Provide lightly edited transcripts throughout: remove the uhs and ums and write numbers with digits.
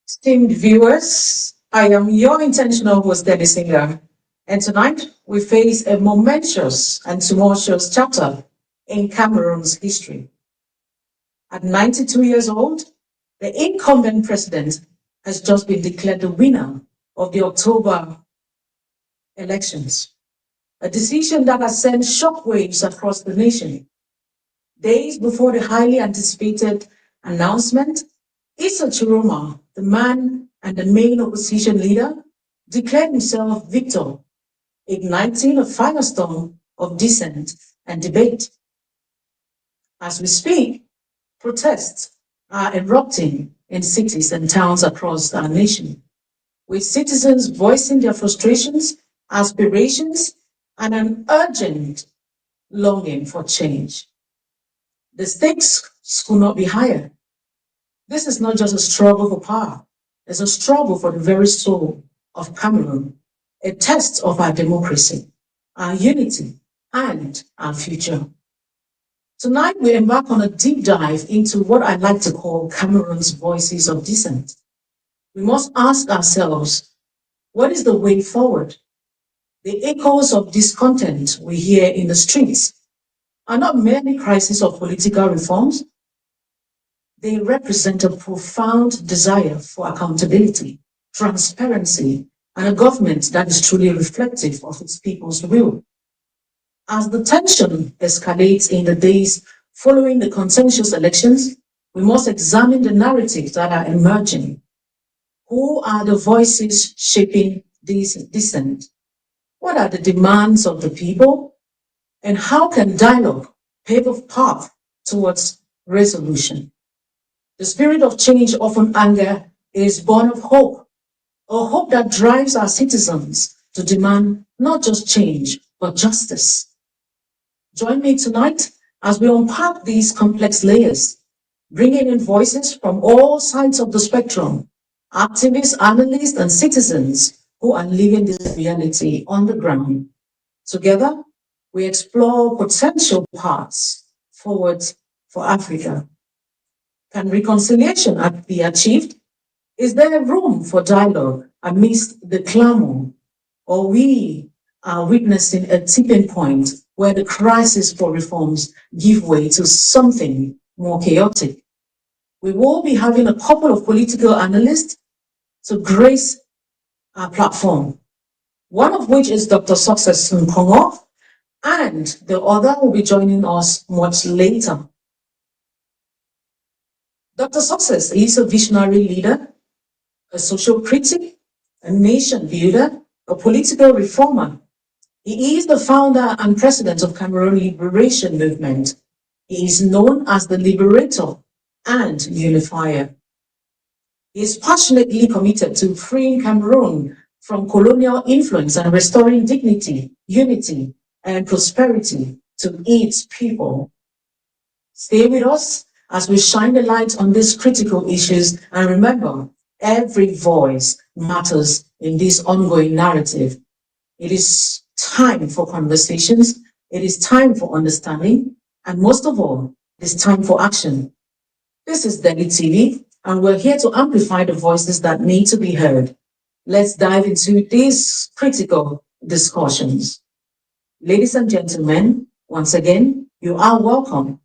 Esteemed viewers, I am your intentional host, Dissent, and tonight we face a momentous and tumultuous chapter in Cameroon's history. At 92 years old, the incumbent president has just been declared the winner of the October elections, a decision that has sent shockwaves across the nation. Days before the highly anticipated announcement, Issa Chiroma, the man and the main opposition leader, declared himself victor, igniting a firestorm of dissent and debate. As we speak, protests are erupting in cities and towns across our nation, with citizens voicing their frustrations, aspirations, and an urgent longing for change. The stakes could not be higher. This is not just a struggle for power, it's a struggle for the very soul of Cameroon, a test of our democracy, our unity, and our future. Tonight, we embark on a deep dive into what I like to call Cameroon's voices of dissent. We must ask ourselves, what is the way forward? The echoes of discontent we hear in the streets are not merely crises of political reforms. They represent a profound desire for accountability, transparency, and a government that is truly reflective of its people's will. As the tension escalates in the days following the contentious elections, we must examine the narratives that are emerging. Who are the voices shaping this dissent? What are the demands of the people? And how can dialogue pave a path towards resolution? The spirit of change, often anger, is born of hope, a hope that drives our citizens to demand not just change, but justice. Join me tonight as we unpack these complex layers, bringing in voices from all sides of the spectrum, activists, analysts, and citizens who are living this reality on the ground. Together, we explore potential paths forward for Africa. Can reconciliation be achieved? Is there room for dialogue amidst the clamor? Or we are witnessing a tipping point where the crisis for reforms give way to something more chaotic? We will be having a couple of political analysts to grace our platform, one of which is Dr. Success Nkongo, and the other will be joining us much later. Dr. Success is a visionary leader, a social critic, a nation builder, a political reformer. He is the founder and president of Cameroon Liberation Movement. He is known as the liberator and unifier. He is passionately committed to freeing Cameroon from colonial influence and restoring dignity, unity, and prosperity to its people. Stay with us as we shine the light on these critical issues, and remember, every voice matters in this ongoing narrative. It is time for conversations, it is time for understanding, and most of all, it is time for action. This is Delhi TV, and we're here to amplify the voices that need to be heard. Let's dive into these critical discussions. Ladies and gentlemen, once again, you are welcome.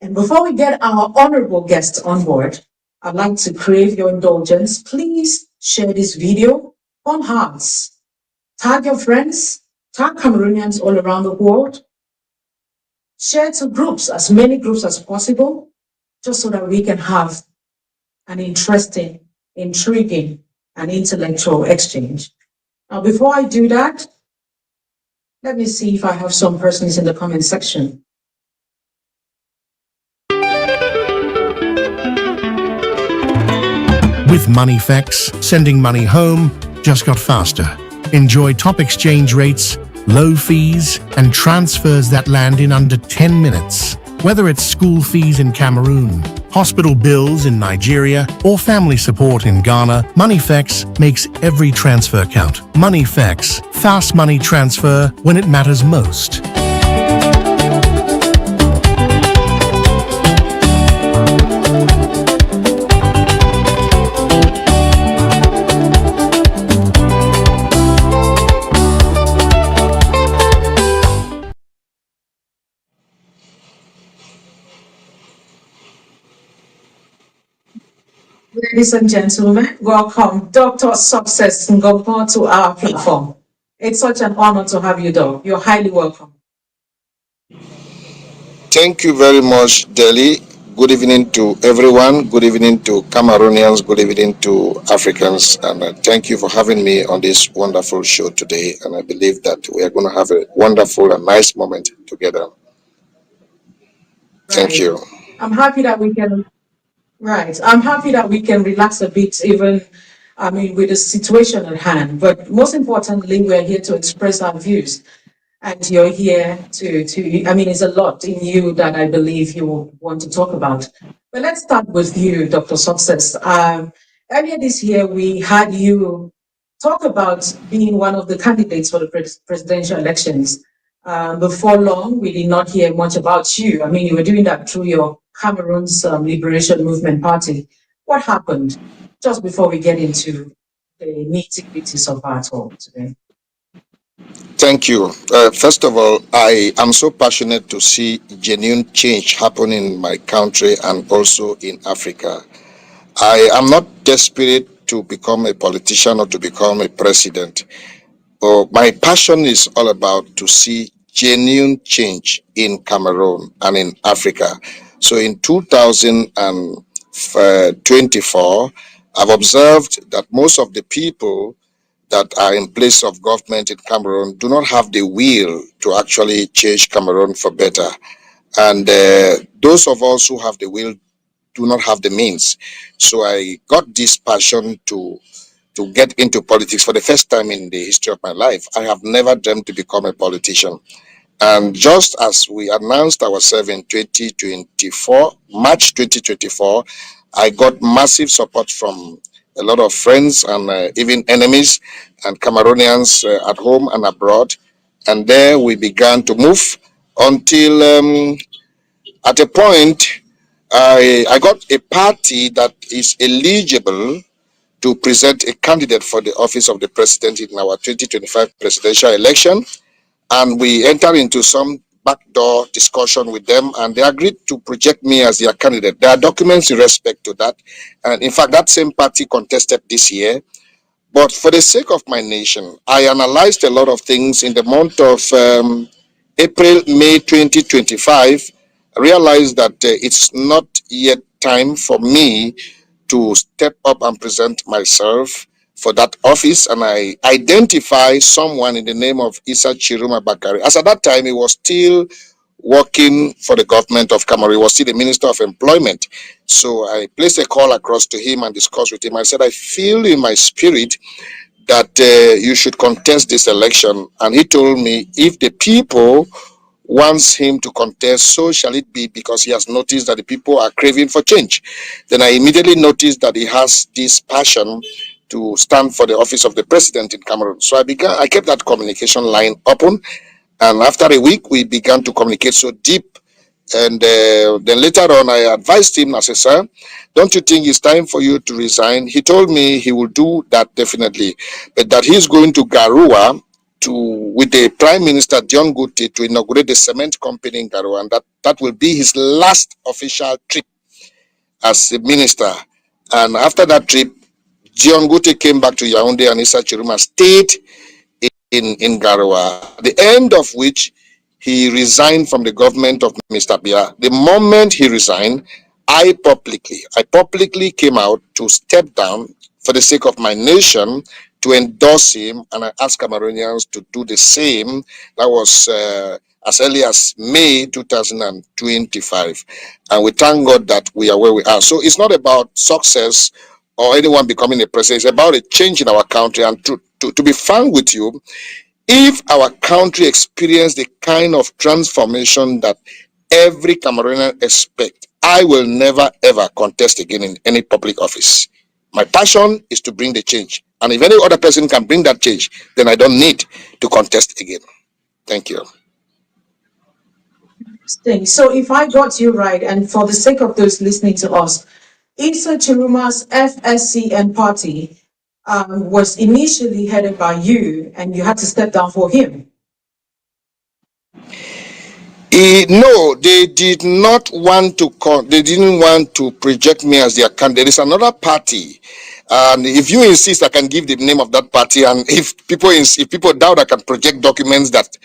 And before we get our honorable guests on board, I'd like to crave your indulgence. Please share this video on hearts. Tag your friends, tag Cameroonians all around the world. Share to groups, as many groups as possible, just so that we can have an interesting, intriguing, and intellectual exchange. Now, before I do that, let me see if I have some persons in the comment section. With MoneyFX, sending money home just got faster. Enjoy top exchange rates, low fees, and transfers that land in under 10 minutes. Whether it's school fees in Cameroon, hospital bills in Nigeria, or family support in Ghana, MoneyFX makes every transfer count. MoneyFX, fast money transfer when it matters most. Ladies and gentlemen, welcome Dr. Success Ngompo to our platform. It's such an honor to have you, Doc. You're highly welcome. Thank you very much, Delhi. Good evening to everyone. Good evening to Cameroonians. Good evening to Africans. And thank you for having me on this wonderful show today. And I believe that we are going to have a wonderful and nice moment together. Thank Right. you. I'm happy that we can Right. I'm happy that we can relax a bit, even, I mean, with the situation at hand. But most importantly, we're here to express our views. And you're here I mean, it's a lot in you that I believe you want to talk about. But let's start with you, Dr. Success. Earlier this year, we had you talk about being one of the candidates for the presidential elections. Before long, we did not hear much about you. I mean, you were doing that through your Cameroon's Liberation Movement Party. What happened? Just before we get into the nitty-gritties of our talk today. Thank you. First of all, I am so passionate to see genuine change happen in my country and also in Africa. I am not desperate to become a politician or to become a president. But my passion is all about to see genuine change in Cameroon and in Africa. So in 2024, I've observed that most of the people that are in place of government in Cameroon do not have the will to actually change Cameroon for better. And those of us who have the will do not have the means. So I got this passion to get into politics for the first time in the history of my life. I have never dreamt to become a politician. And just as we announced ourselves in 2024, March 2024, I got massive support from a lot of friends and even enemies and Cameroonians at home and abroad. And there we began to move until at a point I got a party that is eligible to present a candidate for the office of the president in our 2025 presidential election. And we entered into some backdoor discussion with them, and they agreed to project me as their candidate. There are documents in respect to that. And in fact, that same party contested this year. But for the sake of my nation, I analyzed a lot of things in the month of April, May 2025. I realized that it's not yet time for me to step up and present myself for that office, and I identify someone in the name of Issa Chiruma Bakari. As at that time, he was still working for the government of Cameroon. He was still the Minister of Employment. So I placed a call across to him and discussed with him. I said, I feel in my spirit that you should contest this election. And he told me, if the people wants him to contest, so shall it be, because he has noticed that the people are craving for change. Then I immediately noticed that he has this passion to stand for the office of the president in Cameroon. So I kept that communication line open. And after a week, we began to communicate so deep. And then later on, I advised him, I said, sir, don't you think it's time for you to resign? He told me he will do that definitely, but that he's going to Garua to with the Prime Minister John Guti to inaugurate the cement company in Garua, and that will be his last official trip as a minister. And after that trip, John Guti came back to Yaoundé and Issa Chiruma stayed in Garua, at the end of which he resigned from the government of Mr. Biya. The moment he resigned, I publicly came out to step down for the sake of my nation to endorse him, and I asked Cameroonians to do the same. That was as early as May 2025. And we thank God that we are where we are. So it's not about success or anyone becoming a president. It's about a change in our country. And to be frank with you, if our country experience the kind of transformation that every Cameroonian expect, I will never ever contest again in any public office. My passion is to bring the change. And if any other person can bring that change, then I don't need to contest again. Thank you. Interesting. So if I got you right, and for the sake of those listening to us, Issa Chiruma's FSCN party was initially headed by you, and you had to step down for him. No, they did not want to. They didn't want to project me as their candidate. There is another party, and if you insist, I can give the name of that party. And if people doubt, I can project documents that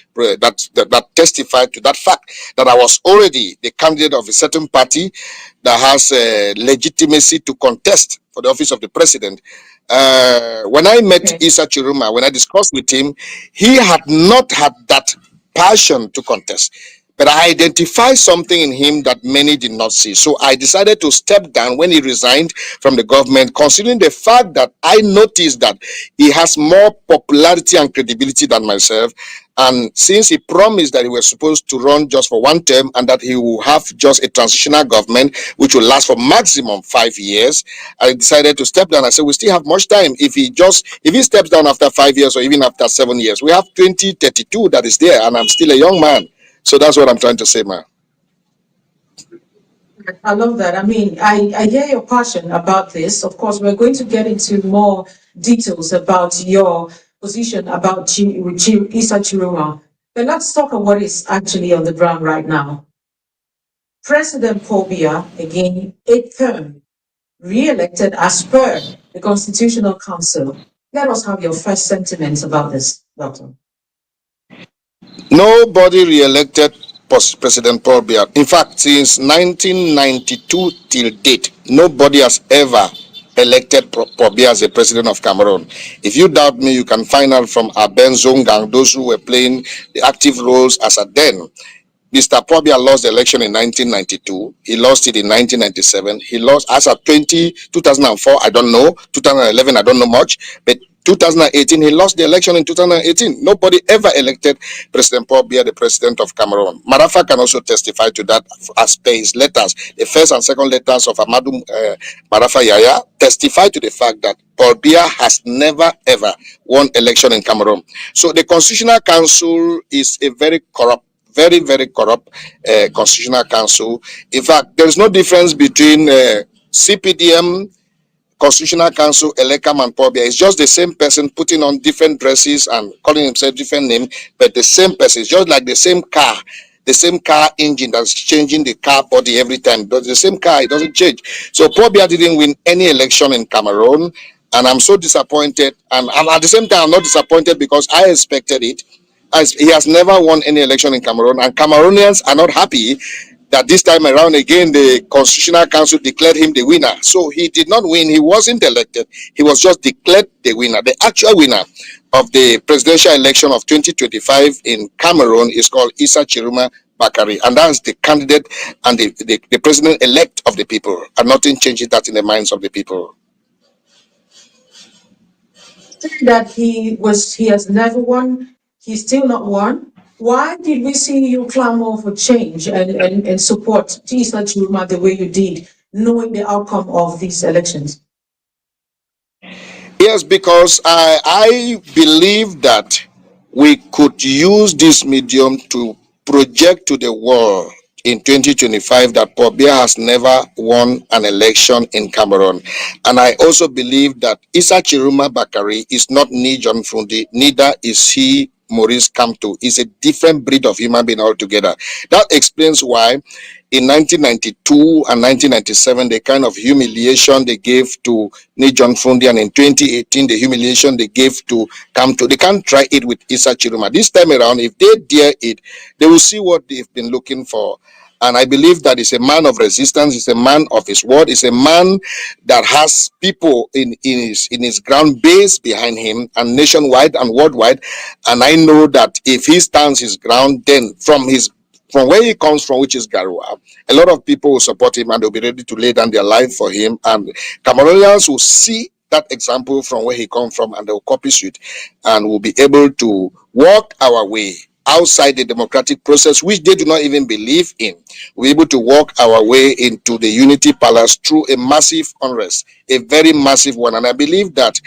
testify to that fact that I was already the candidate of a certain party that has legitimacy to contest for the office of the president. When I met Issa Chiruma, when I discussed with him, he had not had that passion to contest. But I identified something in him that many did not see. So I decided to step down when he resigned from the government, considering the fact that I noticed that he has more popularity and credibility than myself. And since he promised that he was supposed to run just for one term and that he will have just a transitional government which will last for maximum 5 years, I decided to step down. I said, we still have much time. If he steps down after 5 years or even after 7 years, we have 2032 that is there, and I'm still a young man. So that's what I'm trying to say, man. I love that. I mean, I hear your passion about this. Of course, we're going to get into more details about your position about Issa Chiruma. But let's talk about what is actually on the ground right now. President Paul Biya, again, 8th term, re-elected as per the Constitutional Council. Let us have your first sentiments about this, Doctor. Nobody re-elected President Paul Biya. In fact, since 1992 till date, nobody has ever elected Paul Biya as the president of Cameroon. If you doubt me, you can find out from Aben Zongang, those who were playing the active roles as a then. Mr. Paul Biya lost the election in 1992. He lost it in 1997. He lost as of 2004, I don't know. 2011, I don't know much. But 2018, he lost the election in 2018. Nobody ever elected President Paul Biya the president of Cameroon. Marafa can also testify to that as per his letters. The first and second letters of Amadou Marafa Yaya testify to the fact that Paul Biya has never ever won election in Cameroon. So the Constitutional Council is a very corrupt, very, very corrupt Constitutional Council. In fact, there is no difference between CPDM, Constitutional Council, Elekam, and Paul Biya. It's just the same person putting on different dresses and calling himself different name, but the same person. It's just like the same car engine that's changing the car body every time. But the same car, it doesn't change. So Paul Biya didn't win any election in Cameroon, and I'm so disappointed. And at the same time, I'm not disappointed because I expected it. As he has never won any election in Cameroon, and Cameroonians are not happy that this time around again the Constitutional Council declared him the winner. So he did not win, he wasn't elected, he was just declared the winner. The actual winner of the presidential election of 2025 in Cameroon is called Issa Chiruma Bakari, and that's the candidate and the president-elect of the people, and nothing changes that in the minds of the people. That he has never won, he's still not won. Why did we see you clamor for change and support Issa Chiruma the way you did, knowing the outcome of these elections? Yes, because I believe that we could use this medium to project to the world in 2025 that Paul Biya has never won an election in Cameroon. And I also believe that Issa Chiruma Bakari is not Ni John Fundi, neither is he Maurice Kamto. Is a different breed of human being altogether. That explains why in 1992 and 1997, the kind of humiliation they gave to Ni John Fundi, and in 2018, the humiliation they gave to Kamto, they can't try it with Issa Chiruma. This time around, if they dare it, they will see what they've been looking for. And I believe that he's a man of resistance, he's a man of his word, he's a man that has people in his ground base behind him, and nationwide and worldwide. And I know that if he stands his ground, then from where he comes from, which is Garua, a lot of people will support him and they'll be ready to lay down their life for him. And Cameroonians will see that example from where he comes from and they'll copy suit, and will be able to walk our way outside the democratic process, which they do not even believe in. We're able to walk our way into the Unity Palace through a massive unrest, a very massive one. And I believe that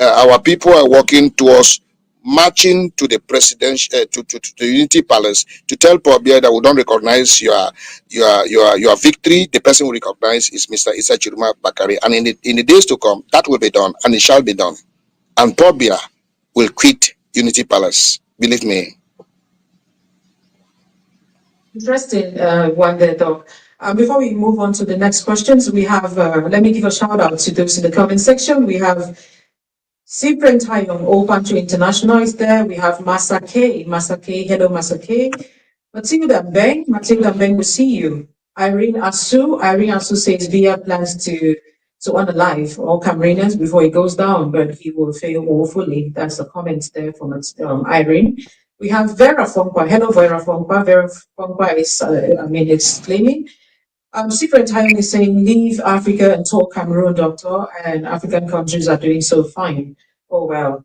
our people are working towards marching to the presidential to the Unity Palace to tell Paul Biya that we don't recognize your victory. The person we recognize is Mr. Issa Chiruma Bakari, and in the days to come, that will be done, and it shall be done. And Paul Biya will quit Unity Palace. Believe me. Interesting one there, Doc. Before we move on to the next questions, we have, let me give a shout out to those in the comment section. We have Cyprian Tayong, Old Country International is there. We have Masake, hello Masake. Matilda Beng will see you. Irene Asu says Biya plans to unalive all Cameroonians before he goes down, but he will fail awfully. That's the comment there from Irene. We have Vera Fongpa. Hello, Vera Fongpa. Vera Fongpa is, exclaiming. Cyprian Tayong is saying, leave Africa and talk Cameroon, doctor, and African countries are doing so fine. Oh, well.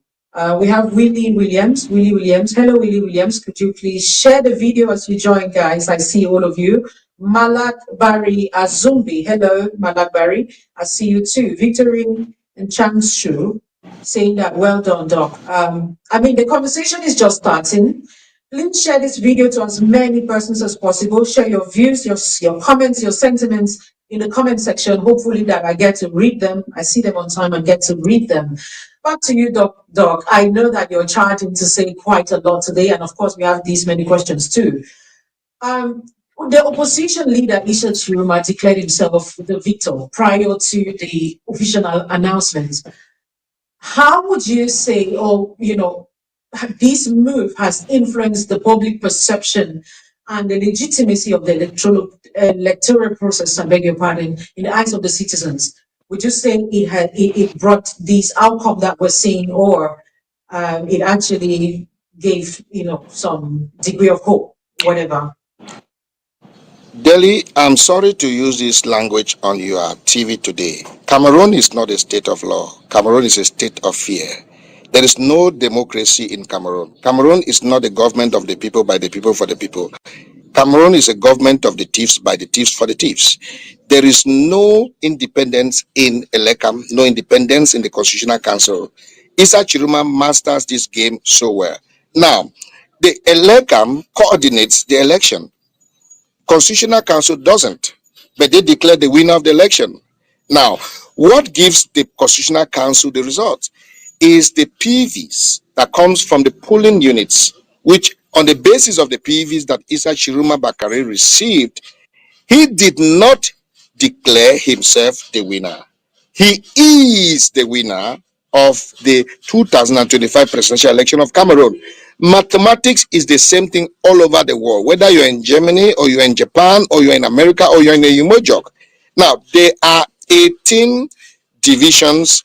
We have Willie Williams. Hello, Willie Williams. Could you please share the video as you join, guys? I see all of you. Malak Bari Azumbi. Hello, Malak Bari. I see you too. Victorine and Changshu saying that, well done, Doc. The conversation is just starting. Please share this video to as many persons as possible. Share your views, your comments, your sentiments in the comment section. Hopefully that I get to read them. I see them on time and get to read them. Back to you, Doc. I know that you're charging to say quite a lot today, and of course we have these many questions too. The opposition leader, Isha Chiruma, declared himself the victor prior to the official announcement. How would you say, this move has influenced the public perception and the legitimacy of the electoral process, I beg your pardon, in the eyes of the citizens? Would you say it brought this outcome that we're seeing, or it actually gave, some degree of hope, whatever? Delhi, I'm sorry to use this language on your TV today. Cameroon is not a state of law. Cameroon is a state of fear. There is no democracy in Cameroon. Cameroon is not a government of the people, by the people, for the people. Cameroon is a government of the thieves, by the thieves, for the thieves. There is no independence in Elecam, no independence in the Constitutional Council. Issa Chiruma masters this game so well. Now, the Elecam coordinates the election. Constitutional Council doesn't, but they declare the winner of the election. Now, what gives the Constitutional Council the results is the PVs that comes from the polling units, which on the basis of the PVs that Issa Chiruma Bakare received, he did not declare himself the winner. He is the winner of the 2025 presidential election of Cameroon. Mathematics is the same thing all over the world, whether you're in Germany or you're in Japan or you're in America or you're in a Umojok. Now, there are 18 divisions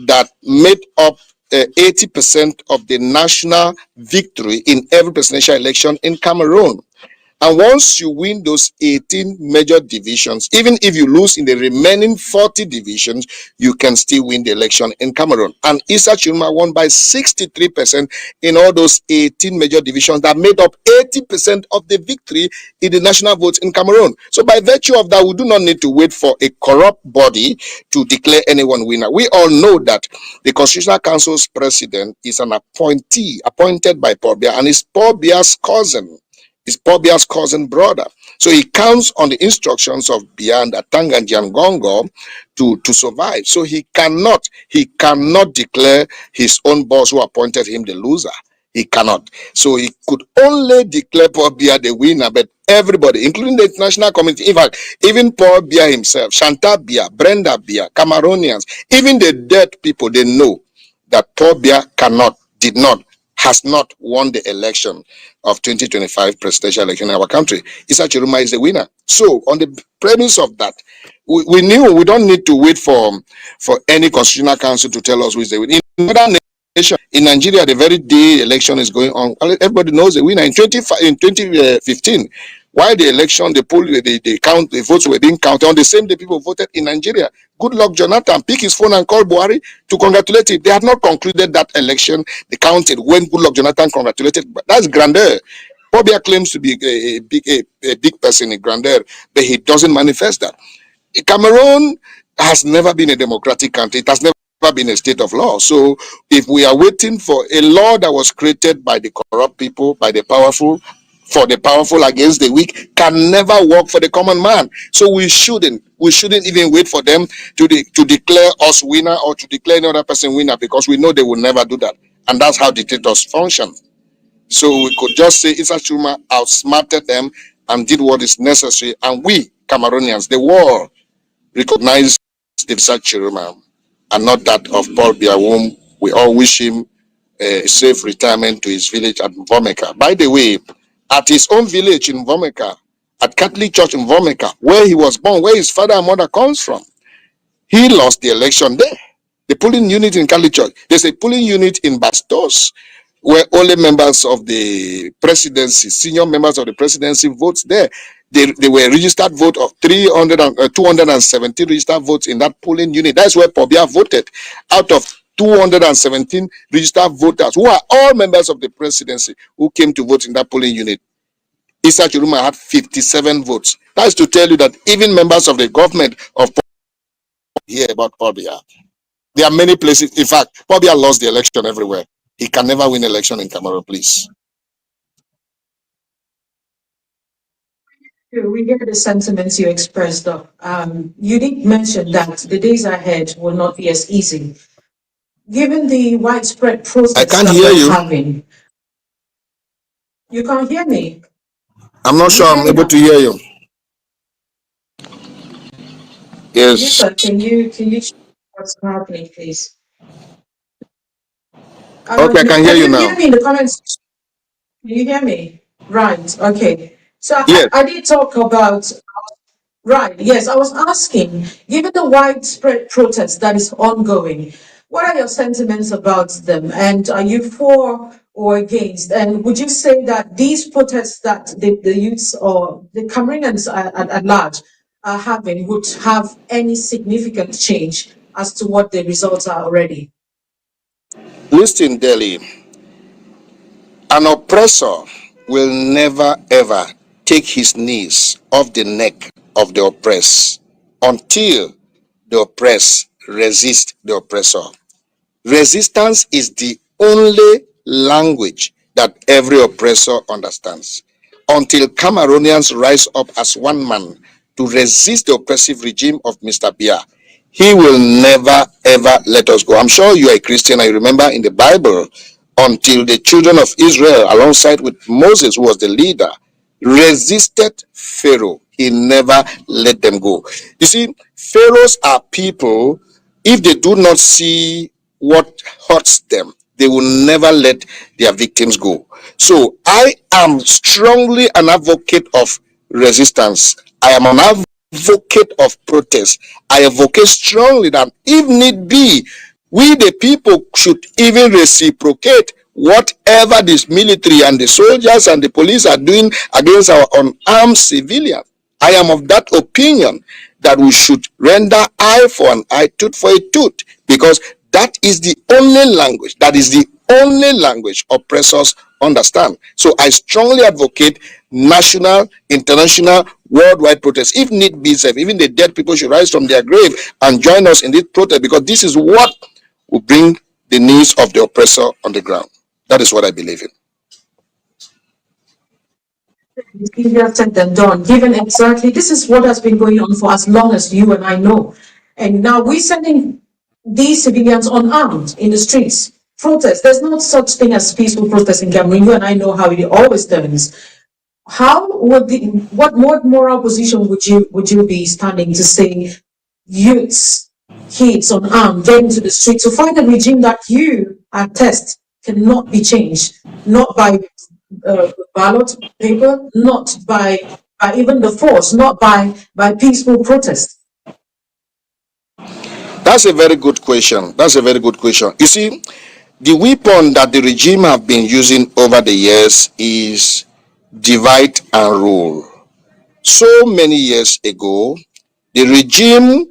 that made up 80% of the national victory in every presidential election in Cameroon. And once you win those 18 major divisions, even if you lose in the remaining 40 divisions, you can still win the election in Cameroon. And Issa Chiruma won by 63% in all those 18 major divisions that made up 80% of the victory in the national votes in Cameroon. So by virtue of that, we do not need to wait for a corrupt body to declare anyone winner. We all know that the Constitutional Council's president is an appointee appointed by Paul Biya, and is Paul Biya's cousin. Is Paul Biya's cousin brother. So he counts on the instructions of Biya and Atanga and Jangongo to survive. So he cannot declare his own boss who appointed him the loser. He cannot. So he could only declare Paul Biya the winner, but everybody, including the international community, in fact, even Paul Biya himself, Chantal Biya, Brenda Biya, Cameroonians, even the dead people, they know that Paul Biya has not won the election of 2025 presidential election in our country. Issa Chiruma is the winner. So on the premise of that, we knew we don't need to wait for any Constitutional Council to tell us who is the winner. In other nations, in Nigeria, the very day election is going on, everybody knows the winner. In 2015, while the election, the votes were being counted, on the same day people voted in Nigeria. Goodluck Jonathan picked his phone and called Buhari to congratulate him. They had not concluded that election. They counted when Goodluck Jonathan congratulated. But that's grandeur. Paul Biya claims to be a big person in grandeur, but he doesn't manifest that. Cameroon has never been a democratic country. It has never been a state of law. So if we are waiting for a law that was created by the corrupt people, by the powerful, for the powerful against the weak, can never work for the common man. So we shouldn't even wait for them to declare us winner or to declare any other person winner, because we know they will never do that. And that's how dictators function. So we could just say Issa Chiruma outsmarted them and did what is necessary. And we, Cameroonians, the world, recognize the Dissent Chiruma and not that of Paul Biya, whom we all wish him a safe retirement to his village at Vomeka. By the way, at his own village in Vomeka, at Catholic Church in Vomeka, where he was born, where his father and mother comes from, he lost the election there. The polling unit in Catholic Church, there's a polling unit in Bastos, where only members of the presidency, senior members of the presidency votes there. They were registered vote of 217 registered votes in that polling unit. That's where Pobia voted. Out of 217 registered voters, who are all members of the presidency, who came to vote in that polling unit, Issa Chiruma had 57 votes. That's to tell you that even members of the government of hear about Pobia. There are many places. In fact, Pobia lost the election everywhere. He can never win election in Cameroon, please. We hear the sentiments you expressed. You did mention that the days ahead will not be as easy. Given the widespread protests I can't that hear we're you. having, you can't hear me. I'm not sure I'm able to hear you. Yes, Yes. sir. Can you show what's happening, please? Okay, I can hear you Can you now. hear me in the comments? Can you hear me? Right. Okay. So Yes. I did talk about. Right, yes, I was asking, given the widespread protest that is ongoing, what are your sentiments about them? And are you for or against? And would you say that these protests that the youths or the Cameroonians at large are having would have any significant change as to what the results are already? Listen, Delhi. An oppressor will never ever take his knees off the neck of the oppressed until the oppressed resist the oppressor. Resistance is the only language that every oppressor understands. Until Cameroonians rise up as one man to resist the oppressive regime of Mr. Biya, he will never ever let us go. I'm sure you are a Christian. I remember in the Bible, until the children of Israel, alongside with Moses, who was the leader, resisted Pharaoh, he never let them go. You see, pharaohs are people, if they do not see what hurts them, they will never let their victims go. So I am strongly an advocate of resistance. I am an advocate of protest. I advocate strongly that if need be, we the people should even reciprocate whatever this military and the soldiers and the police are doing against our unarmed civilians. I am of that opinion that we should render eye for an eye, tooth for a tooth, because that is the only language, oppressors understand. So I strongly advocate national, international, worldwide protests. If need be, even the dead people should rise from their grave and join us in this protest, because this is what will bring the knees of the oppressor on the ground. That is what I believe in. It's easier said than done, given exactly this is what has been going on for as long as you and I know. And now we're sending these civilians unarmed in the streets. Protest. There's no such thing as peaceful protest in Cameroon. You and I know how it always turns. How would what more moral position would you be standing to say youths, kids unarmed, get into the street to find a regime that you attest cannot be changed, not by ballot paper, not by even the force, not by peaceful protest? That's a very good question. You see, the weapon that the regime have been using over the years is divide and rule. So many years ago, the regime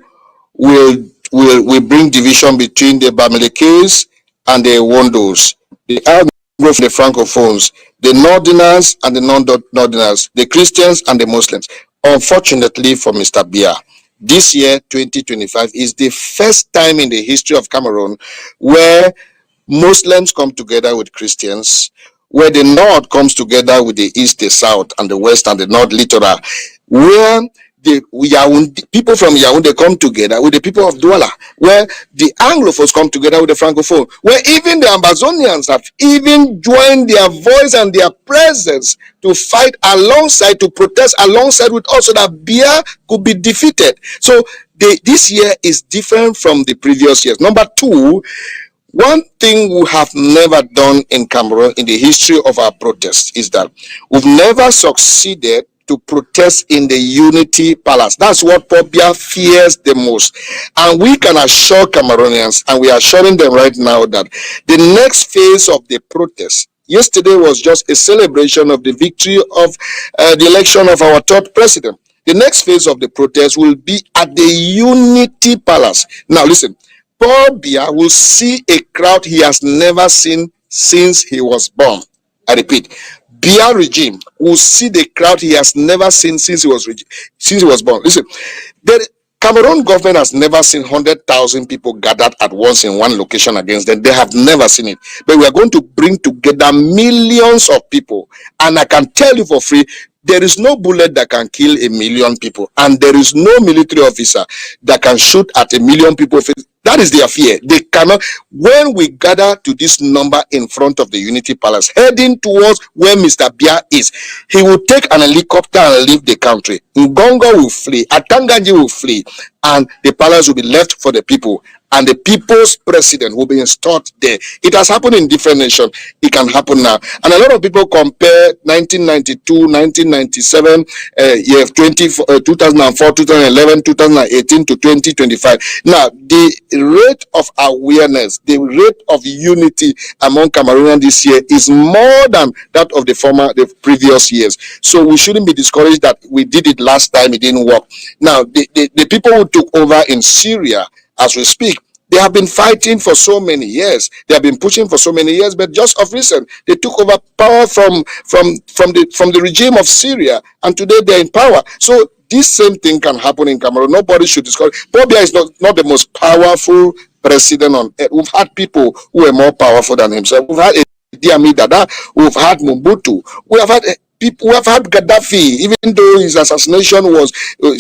will bring division between the Bamilekes and the Wondos, the Anglo, the Francophones, the Northerners and the non-Northerners, the Christians and the Muslims. Unfortunately for Mr. Biya, this year, 2025, is the first time in the history of Cameroon where Muslims come together with Christians, where the North comes together with the East, the South, and the West and the North littoral, where the people from Yaoundé come together with the people of Douala, where the Anglophones come together with the Francophone, where even the Amazonians have even joined their voice and their presence to fight alongside, to protest alongside with us so that Biya could be defeated. So this year is different from the previous years. Number two, one thing we have never done in Cameroon in the history of our protests is that we've never succeeded to protest in the Unity Palace. That's what Biya fears the most. And we can assure Cameroonians, and we are assuring them right now, that the next phase of the protest, yesterday was just a celebration of the victory of the election of our third president. The next phase of the protest will be at the Unity Palace. Now listen, Biya will see a crowd he has never seen since he was born. I repeat, Biya regime will see the crowd he has never seen since he was born. Listen, the Cameroon government has never seen 100,000 people gathered at once in one location against them. They have never seen it. But we are going to bring together millions of people. And I can tell you for free, there is no bullet that can kill 1 million people. And there is no military officer that can shoot at 1 million people. That is their fear. They cannot. When we gather to this number in front of the Unity Palace, heading towards where Mr. Biya is, he will take an helicopter and leave the country. Ngongo will flee, Atangaji will flee, and the palace will be left for the people. And the people's president will be installed there. It has happened in different nations. It can happen now. And a lot of people compare 1992, 1997, 2004, 2011, 2018 to 2025. Now, the rate of awareness, the rate of unity among Cameroonians this year is more than that of the previous years. So we shouldn't be discouraged that we did it last time, it didn't work. Now, the people who took over in Syria, as we speak, they have been fighting for so many years. They have been pushing for so many years, but just of recent, they took over power from the regime of Syria, and today they're in power. So this same thing can happen in Cameroon. Nobody should discourage. Biya is not the most powerful president on earth. We've had people who are more powerful than himself. We've had Idi Amin Dada. We've had Mobutu. We have had people who have had Gaddafi, even though his assassination was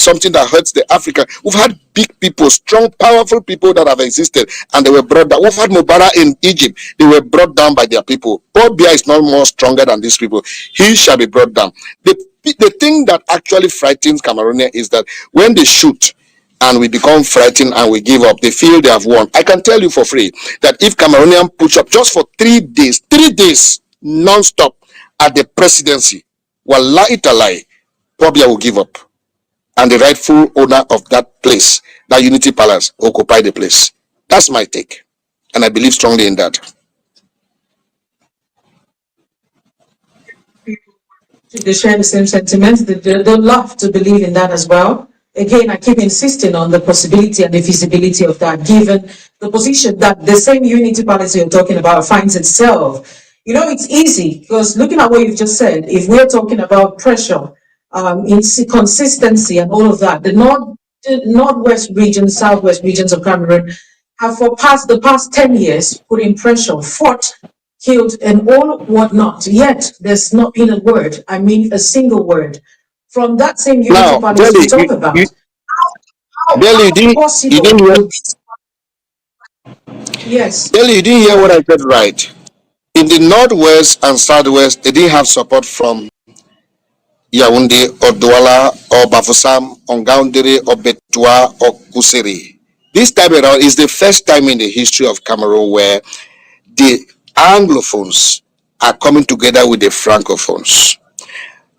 something that hurts the Africa. We've had big people, strong, powerful people that have existed, and they were brought down. We've had Mubarak in Egypt. They were brought down by their people. Biya is not more stronger than these people. He shall be brought down. The thing that actually frightens Cameroonians is that when they shoot and we become frightened and we give up, they feel they have won. I can tell you for free that if Cameroonians push up just for 3 days, non-stop at the presidency, wallahi talai, Biya will give up. And the rightful owner of that place, that Unity Palace, occupy the place. That's my take. And I believe strongly in that. They share the same sentiments. They love to believe in that as well. Again, I keep insisting on the possibility and the feasibility of that, given the position that the same Unity Palace you're talking about finds itself. You know, it's easy because looking at what you've just said, if we're talking about pressure, consistency and all of that, the northwest region, southwest regions of Cameroon have for the past 10 years put in pressure, fought, killed, and all whatnot. Yet there's not been a word, I mean a single word, from that same Unity Palace we talk about. You didn't hear. Yes. Billy, you didn't hear what I said right. In the northwest and southwest, they didn't have support from Yaoundé or Douala or Bafoussam or Ngaoundéré or Betua or Kuseri. This time around is the first time in the history of Cameroon where the Anglophones are coming together with the Francophones.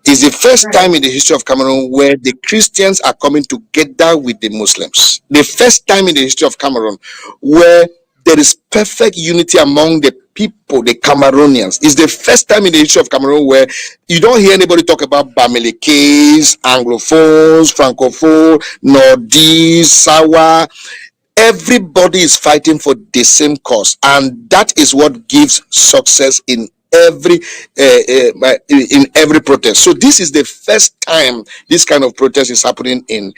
It's the first time in the history of Cameroon where the Christians are coming together with the Muslims. The first time in the history of Cameroon where there is perfect unity among the people, the Cameroonians. It's the first time in the history of Cameroon where you don't hear anybody talk about Bamilekes, Anglophones, Francophones, Nordis, Sawa. Everybody is fighting for the same cause, and that is what gives success in every protest. So this is the first time this kind of protest is happening in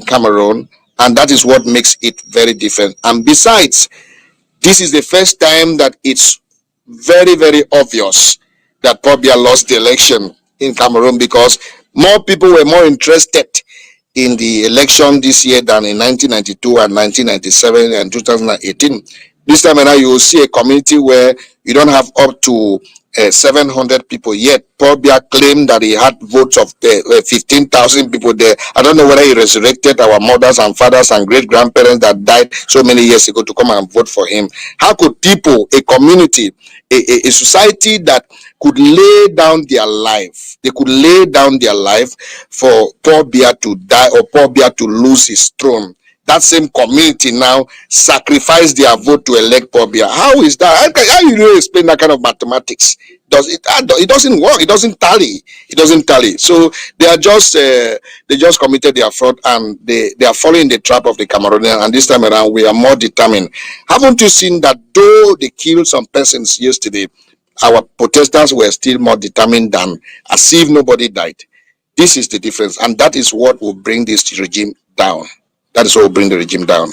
Cameroon, and that is what makes it very different. And besides, this is the first time that it's very, very obvious that Biya lost the election in Cameroon because more people were more interested in the election this year than in 1992 and 1997 and 2018. This time around, you will see a community where you don't have up to 700 people yet. Paul Biya claimed that he had votes of 15,000 people there. I don't know whether he resurrected our mothers and fathers and great grandparents that died so many years ago to come and vote for him. How could people, a community, a society that could lay down their life, they could lay down their life for Paul Biya to die or Paul Biya to lose his throne, that same community now sacrifice their vote to elect Paul Biya? How is that? How you really explain that kind of mathematics? It doesn't work. It doesn't tally. It doesn't tally. So they just committed their fraud, and they are following the trap of the Cameroonian. And this time around, we are more determined. Haven't you seen that though they killed some persons yesterday, our protesters were still more determined than as if nobody died? This is the difference, and that is what will bring this regime down. That is what will bring the regime down.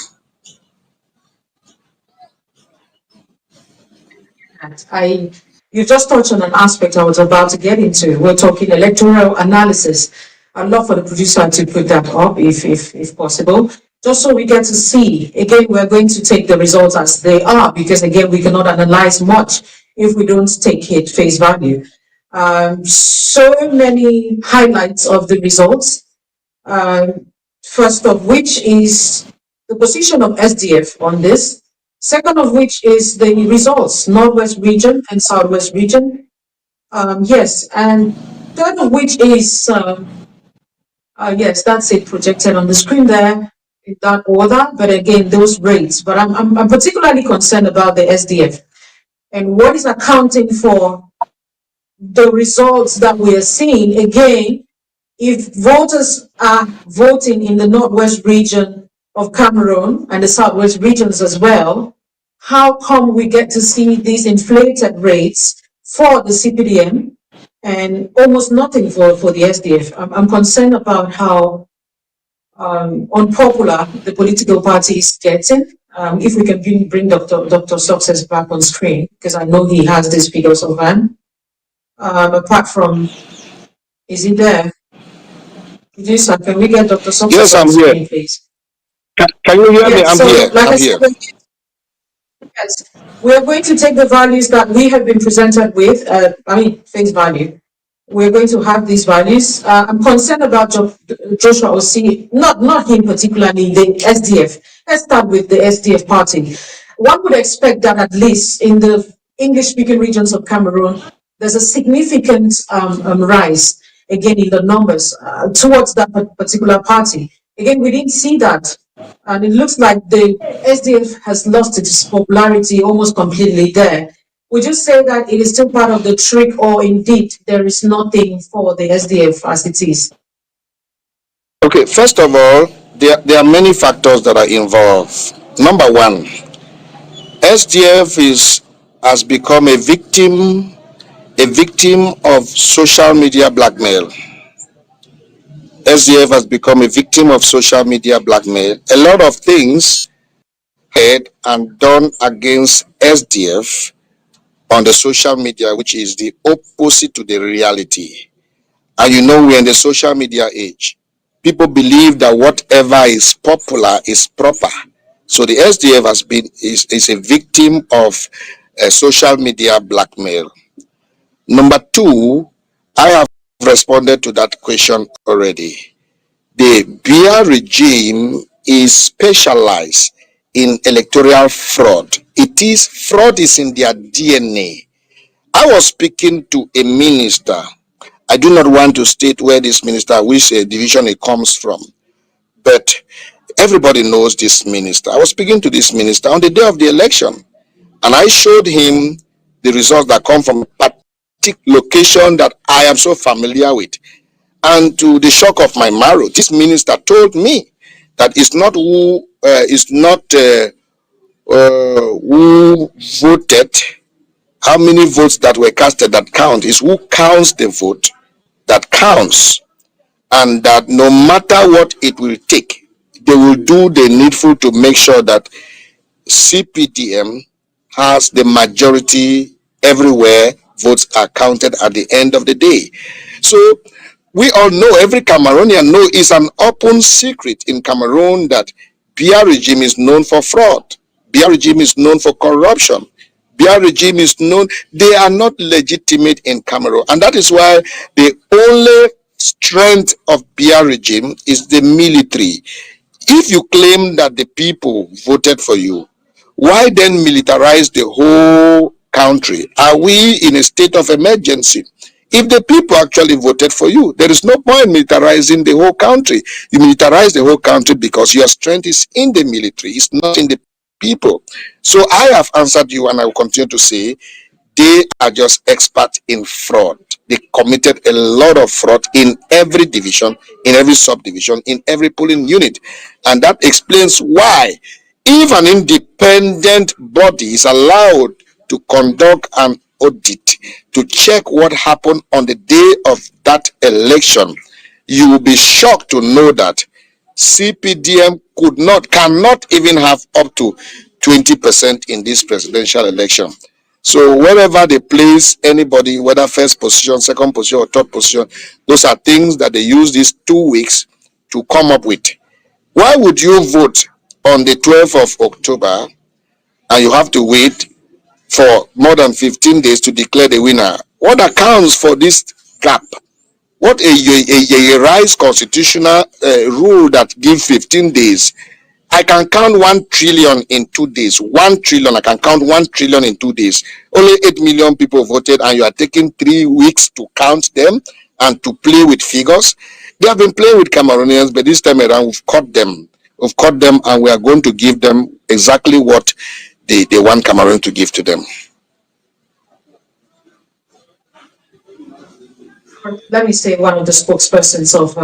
You just touched on an aspect I was about to get into. We're talking electoral analysis. I'd love for the producer to put that up if possible, just so we get to see. Again, we're going to take the results as they are, because again, we cannot analyze much if we don't take it face value. So many highlights of the results. First of which is the position of SDF on this. Second of which is the results, Northwest region and Southwest region. Yes, and third of which is, yes, that's it projected on the screen there in that order. But again, those rates. But I'm particularly concerned about the SDF and what is accounting for the results that we are seeing. Again, if voters are voting in the Northwest region of Cameroon and the Southwest regions as well, how come we get to see these inflated rates for the CPDM and almost nothing for the SDF? I'm concerned about how unpopular the political party is getting. If we can bring Dr. Success back on screen, because I know he has these figures of hand. Apart from, is he there? Producer, can we get Dr. Success? Yes, I'm here. Screen, please? Can you hear me? I'm here. Like I'm I here. said, yes, we're going to take the values that we have been presented with, face value. We're going to have these values. I'm concerned about Joshua Osi, not him particularly, the SDF. Let's start with the SDF party. One would expect that at least in the English-speaking regions of Cameroon, there's a significant rise, again, in the numbers towards that particular party. Again, we didn't see that. And it looks like the SDF has lost its popularity almost completely there. Would you say that it is still part of the trick, or indeed there is nothing for the SDF as it is? Okay, first of all, there are many factors that are involved. Number one, SDF has become a victim of social media blackmail. SDF has become a victim of social media blackmail. A lot of things heard and done against SDF on the social media, which is the opposite to the reality. And you know, we're in the social media age. People believe that whatever is popular is proper. So the SDF is a victim of social media blackmail. Number two, I have responded to that question already. The Biya regime is specialized in electoral fraud. Fraud is in their DNA. I was speaking to a minister. I do not want to state where this minister, which division it comes from, but everybody knows this minister. I was speaking to this minister on the day of the election, and I showed him the results that come from a particular location that I am so familiar with. And to the shock of my marrow, this minister told me that it's not who voted, how many votes that were casted that count, is who counts the vote that counts, and that no matter what it will take, they will do the needful to make sure that CPDM has the majority everywhere votes are counted at the end of the day. So We all know, every Cameroonian know, it's an open secret in Cameroon that Biya regime is known for fraud. Biya regime is known for corruption. Biya regime is known, they are not legitimate in Cameroon. And that is why the only strength of Biya regime is the military. If you claim that the people voted for you, why then militarize the whole country? Are we in a state of emergency? If the people actually voted for you, there is no point militarizing the whole country. You militarize the whole country because your strength is in the military, it's not in the people. So I have answered you, and I will continue to say they are just experts in fraud. They committed a lot of fraud in every division, in every subdivision, in every polling unit. And that explains why, if an independent body is allowed to conduct an audit to check what happened on the day of that election, you will be shocked to know that CPDM cannot even have up to 20% in this presidential election. So wherever they place anybody, whether first position, second position, or third position, those are things that they use these 2 weeks to come up with. Why would you vote on the 12th of October and you have to wait for more than 15 days to declare the winner? What accounts for this gap? What a rise constitutional rule that gives 15 days? I can count 1 trillion in 2 days. 1 trillion, I can count 1 trillion in 2 days. Only 8 million people voted, and you are taking 3 weeks to count them and to play with figures. They have been playing with Cameroonians, but this time around we've caught them. We've caught them, and we are going to give them exactly what they want Cameroon to give to them. Let me say, one of the spokespersons of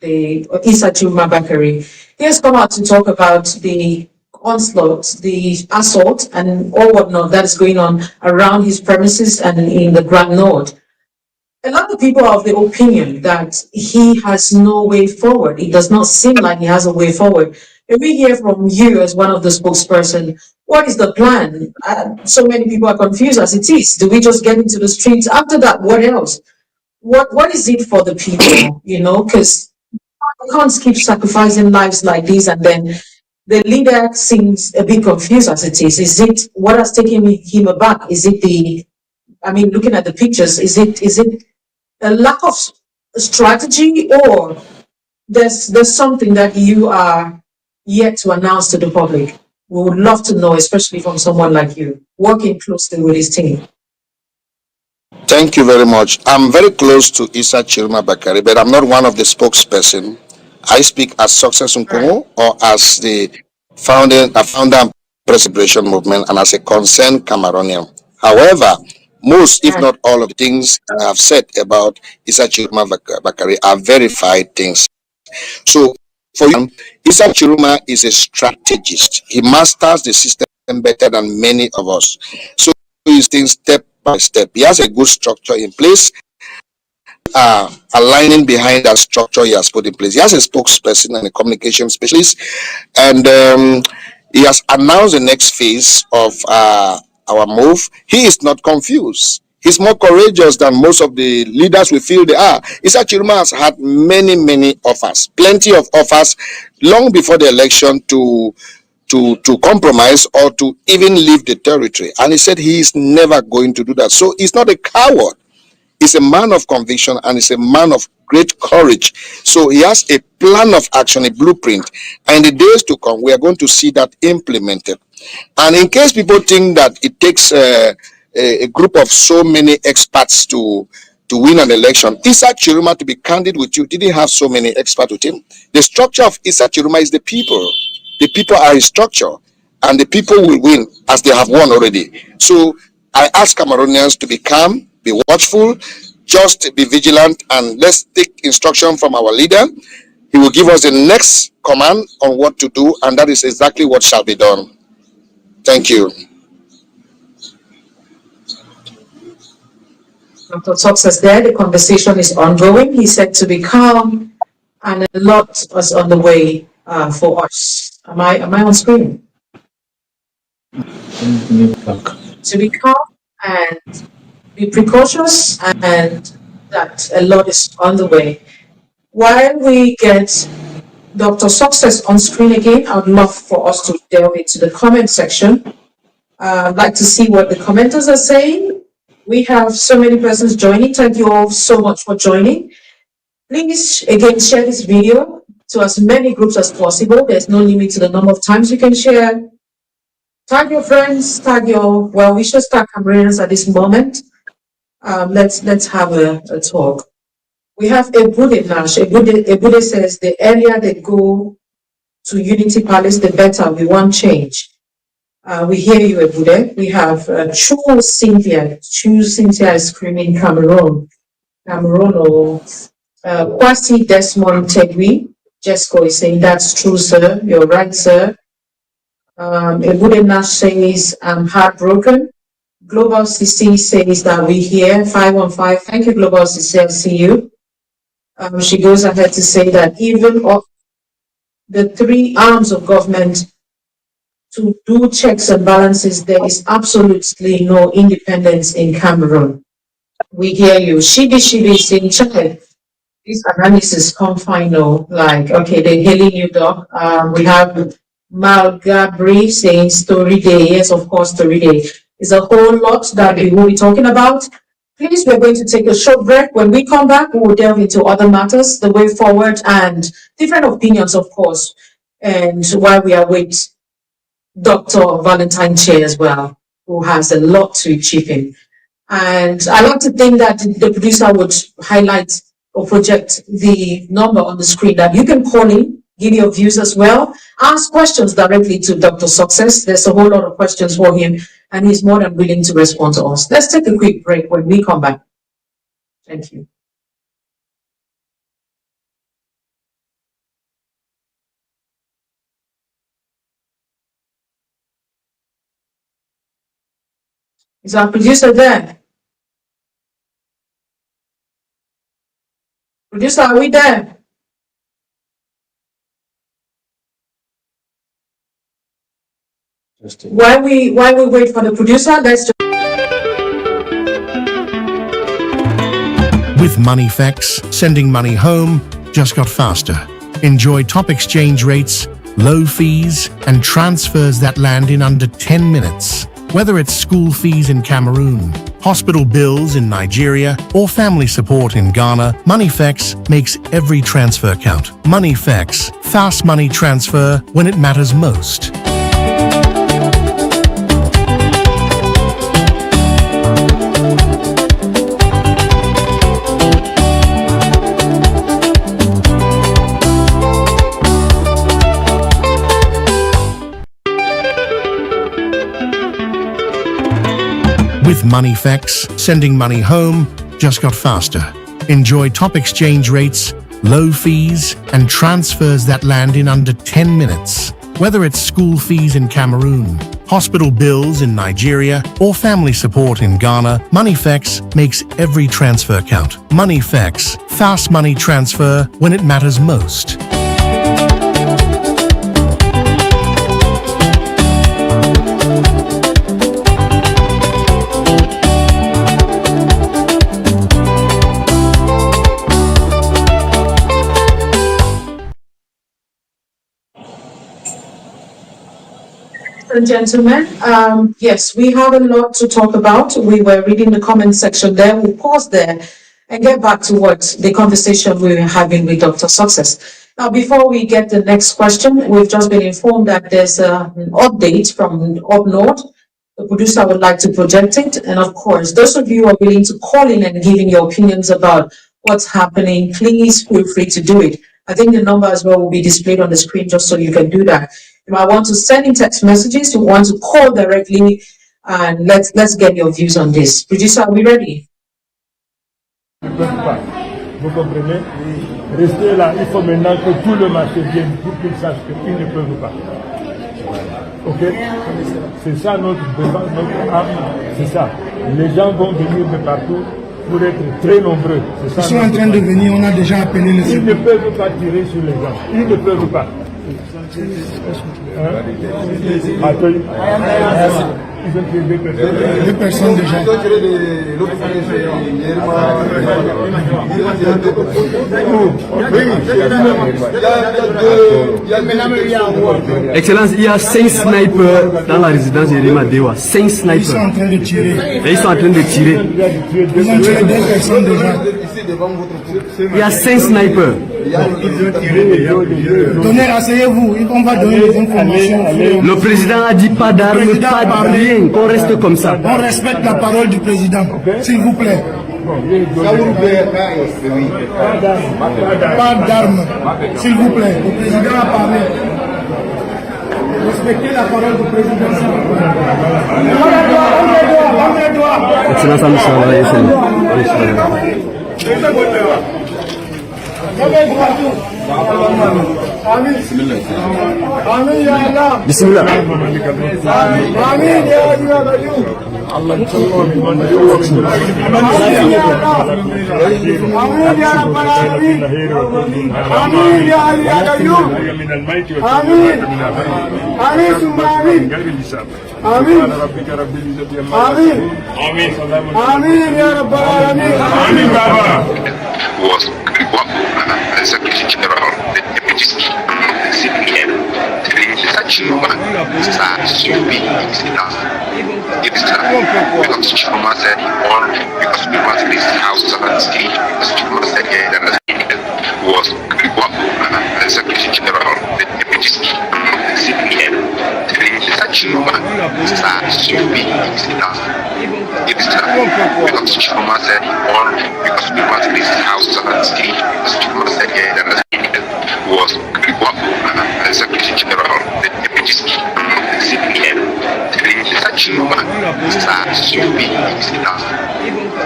the Issa Juma Bakari, he has come out to talk about the onslaught, the assault, and all whatnot that is going on around his premises and in the Grand Nord. A lot of people are of the opinion that he has no way forward. It does not seem like he has a way forward. If we hear from you as one of the spokesperson, what is the plan? So many people are confused as it is. Do we just get into the streets? After that, what else? What is it for the people? Because you can't keep sacrificing lives like this, and then the leader seems a bit confused as it is. Is it what has taken him aback? Is it looking at the pictures, is it a lack of strategy, or there's something that you are yet to announce to the public? We would love to know, especially from someone like you, working closely with his team. Thank you very much. I'm very close to Issa Chiruma Bakari, but I'm not one of the spokesperson. I speak as Success Nkomo or as the founder and preservation movement, and as a concerned Cameroonian. However, most, if not all, of the things I have said about Issa Chiruma Bakari are verified things. So for you, Issa Chiruma is a strategist. He masters the system better than many of us. So he's things step by step. He has a good structure in place. Aligning behind that structure he has put in place. He has a spokesperson and a communication specialist, and he has announced the next phase of our move. He is not confused. He's more courageous than most of the leaders we feel they are. Issa Chiruma has had many offers, plenty of offers, long before the election to compromise or to even leave the territory. And he said he is never going to do that. So he's not a coward. He's a man of conviction, and he's a man of great courage. So he has a plan of action, a blueprint. And in the days to come, we are going to see that implemented. And in case people think that it takes a group of so many experts to win an election, Issa Chiruma, to be candid with you, didn't have so many experts with him. The structure of Issa Chiruma is the people. The people are his structure, and the people will win, as they have won already. So I ask Cameroonians to be calm, be watchful, just be vigilant, and let's take instruction from our leader. He will give us the next command on what to do, and that is exactly what shall be done. Thank you. Dr. Success there, the conversation is ongoing. He said to be calm, and a lot is on the way for us. Am I on screen? To be calm and be precautious and that a lot is on the way. While we get Dr. Success on screen again, I would love for us to delve into the comment section. I'd like to see what the commenters are saying. We have so many persons joining. Thank you all so much for joining. Please, again, share this video to as many groups as possible. There's no limit to the number of times you can share. Tag your friends, tag your well-wishers, tag Cameroonians at this moment. Let's have a talk. We have Ebude Nash. Ebude says the earlier they go to Unity Palace, the better. We want change. We hear you, Ebude. We have True Cynthia. True Cynthia is screaming Cameroon. Cameroon. Kwasi Desmond Tegui. Jesco is saying that's true, sir. You're right, sir. Ebude Nash says I'm heartbroken. Global CC says that we hear 515. Thank you, Global CC. I'll see you. She goes ahead to say that even of the three arms of government to do checks and balances, there is absolutely no independence in Cameroon. We hear you. Shibi is in Chile. This analysis come final, like, okay, they're hailing you, Doc. We have Mal Gabri saying story day. Yes, of course, story day. It's a whole lot that we will be talking about. Please, we're going to take a short break. When we come back, we will delve into other matters, the way forward, and different opinions, of course, and why we are with Dr. Valentine Che as well, who has a lot to chip in. And I like to think that the producer would highlight or project the number on the screen that you can call in, give your views as well, ask questions directly to Dr. Success. There's a whole lot of questions for him, and he's more than willing to respond to us. Let's take a quick break. When we come back. Thank you. Is our producer there? Producer, are we there? While we wait for the producer, let's just... With MoneyFX, sending money home just got faster. Enjoy top exchange rates, low fees, and transfers that land in under 10 minutes. Whether it's school fees in Cameroon, hospital bills in Nigeria, or family support in Ghana, MoneyFX makes every transfer count. MoneyFX, fast money transfer when it matters most. With MoneyFX, sending money home just got faster. Enjoy top exchange rates, low fees, and transfers that land in under 10 minutes. Whether it's school fees in Cameroon, hospital bills in Nigeria, or family support in Ghana, MoneyFX makes every transfer count. MoneyFX, fast money transfer when it matters most. And gentlemen, yes, we have a lot to talk about. We were reading the comment section there. We'll pause there and get back to what the conversation we were having with Dr. Success. Now, before we get the next question, we've just been informed that there's an update from up north. The producer would like to project it. And of course, those of you who are willing to call in and giving your opinions about what's happening, please feel free to do it. I think the number as well will be displayed on the screen just so you can do that. You might want to send in text messages, you want to call directly, and let's get your views on this. Producer, are we ready? Vous comprenez? Restez là, il faut maintenant que tout le marché vienne pour qu'ils sachent qu'ils ne peuvent pas. Ok? C'est ça notre défense, notre arme, c'est ça. Les gens vont venir de partout pour être très nombreux. Ça, ils sont en train de venir, on a déjà appelé le Ils ne peuvent pas tirer sur les gens, ils ne peuvent pas. Ils ont tué 2 personnes. 2 personnes déjà. Ils ont tiré de l'autre famille, c'est Excellence, il y a 5 snipers dans la résidence de Yerima Dewa. 5 Ils sont snipers. en train de tirer. Et ils sont en train de tirer. Ils ont tiré 2 personnes déjà. ici devant votre troupe. Il y a 5 snipers. Donnez, asseyez-vous. On va donner les informations. Le président a dit pas d'armes, Président pas de parle. rien, qu'on reste comme ça. On respecte la parole du président, s'il vous plaît. Pas d'armes, s'il vous plaît. Le président a parlé. Respectez la parole du président, s'il vous plaît. Excellence, on travaille, Bismillah. Was Secretary General the Deputy CPM Chuma start to be enough. It is because Chuma said on because Chuma said this house and state because Chuma said that was Secretary General the Deputy CPM Chuma start to be enough. It is because Chuma said on because Chuma said this house and state because Chuma said that was Secretary General the Deputy CPM Chuma start to be enough.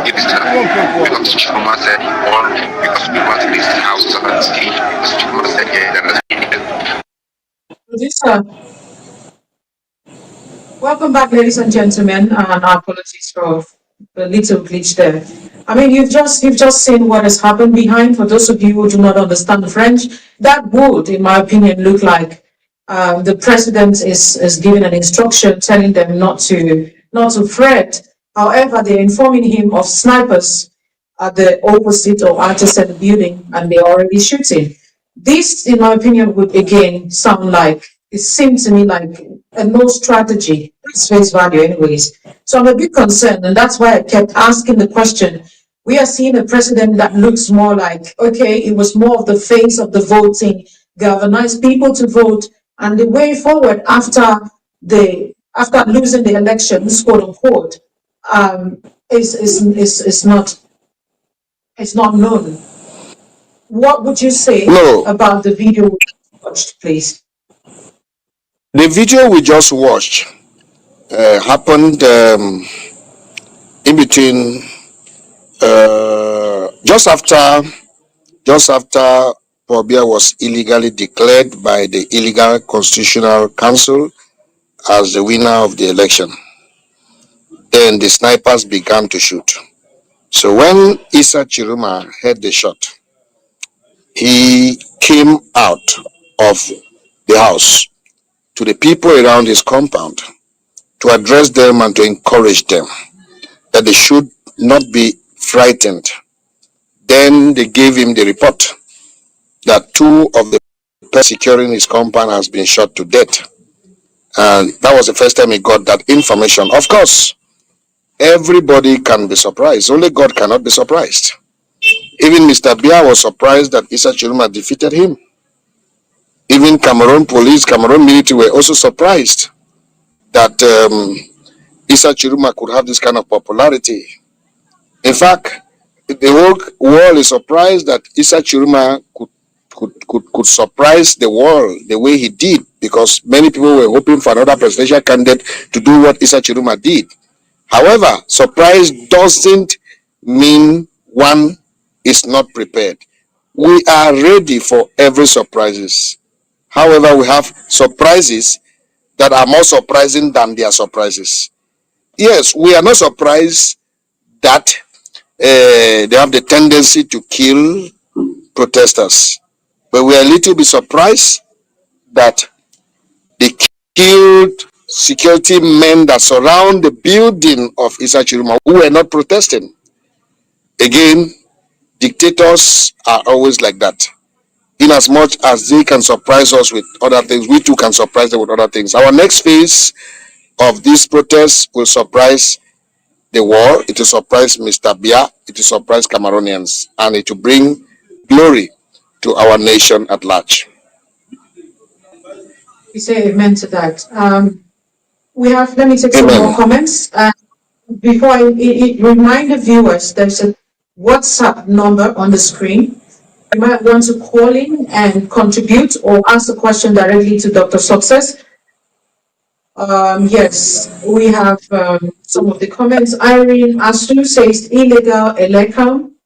It is because Chuma said on because Chuma said this house and state because Chuma said that Producer. Welcome back, ladies and gentlemen, and our apologies for the little glitch there. I mean, you've just seen what has happened behind. For those of you who do not understand French, that would, in my opinion, look like the president is giving an instruction telling them not to fret. However, they're informing him of snipers at the opposite or adjacent building, and they're already shooting. This, in my opinion, would again sound like, it seemed to me like a no strategy. It's face value anyways. So I'm a bit concerned, and that's why I kept asking the question. We are seeing a president that looks more like, okay, it was more of the face of the voting, galvanize people to vote, and the way forward after losing the elections, quote unquote, is not known. What would you say about the video we watched, please? The video we just watched happened in between just after Biya was illegally declared by the Illegal Constitutional Council as the winner of the election. Then the snipers began to shoot. So when Issa Chiruma heard the shot, he came out of the house to the people around his compound to address them and to encourage them that they should not be frightened. Then they gave him the report that 2 of the persons securing his compound has been shot to death. And that was the first time he got that information. Of course, everybody can be surprised. Only God cannot be surprised. Even Mr. Biya was surprised that Issa Chiruma defeated him. Even Cameroon police, Cameroon military were also surprised that Issa Chiruma could have this kind of popularity. In fact, the whole world is surprised that Issa Chiruma could surprise the world the way he did, because many people were hoping for another presidential candidate to do what Issa Chiruma did. However, surprise doesn't mean one is not prepared. We are ready for every surprises. However, we have surprises that are more surprising than their surprises. Yes, we are not surprised that they have the tendency to kill protesters, but we are a little bit surprised that they killed security men that surround the building of Isa Chiruma who were not protesting. Again, dictators are always like that. In as much as they can surprise us with other things, we too can surprise them with other things. Our next phase of this protest will surprise the world, it will surprise Mr. Biya, it will surprise Cameroonians, and it will bring glory to our nation at large. We say amen to that. Let me take some more comments. Before I remind the viewers, there's a WhatsApp number on the screen. You might want to call in and contribute or ask a question directly to Dr. Success. Yes, we have some of the comments. Irene Asu says illegal election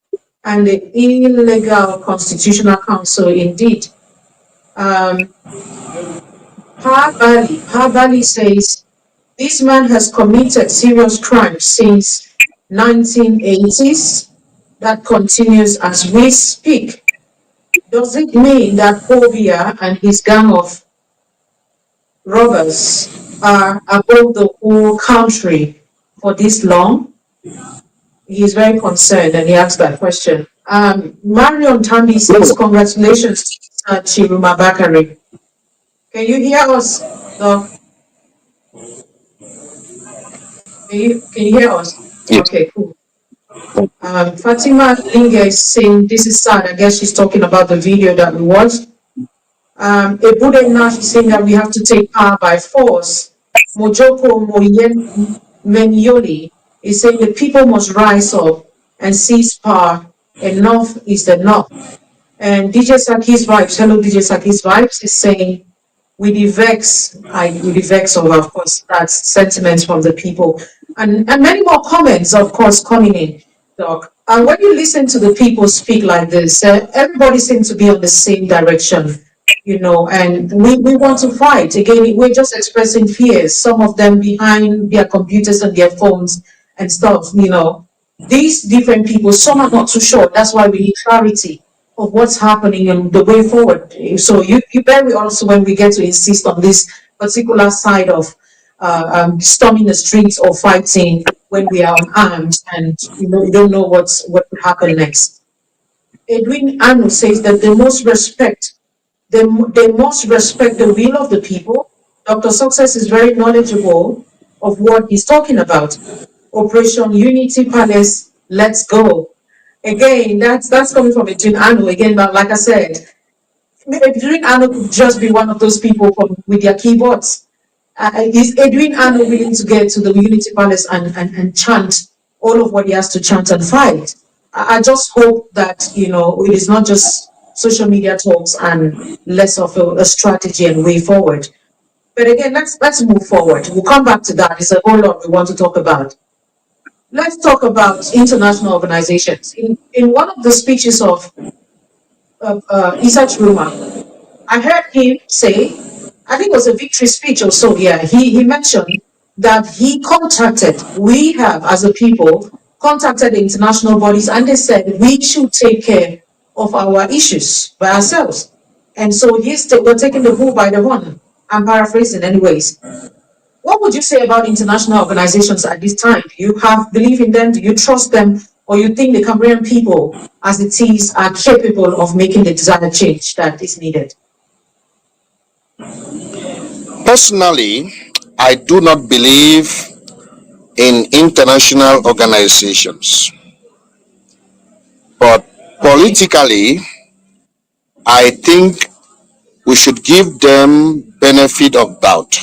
and the illegal constitutional council indeed. Habali says this man has committed serious crimes since 1980s that continues as we speak. Does it mean that Biya and his gang of robbers are above the whole country for this long? He is very concerned and he asked that question. Marion Tambi says, congratulations to Chiruma Bakari. Can you hear us, Doc? Can you hear us? Yes. Okay, cool. Fatima Linga is saying this is sad. I guess she's talking about the video that we watched. Ebude Nash is saying that we have to take power by force. Mojoko Menyoli is saying the people must rise up and seize power. Enough is enough. And DJ Saki's Vibes, hello DJ Saki's Vibes, is saying with the vex of course, that's sentiments from the people. And many more comments, of course, coming in, Doc. And when you listen to the people speak like this, everybody seems to be on the same direction, you know, and we want to fight. Again, we're just expressing fears, some of them behind their computers and their phones and stuff, you know. These different people, some are not too sure. That's why we need clarity of what's happening and the way forward. So you bear with us when we get to insist on this particular side of storming the streets or fighting when we are unarmed and you don't know what will happen next. Edwin Anu says that they must respect the will of the people. Dr. Success is very knowledgeable of what he's talking about. Operation Unity Palace, let's go. Again, that's coming from Edwin Anu again, but like I said, Edwin Anu could just be one of those people with their keyboards. Is Edwin Anu willing to get to the Unity Palace and chant all of what he has to chant and fight? I just hope that, you know, it is not just social media talks and less of a strategy and way forward. But again, let's move forward. We'll come back to that. It's a whole lot we want to talk about. Let's talk about international organizations. In one of the speeches of Isa Chiruma, I heard him say, I think it was a victory speech or so, yeah, he mentioned that we have as a people contacted the international bodies and they said we should take care of our issues by ourselves. And so we're taking the bull by the horn. I'm paraphrasing anyways. What would you say about international organizations at this time? Do you have belief in them? Do you trust them? Or you think the Cameroonian people, as it is, are capable of making the desired change that is needed? Personally, I do not believe in international organizations. But politically, I think we should give them benefit of doubt.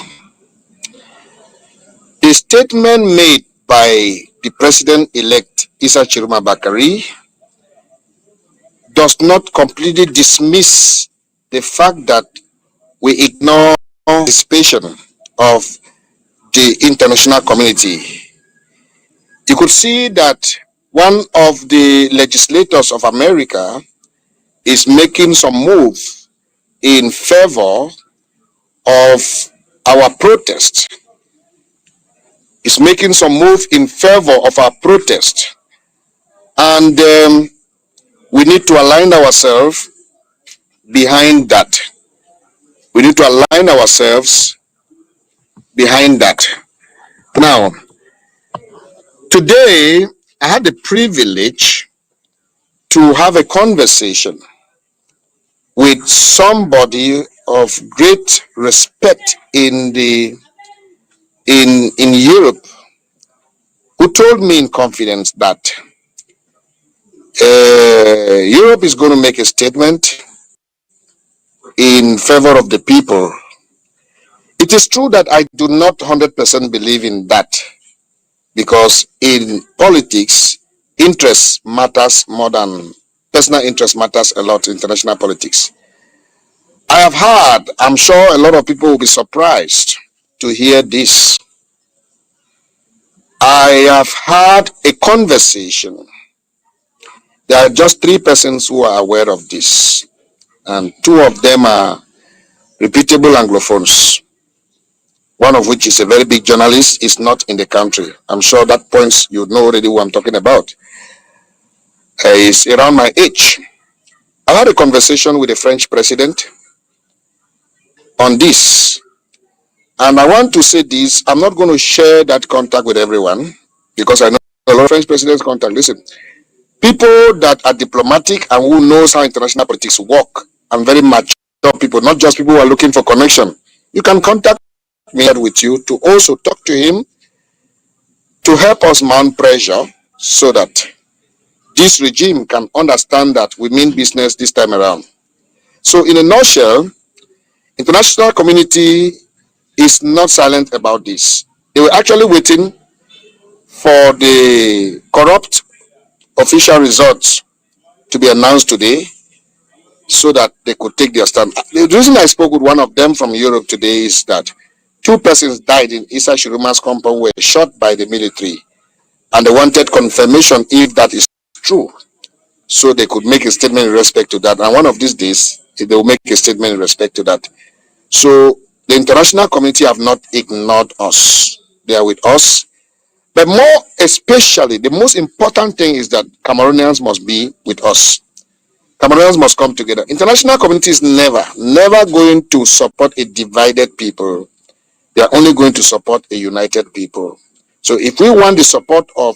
The statement made by the president-elect Isa Chiruma Bakari does not completely dismiss the fact that we ignore participation of the international community. You could see that one of the legislators of America is making some move in favor of our protest. Is making some move in favor of our protest. And we need to align ourselves behind that. We need to align ourselves behind that. Now, today I had the privilege to have a conversation with somebody of great respect in Europe, who told me in confidence that Europe is going to make a statement in favor of the people. It is true that I do not 100% believe in that, because in politics, interest matters more than personal interest matters a lot in international politics. I have heard, I'm sure a lot of people will be surprised to hear this. I have had a conversation. There are just 3 persons who are aware of this, and 2 of them are reputable Anglophones. One of which is a very big journalist, is not in the country. I'm sure that points, you know already who I'm talking about. He's around my age. I had a conversation with the French president on this, and I want to say this. I'm not going to share that contact with everyone, because I know a lot of French presidents contact. Listen, people that are diplomatic and who knows how international politics work, and very mature people, not just people who are looking for connection. You can contact me with you to also talk to him to help us mount pressure so that this regime can understand that we mean business this time around. So in a nutshell, international community is not silent about this. They were actually waiting for the corrupt official results to be announced today so that they could take their stand. The reason I spoke with one of them from Europe today is that 2 persons died in Isa Shiruma's compound, were shot by the military, and they wanted confirmation if that is true, so they could make a statement in respect to that. And one of these days, they will make a statement in respect to that. So the international community have not ignored us. They are with us. But more especially, the most important thing is that Cameroonians must be with us. Cameroonians must come together. International community is never going to support a divided people. They are only going to support a united people. So if we want the support of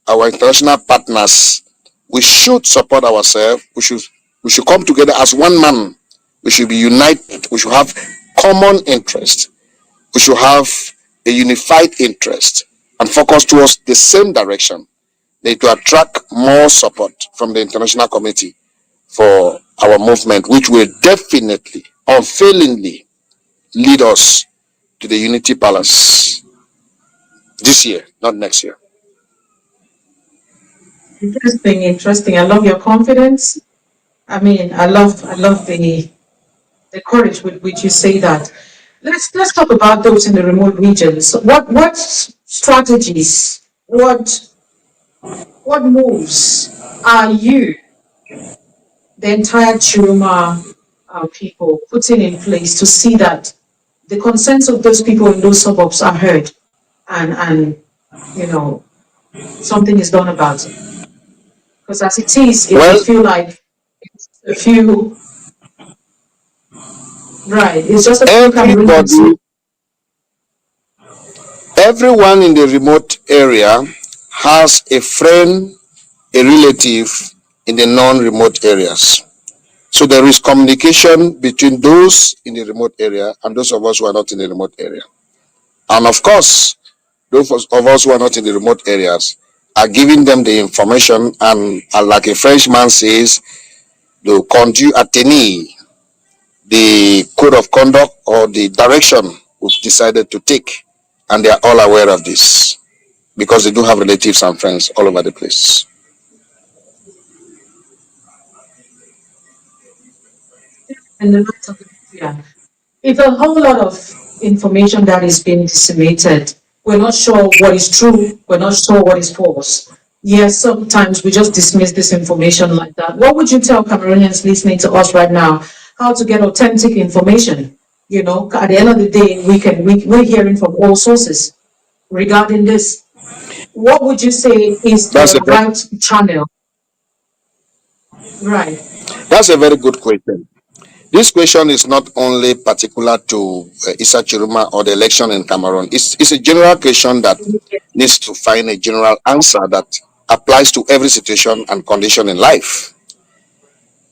our international partners, we should support ourselves. We should come together as one man. We should be united. We should have common interest. We should have a unified interest and focus towards the same direction. They to attract more support from the international community for our movement, which will definitely, unfailingly lead us to the Unity Palace this year, not next year. Interesting. I love your confidence. I mean, I love the courage with which you say that. Let's talk about those in the remote regions. What strategies, what moves are you, the entire Chiruma people, putting in place to see that the concerns of those people in those suburbs are heard, and something is done about it? Because as it is, I feel like it's a few. Right, it's just a few. Everyone in the remote area has a friend, a relative in the non-remote areas. So there is communication between those in the remote area and those of us who are not in the remote area. And of course, those of us who are not in the remote areas are giving them the information, and like a Frenchman says, the conduit à tenir, the code of conduct or the direction we've decided to take. And they are all aware of this because they do have relatives and friends all over the place. And the light of the media. If a whole lot of information that is being disseminated, we're not sure what is true, we're not sure what is false. Yes, sometimes we just dismiss this information like that. What would you tell Cameroonians listening to us right now how to get authentic information? You know, at the end of the day, we're hearing from all sources regarding this. What would you say is the right channel? Right. That's a very good question. This question is not only particular to Issa Chiruma or the election in Cameroon. It's a general question that needs to find a general answer that applies to every situation and condition in life.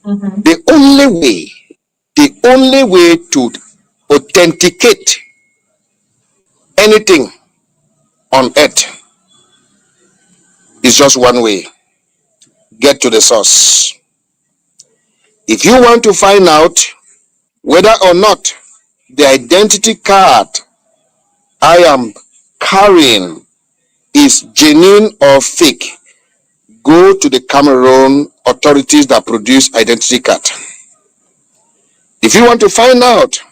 The only way to authenticate anything on earth is just one way: get to the source. If you want to find out whether or not the identity card I am carrying is genuine or fake, go to the Cameroon authorities that produce identity card. If you want to find out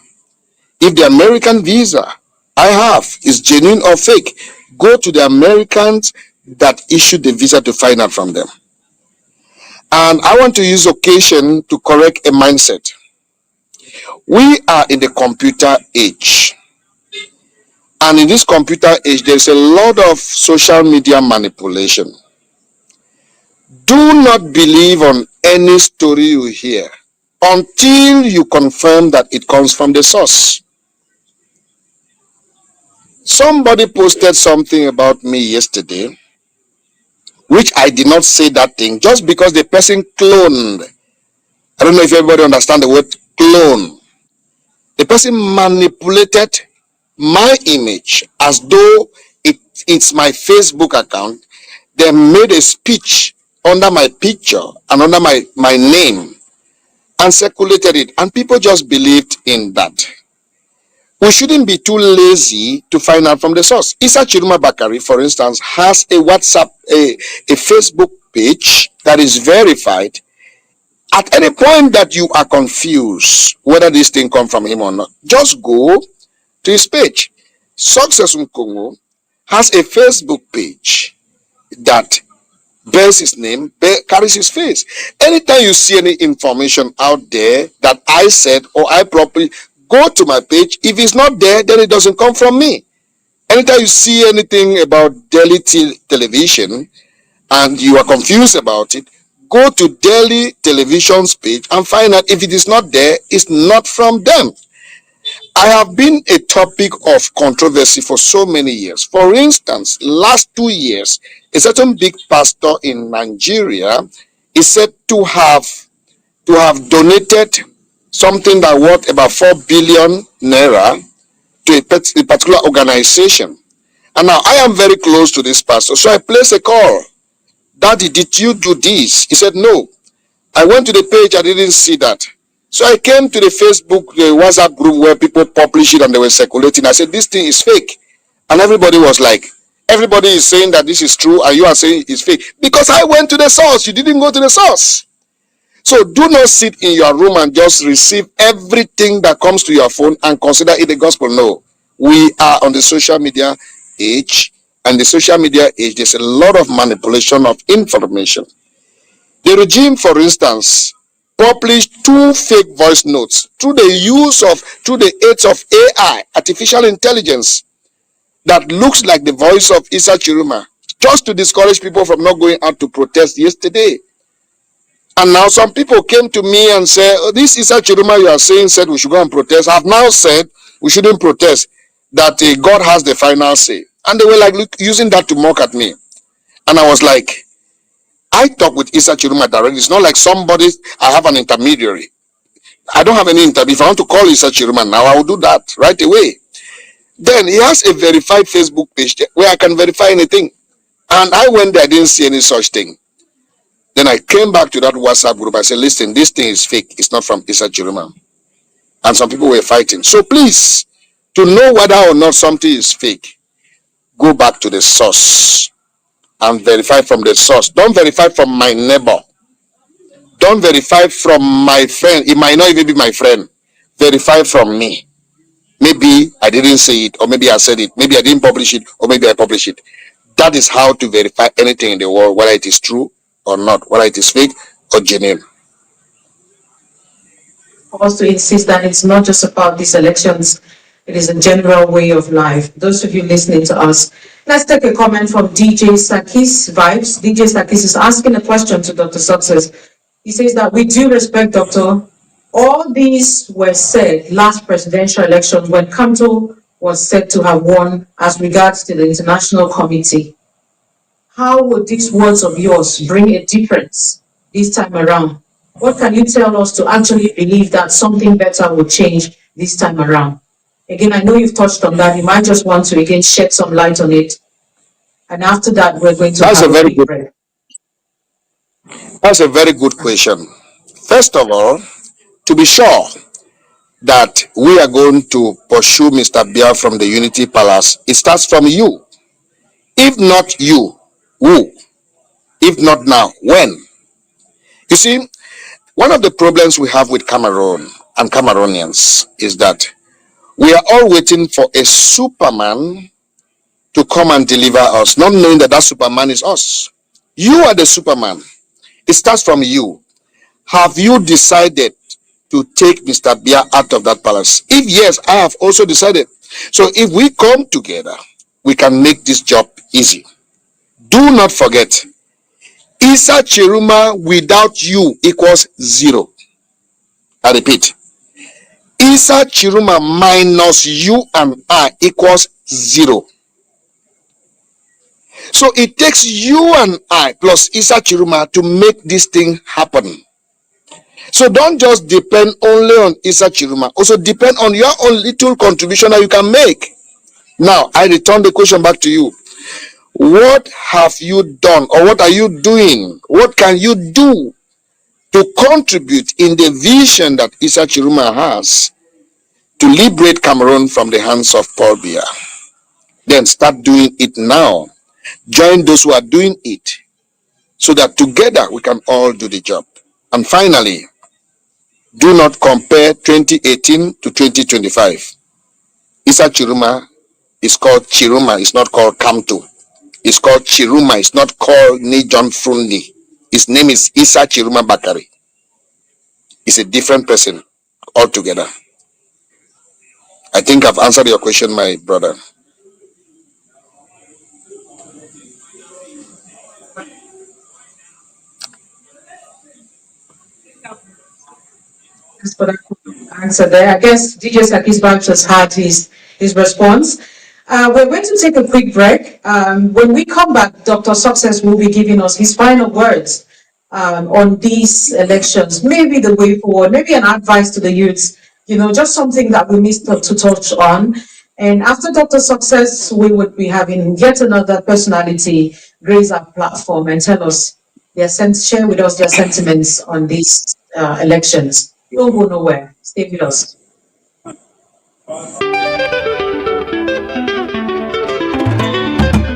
if the American visa I have is genuine or fake, go to the Americans that issued the visa to find out from them. And I want to use occasion to correct a mindset. We are in the computer age. And in this computer age, there's a lot of social media manipulation. Do not believe on any story you hear until you confirm that it comes from the source. Somebody posted something about me yesterday, which I did not say that thing just because the person cloned. I don't know if everybody understands the word clone. The person manipulated my image as though it's my Facebook account. They made a speech under my picture and under my name and circulated it, and people just believed in that. We shouldn't be too lazy to find out from the source. Issa Chiruma Bakari, for instance, has a WhatsApp, a Facebook page that is verified. At any point that you are confused whether this thing come from him or not, just go to his page. Success Congo has a Facebook page that bears his name, carries his face. Anytime you see any information out there that I said or I properly, go to my page. If it's not there, then it doesn't come from me. Anytime you see anything about Delhi television and you are confused about it, go to Delhi Television's page and find out if it is not there, it's not from them. I have been a topic of controversy for so many years. For instance, last 2 years, a certain big pastor in Nigeria is said to have donated something that worth about 4 billion naira to a particular organization. And now I am very close to this pastor, so I placed a call. Daddy, did you do this? He said, no. I went to the page, I didn't see that. So I came to the Facebook, the WhatsApp group where people publish it and they were circulating. I said, this thing is fake. And everybody was like, everybody is saying that this is true and you are saying it's fake. Because I went to the source, you didn't go to the source. So do not sit in your room and just receive everything that comes to your phone and consider it the gospel. No. We are on the social media age, and the social media age, there's a lot of manipulation of information. The regime, for instance, published 2 fake voice notes through the aids of AI, artificial intelligence, that looks like the voice of Issa Chiruma, just to discourage people from not going out to protest yesterday. And now some people came to me and said, oh, this Issa Chiruma you are saying said we should go and protest. I have now said we shouldn't protest, that God has the final say. And they were like using that to mock at me. And I was like, I talk with Issa Chiruma directly. It's not like somebody, I have an intermediary. I don't have any intermediary. If I want to call Issa Chiruma now, I will do that right away. Then he has a verified Facebook page where I can verify anything. And I went there, I didn't see any such thing. Then I came back to that WhatsApp group. I said, listen, this thing is fake. It's not from Issa Chiruma. And some people were fighting. So please, to know whether or not something is fake, go back to the source and verify from the source. Don't verify from my neighbor. Don't verify from my friend. It might not even be my friend. Verify from me. Maybe I didn't say it, or maybe I said it. Maybe I didn't publish it, or maybe I published it. That is how to verify anything in the world, whether it is true or not, whether it is fake or genuine. Also insist that it's not just about these elections, it is a general way of life. Those of you listening to us, let's take a comment from DJ Sakis Vibes. DJ Sakis is asking a question to Dr. Success. He says that we do respect Dr. All these were said last presidential election when Kanto was said to have won as regards to the international committee. How would these words of yours bring a difference this time around? What can you tell us to actually believe that something better will change this time around? Again, I know you've touched on that. You might just want to again shed some light on it. And after that, we're going to That's have a very quick good. break. That's a very good question. First of all, to be sure that we are going to pursue Mr. Biya from the Unity Palace, it starts from you. If not you, who? If not now, when? You see, one of the problems we have with Cameroon and Cameroonians is that we are all waiting for a Superman to come and deliver us, not knowing that that Superman is us. You are the Superman. It starts from you. Have you decided to take Mr. Biya out of that palace? If yes, I have also decided. So if we come together, we can make this job easy. Do not forget, Isa Chiruma without you equals 0. I repeat, Isa Chiruma minus you and I equals 0. So it takes you and I plus Isa Chiruma to make this thing happen. So don't just depend only on Isa Chiruma. Also depend on your own little contribution that you can make. Now, I return the question back to you. What have you done, or what are you doing? What can you do to contribute in the vision that Isa Chiruma has to liberate Cameroon from the hands of Paul Biya? Then start doing it now. Join those who are doing it so that together we can all do the job. And finally, do not compare 2018 to 2025. Isa Chiruma is called Chiruma, it's not called Kamto. It's called Chiruma, it's not called Nijon Frundi. His name is Isa Chiruma Bakari. He's a different person altogether. I think I've answered your question, my brother. Thanks for that answer there. I guess DJ Sakisbach just had his response. We're going to take a quick break. When we come back, Dr. Success will be giving us his final words on these elections, maybe the way forward, maybe an advice to the youths, just something that we missed to touch on. And after Dr. Success, we would be having yet another personality grace our platform and tell us share with us their sentiments on these elections. You don't go nowhere. Stay with us.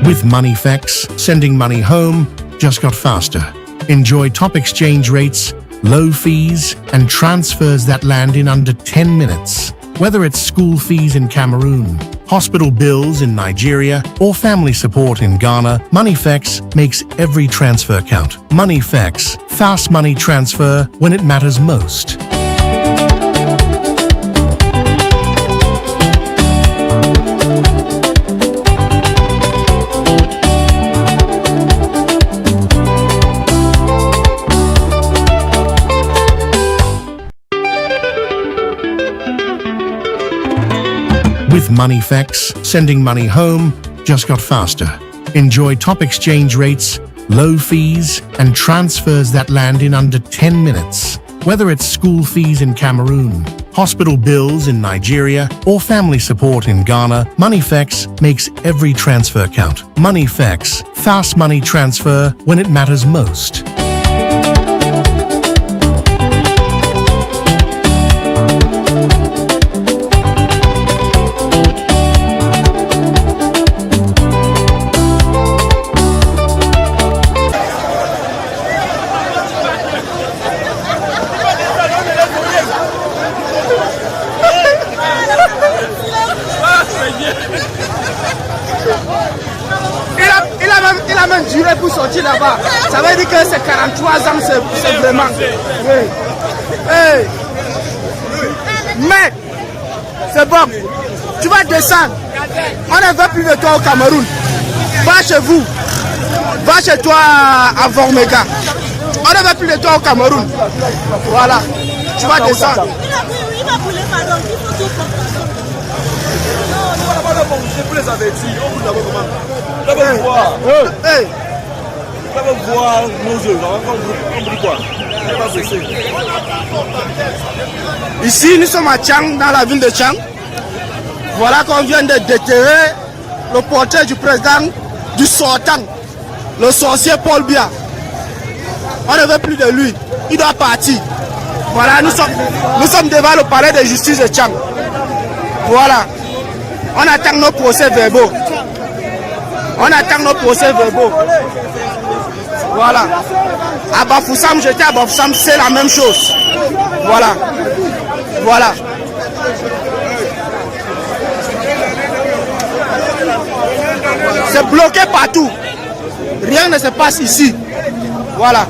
With MoneyFX, sending money home just got faster. Enjoy top exchange rates, low fees, and transfers that land in under 10 minutes. Whether it's school fees in Cameroon, hospital bills in Nigeria, or family support in Ghana, MoneyFX makes every transfer count. MoneyFX, fast money transfer when it matters most. With MoneyFX, sending money home just got faster. Enjoy top exchange rates, low fees, and transfers that land in under 10 minutes. Whether it's school fees in Cameroon, hospital bills in Nigeria, or family support in Ghana, MoneyFX makes every transfer count. MoneyFX, fast money transfer when it matters most. Il a même duré pour sortir là-bas. Ça veut dire que c'est 43 ans, c'est vraiment. Oui. Hey. Mec, c'est bon. Tu vas descendre. On ne veut plus de toi au Cameroun. Va chez vous. Va chez toi à Vormega. On ne veut plus de toi au Cameroun. Voilà. Tu vas descendre. Il va brûler, pardon. Il faut qu'il comprenne. C'est pour les avertir. On vous l'avez comment? D'abord voir. D'abord voir nos œuvres. On dit quoi? On va cesser. Ici, nous sommes à Tchang, dans la ville de Tchang. Voilà qu'on vient de déterrer le portrait du président du sortant, le sorcier Paul Biya. On ne veut plus de lui. Il doit partir. Voilà, nous sommes devant le palais de justice de Tchang. Voilà. On attend nos procès verbaux. On attend nos procès verbaux. Voilà. À Bafoussam, j'étais à Bafoussam, c'est la même chose. Voilà. Voilà. C'est bloqué partout. Rien ne se passe ici. Voilà.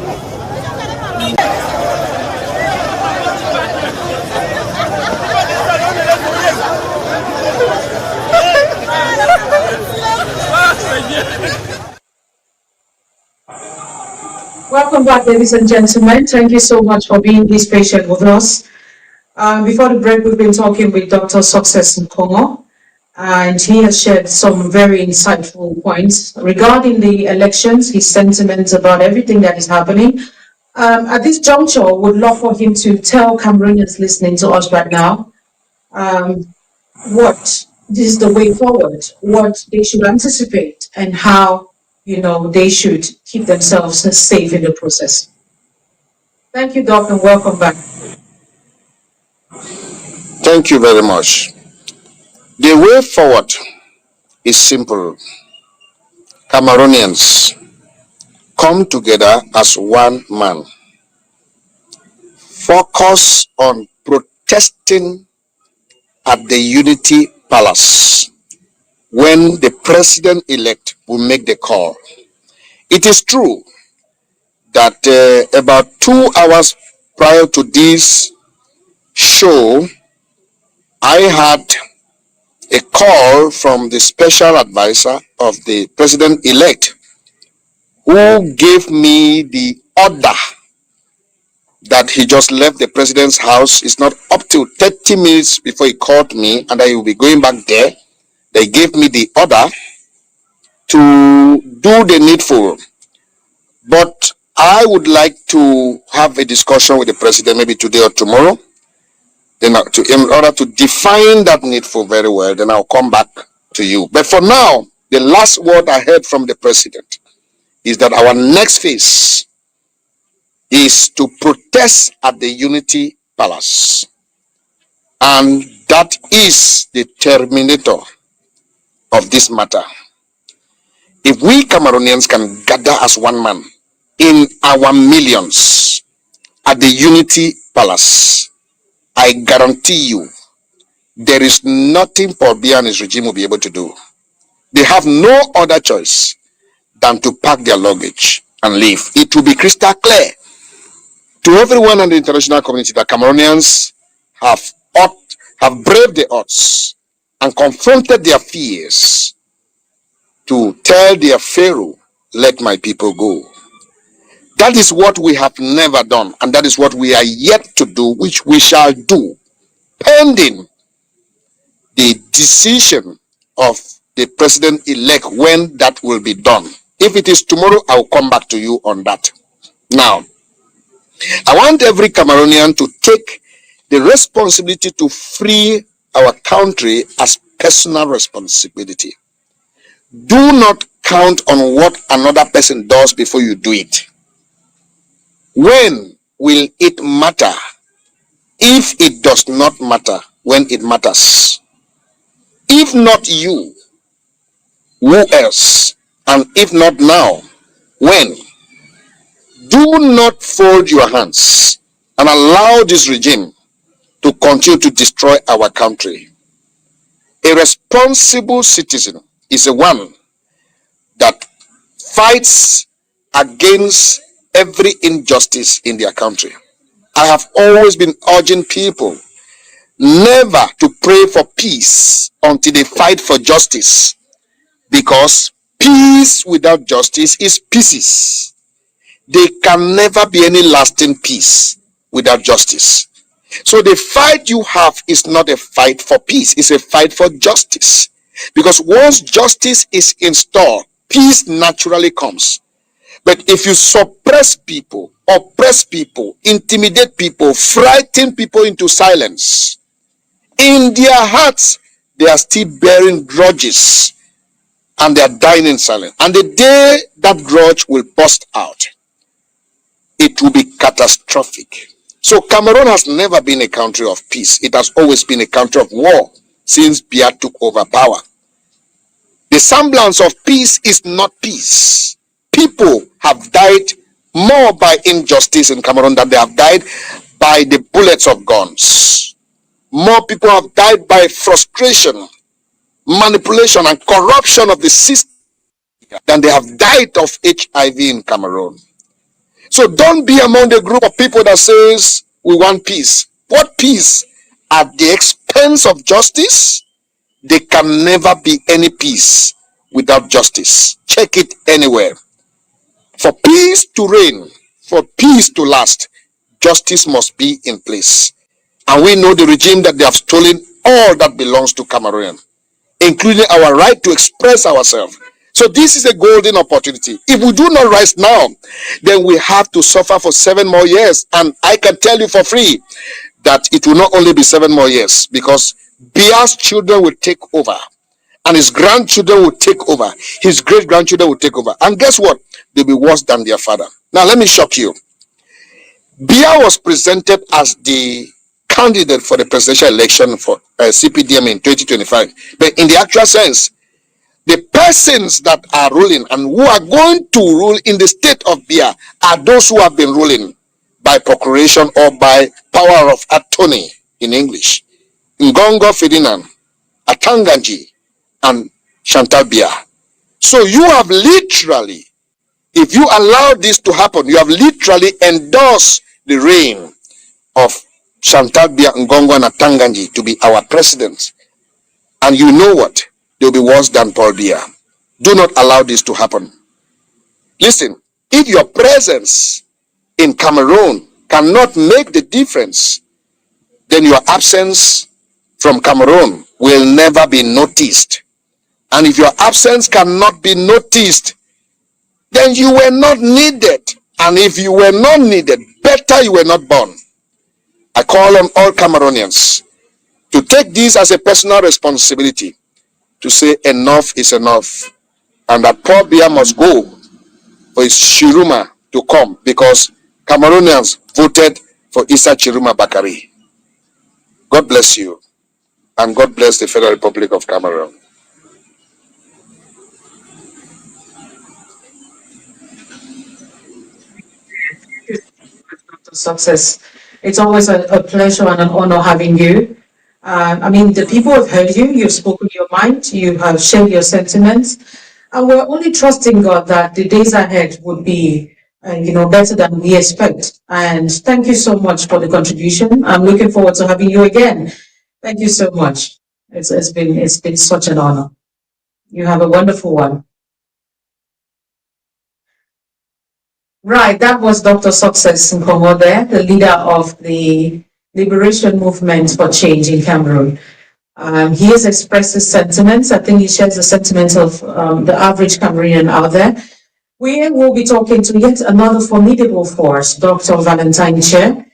Welcome back, ladies and gentlemen. Thank you so much for being this patient with us. Before the break, we've been talking with Dr. Success Nkomo, and he has shared some very insightful points regarding the elections, his sentiments about everything that is happening. At this juncture, would love for him to tell Cameroonians listening to us right now what is the way forward, what they should anticipate, and how they should keep themselves safe in the process. Thank you, Doc, and welcome back. Thank you very much. The way forward is simple. Cameroonians, come together as one man. Focus on protesting at the Unity Palace when the president-elect will make the call. It is true that about 2 hours prior to this show, I had a call from the special advisor of the president-elect who gave me the order that he just left the president's house. It's not up to 30 minutes before he called me, and I will be going back there. They gave me the order to do the needful. But I would like to have a discussion with the president maybe today or tomorrow, then in order to define that needful very well. Then I'll come back to you. But for now, the last word I heard from the president is that our next phase is to protest at the Unity Palace. And that is the terminator of this matter. If we Cameroonians can gather as one man in our millions at the Unity Palace, I guarantee you there is nothing Paul Biya and his regime will be able to do. They have no other choice than to pack their luggage and leave. It will be crystal clear to everyone in the international community that Cameroonians have braved the odds and confronted their fears to tell their Pharaoh, let my people go. That is what we have never done, and that is what we are yet to do, which we shall do, pending the decision of the president-elect when that will be done. If it is tomorrow, I will come back to you on that. Now, I want every Cameroonian to take the responsibility to free our country as personal responsibility. Do not count on what another person does before you do it. When will it matter if it does not matter when it matters? If not you, who else? And if not now, when? Do not fold your hands and allow this regime to continue to destroy our country. A responsible citizen is a one that fights against every injustice in their country. I have always been urging people never to pray for peace until they fight for justice, because peace without justice is pieces. There can never be any lasting peace without justice. So the fight you have is not a fight for peace, it's a fight for justice. Because once justice is installed, peace naturally comes. But if you suppress people, oppress people, intimidate people, frighten people into silence, in their hearts, they are still bearing grudges and they are dying in silence. And the day that grudge will burst out, it will be catastrophic. So Cameroon has never been a country of peace. It has always been a country of war since Biya took over power. The semblance of peace is not peace. People have died more by injustice in Cameroon than they have died by the bullets of guns. More people have died by frustration, manipulation, and corruption of the system than they have died of HIV in Cameroon. So don't be among the group of people that says we want peace. What peace? At the expense of justice? There can never be any peace without justice. Check it anywhere. For peace to reign, for peace to last, justice must be in place. And we know the regime that they have stolen all that belongs to Cameroon, including our right to express ourselves. So this is a golden opportunity. If we do not rise now, then we have to suffer for 7 more years. And I can tell you for free that it will not only be 7 more years, because Biya's children will take over, and his grandchildren will take over, his great-grandchildren will take over. And guess what? They'll be worse than their father. Now let me shock you. Biya was presented as the candidate for the presidential election for CPDM in 2025. But in the actual sense, the persons that are ruling and who are going to rule in the state of Biya are those who have been ruling by procuration or by power of attorney in English. Ngongo Ferdinand, Atanganji, and Chantal Biya. So you have literally, if you allow this to happen, you have literally endorsed the reign of Chantal Biya, Ngongo, and Atanganji to be our president. And you know what? They'll be worse than Paul Biya. Do not allow this to happen. Listen, if your presence in Cameroon cannot make the difference, then your absence from Cameroon will never be noticed. And if your absence cannot be noticed, then you were not needed. And if you were not needed, better you were not born. I call on all Cameroonians to take this as a personal responsibility, to say enough is enough, and that Paul Biya must go for his Chiruma to come, because Cameroonians voted for Issa Chiruma Bakari. God bless you, and God bless the Federal Republic of Cameroon. Success. It's always a pleasure and an honor having you. I mean, the people have heard you, you've spoken your mind, you have shared your sentiments, and we're only trusting God that the days ahead would be, better than we expect. And thank you so much for the contribution. I'm looking forward to having you again. Thank you so much. It's been such an honor. You have a wonderful one. Right, that was Dr. Success Nkomo there, the leader of the Liberation Movement for Change in Cameroon. He has expressed his sentiments. I think he shares the sentiments of the average Cameroonian out there. We will be talking to yet another formidable force, Dr. Valentine Che.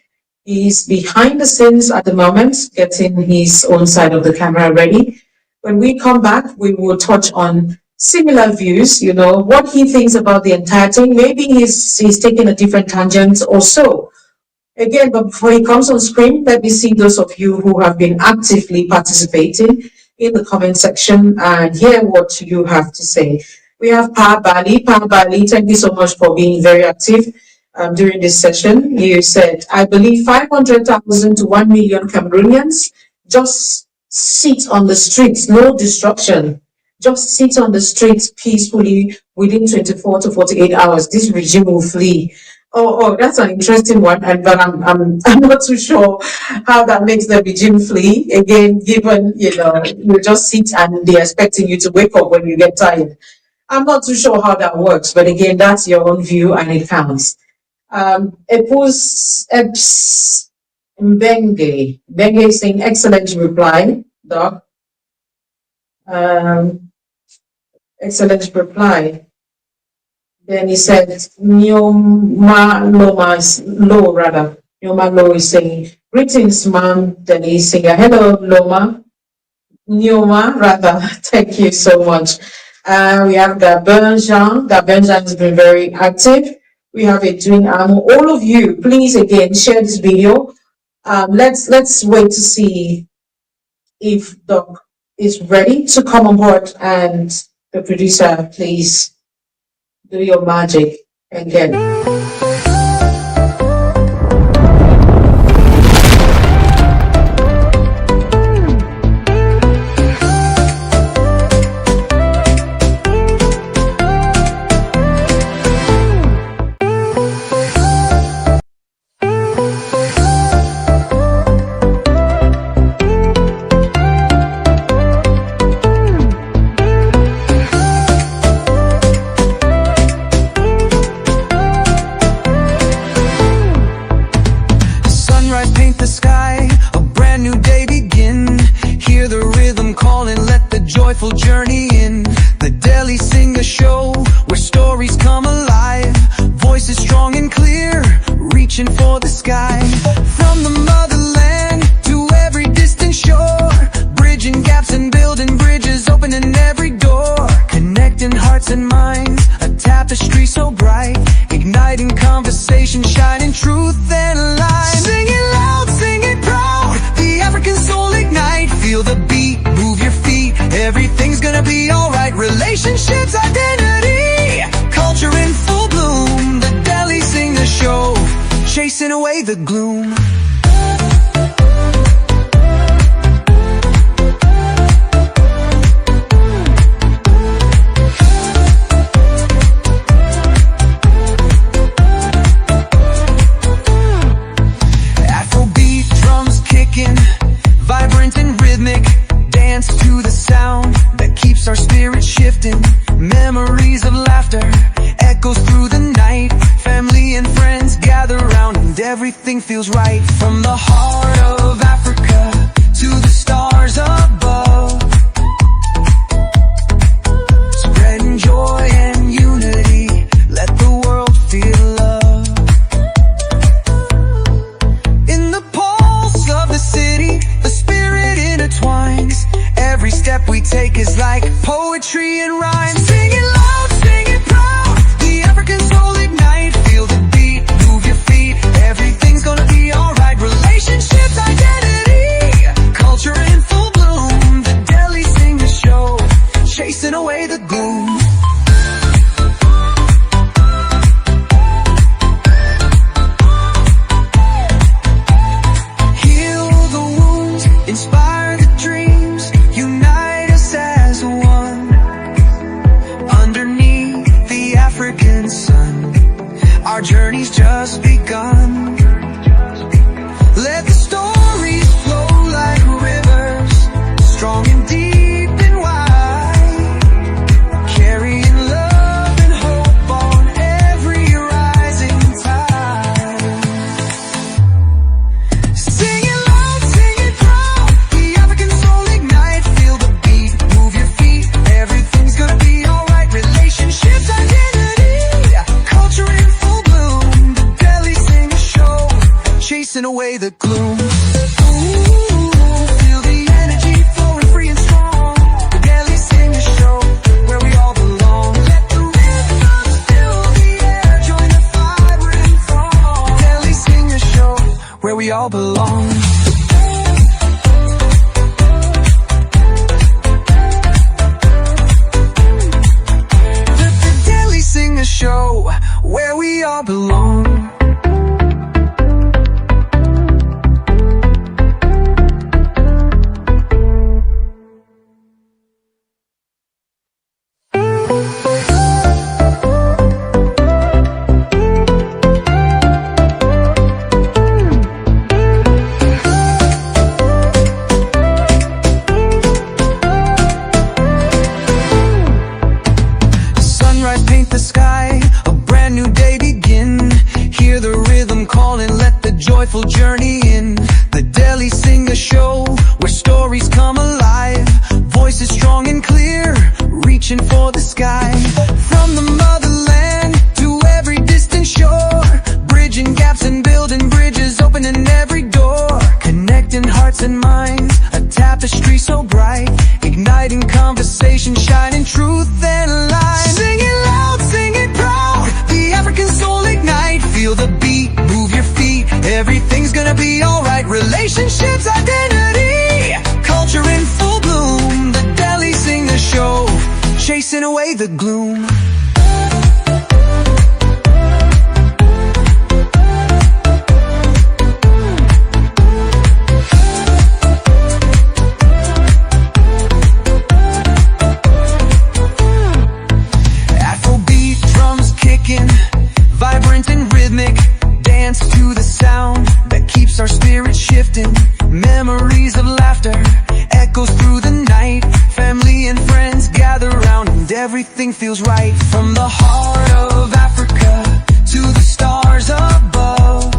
He's behind the scenes at the moment, getting his own side of the camera ready. When we come back, we will touch on similar views, what he thinks about the entire thing. Maybe he's taking a different tangent or so. Again, but before he comes on screen, let me see those of you who have been actively participating in the comment section and hear what you have to say. We have Pa Bali. Pa Bali, thank you so much for being very active during this session. You said, I believe 500,000 to 1 million Cameroonians just sit on the streets, no destruction. Just sit on the streets peacefully within 24 to 48 hours. This regime will flee. Oh, that's an interesting one, but I'm not too sure how that makes the regime flee. Again, given you just sit and they're expecting you to wake up when you get tired. I'm not too sure how that works, but again, that's your own view and it counts. Mbenge. Mbenge is saying, excellent reply, Doc. Excellent reply. Then he said, Nyoma Lo is saying, greetings, ma'am. Then he's saying, hello, Loma. Nyoma, rather. Thank you so much. We have Gabon Jean. Gabon Jean has been very active. We have a doing all of you, please again share this video. Let's wait to see if Doc is ready to come on board, and the producer, please do your magic again. Joyful journey in the Delhi Singer Show, where stories come alive, voices strong and clear, reaching for the sky. From the motherland to every distant shore, bridging gaps and building bridges, opening every door, connecting hearts and minds, a tapestry so bright, igniting conversation, shining truth and light. Sing it loud, sing it proud, the African soul ignite, feel the beat, move your feet, everything's gonna be alright. Relationships, identity, culture in full bloom. The Delhi Singer Show, chasing away the gloom. Afrobeat, drums kicking, vibrant and rhythmic, dance to the sound that keeps our spirits shifting. Memories of laughter echoes through the night. Family and friends gather round and everything feels right. From the heart of Africa to the stars above, spreading joy and unity, let the world feel love. In the pulse of the city, the spirit intertwines. Every step we take is like poetry and rhyme. Sing it loud, sing it proud, the African soul ignite, feel the beat, move your feet, everything's gonna be alright. Relationships, identity, culture in full bloom. The Delhi Singer Show, chasing away the gloom. Heal the wounds, inspire the dreams, unite us as one. Underneath the African sun, our journey's just begun. Let the stories flow like rivers, strong and deep and wide, carrying love and hope on every rising tide. Sing it loud, sing it proud, the African soul ignite, feel the beat, move your feet, everything's gonna be alright. Relationships, identity, culture in full bloom. The Delhi Singer Show, chasing away the gloom. Ooh, feel the energy flowing free and strong. The Delhi Singer Show, where we all belong. Let the rhythms fill the air, join the vibrant throng. The Delhi Singer Show, where we all belong. The Delhi Singer Show, where we all belong. Sunrise paint the sky, a brand new day begin. Hear the rhythm calling, let the joyful journey in the Daily Singer Show, where stories come alive, voices strong and clear, reaching for the sky. From the motherland to every distant shore, bridging gaps and building bridges, opening every door, connecting hearts and minds, a tapestry so bright, igniting conversation, shining truth and light. Sing it loud, sing it proud, the African soul ignite, feel the beat, move your feet, everything's gonna be alright. Relationships, identity, culture in full bloom, the Daily Singer Show, chasing away the gloom. Vibrant and rhythmic, dance to the sound that keeps our spirits shifting. Memories of laughter, echoes through the night. Family and friends gather round and everything feels right. From the heart of Africa to the stars above,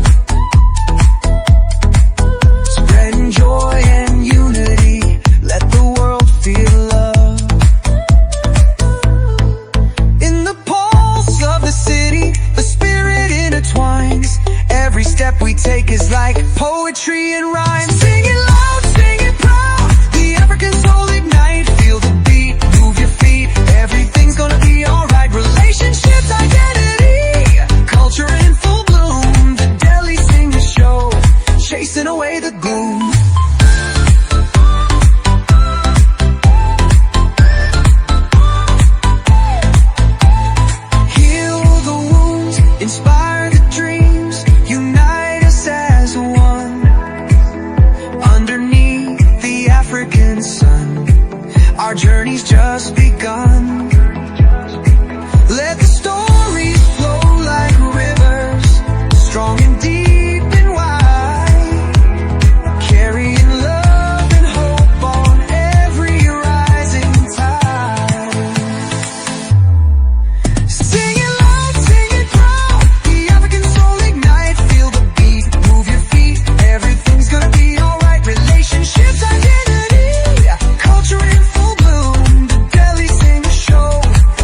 spreading joy and unity, let the world feel love. In the pulse of the city, the spirit intertwines. Every step we take is like poetry and rhyme. Sing it loud, sing it proud, the African soul ignite, feel the beat, move your feet, everything's gonna be alright. Relationships, identity, culture in full bloom, the Daily Singer Show, chasing away the gloom. Inspire the dreams, unite us as one. Underneath the African sun, our journey's just begun. Let the stories flow like rivers, strong and deep and wide, carrying love and hope on every rising tide. Sing it loud, sing it proud, the African soul ignite, feel the beat, move your feet, everything's gonna be alright. Relationships, identity, culture in full bloom, the Daily Singer Show,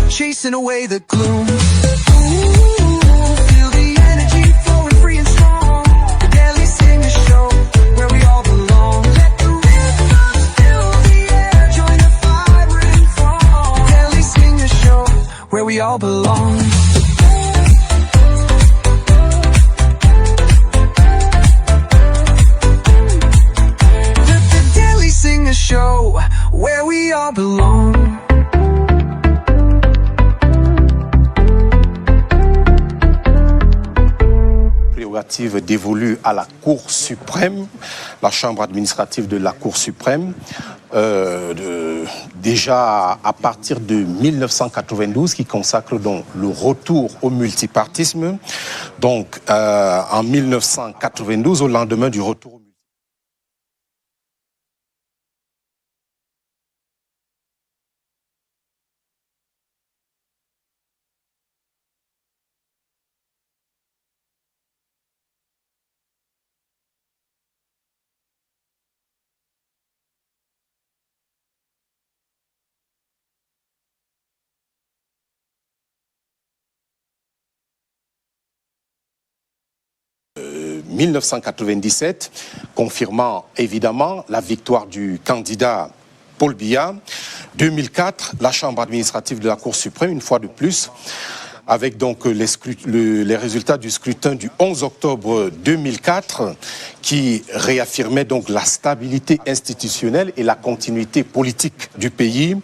chasing away the gloom. Ooh, feel the energy flowing free and strong, the Daily Singer Show, where we all belong. Let the rhythm fill the air, join the vibrant throng, the Daily Singer Show, where we all belong. The Daily Singer Show, where we all belong. Prérogative dévolue à la Cour suprême, la chambre administrative de la Cour suprême, déjà à partir de 1992, qui consacre donc le retour au multipartisme. Donc en 1992, au lendemain du retour au multipartisme, 1997, confirmant évidemment la victoire du candidat Paul Biya. 2004, la Chambre administrative de la Cour suprême, une fois de plus, avec donc les résultats du scrutin du 11 octobre 2004, qui réaffirmait donc la stabilité institutionnelle et la continuité politique du pays.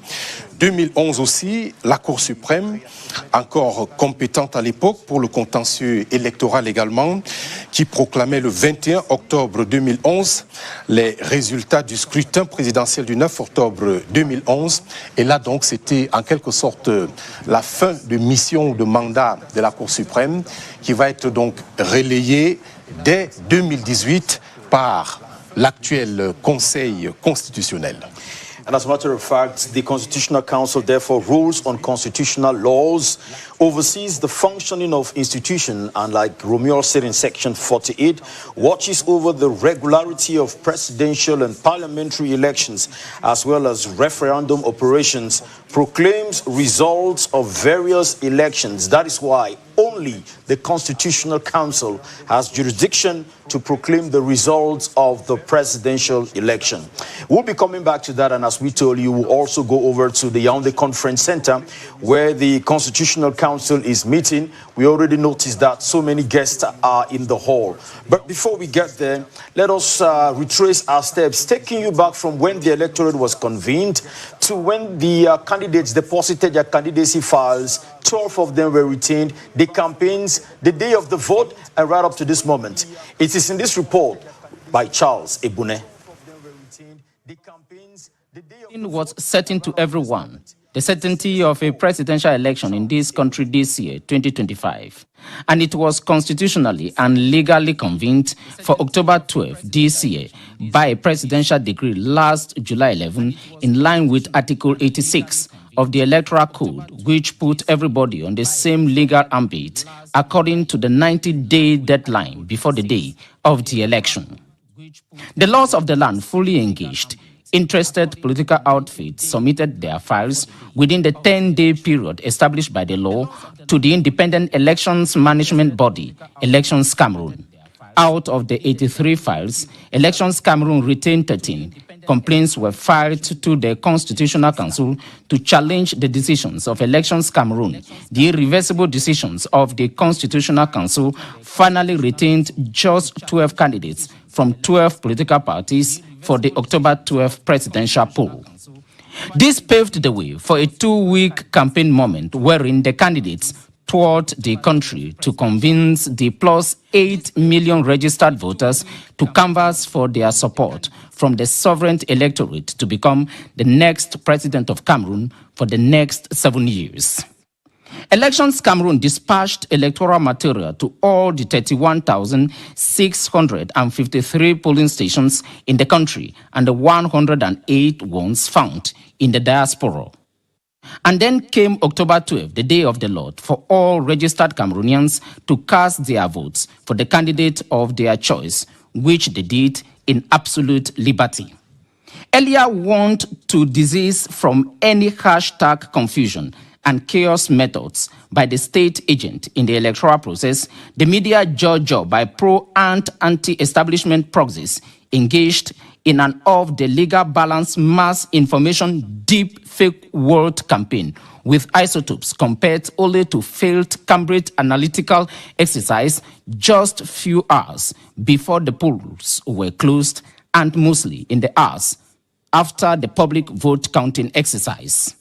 2011 aussi, la Cour suprême, encore compétente à l'époque pour le contentieux électoral également, qui proclamait le 21 octobre 2011 les résultats du scrutin présidentiel du 9 octobre 2011. Et là donc, c'était en quelque sorte la fin de mission ou de mandat de la Cour suprême, qui va être donc relayée dès 2018 par l'actuel Conseil constitutionnel. And as a matter of fact, the Constitutional Council therefore rules on constitutional laws, oversees the functioning of institutions, and like Romeo said in Section 48, watches over the regularity of presidential and parliamentary elections, as well as referendum operations, proclaims results of various elections. That is why only the Constitutional Council has jurisdiction to proclaim the results of the presidential election. We'll be coming back to that, and as we told you, we'll also go over to the Yaoundé Conference Center where the Constitutional Council is meeting. We already noticed that so many guests are in the hall. But before we get there, let us retrace our steps, taking you back from when the electorate was convened to when the candidates deposited their candidacy files. 12 of them were retained, the campaigns, the day of the vote, and right up to this moment. It is in this report by Charles Ebune. Was certain to everyone, the certainty of a presidential election in this country this year, 2025. And it was constitutionally and legally convened for October 12 this year by a presidential decree last July 11 in line with Article 86 of the Electoral Code, which put everybody on the same legal ambit according to the 90-day deadline before the day of the election. The laws of the land fully engaged. Interested political outfits submitted their files within the 10-day period established by the law to the Independent Elections Management Body, Elections Cameroon. Out of the 83 files, Elections Cameroon retained 13. Complaints were filed to the Constitutional Council to challenge the decisions of Elections Cameroon. The irreversible decisions of the Constitutional Council finally retained just 12 candidates from 12 political parties for the October 12 presidential poll. This paved the way for a 2-week campaign moment wherein the candidates toured the country to convince the plus 8 million registered voters to canvass for their support from the sovereign electorate to become the next president of Cameroon for the next 7 years. Elections Cameroon dispatched electoral material to all the 31,653 polling stations in the country and the 108 ones found in the diaspora. And then came October 12, the day of the Lord, for all registered Cameroonians to cast their votes for the candidate of their choice, which they did in absolute liberty. Earlier warned to desist from any hashtag confusion and chaos methods by the state agent in the electoral process, the media judged by pro- and anti-establishment proxies engaged in an off-the-legal balance mass information deep fake world campaign with isotopes compared only to failed Cambridge analytical exercise just few hours before the polls were closed and mostly in the hours after the public vote counting exercise.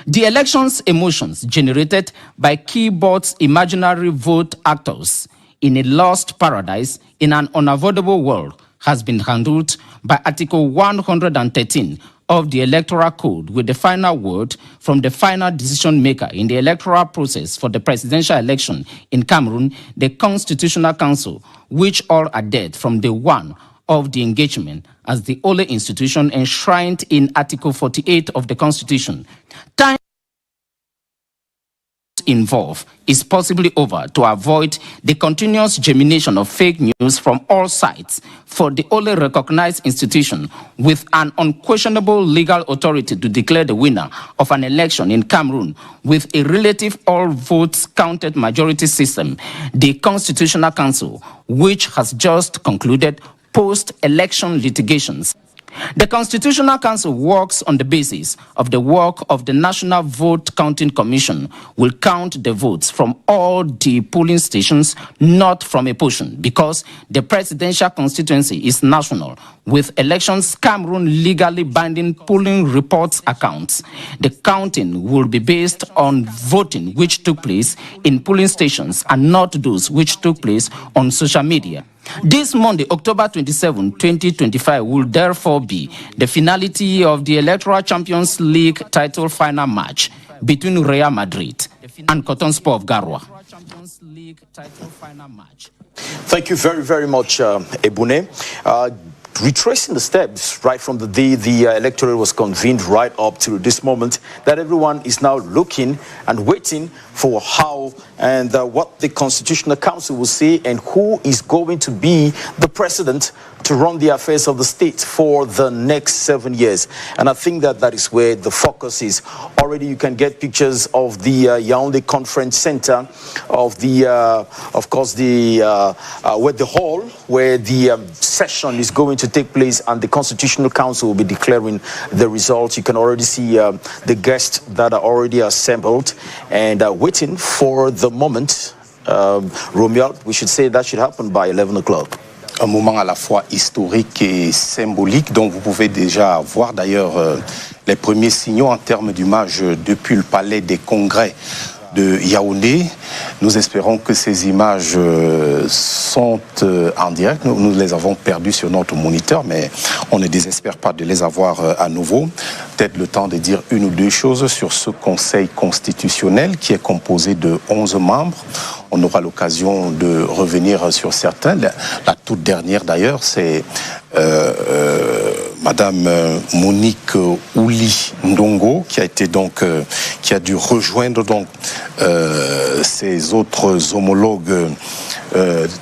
The election's emotions generated by keyboard's imaginary vote actors in a lost paradise in an unavoidable world has been handled by Article 113 of the Electoral Code, with the final word from the final decision maker in the electoral process for the presidential election in Cameroon, the Constitutional Council, which all are dead from day one of the engagement as the only institution enshrined in Article 48 of the Constitution. Time involved is possibly over to avoid the continuous germination of fake news from all sides for the only recognized institution with an unquestionable legal authority to declare the winner of an election in Cameroon with a relative all votes counted majority system, the Constitutional Council, which has just concluded post-election litigations. The Constitutional Council works on the basis of the work of the National Vote Counting Commission, will count the votes from all the polling stations, not from a portion, because the presidential constituency is national, with Elections Cameroon legally binding polling reports accounts. The counting will be based on voting which took place in polling stations and not those which took place on social media. This Monday, October 27, 2025, will therefore be the finality of the Electoral Champions League title final match between Real Madrid and Cotonspor of Garoua. Thank you very, very much, Ebune. retracing the steps right from the day the electorate was convened right up to this moment, that everyone is now looking and waiting for how and what the Constitutional Council will say and who is going to be the president to run the affairs of the state for the next 7 years. And I think that that is where the focus is. Already you can get pictures of the Yaoundé Conference Center, of the, of course, the where the hall where the session is going to take place, and the Constitutional Council will be declaring the results. You can already see the guests that are already assembled and waiting for the moment. Romeo, we should say that should happen by 11 o'clock. Un moment à la fois historique et symbolique, dont vous pouvez déjà voir d'ailleurs les premiers signaux en termes d'images depuis le palais des congrès de Yaoundé. Nous espérons que ces images sont en direct. Nous les avons perdues sur notre moniteur, mais on ne désespère pas de les avoir à nouveau. Peut-être le temps de dire une ou deux choses sur ce Conseil constitutionnel qui est composé de 11 membres. On aura l'occasion de revenir sur certains. La toute dernière d'ailleurs, c'est Madame Monique Ouli Ndongo, qui a été donc, qui a dû rejoindre donc ses autres homologues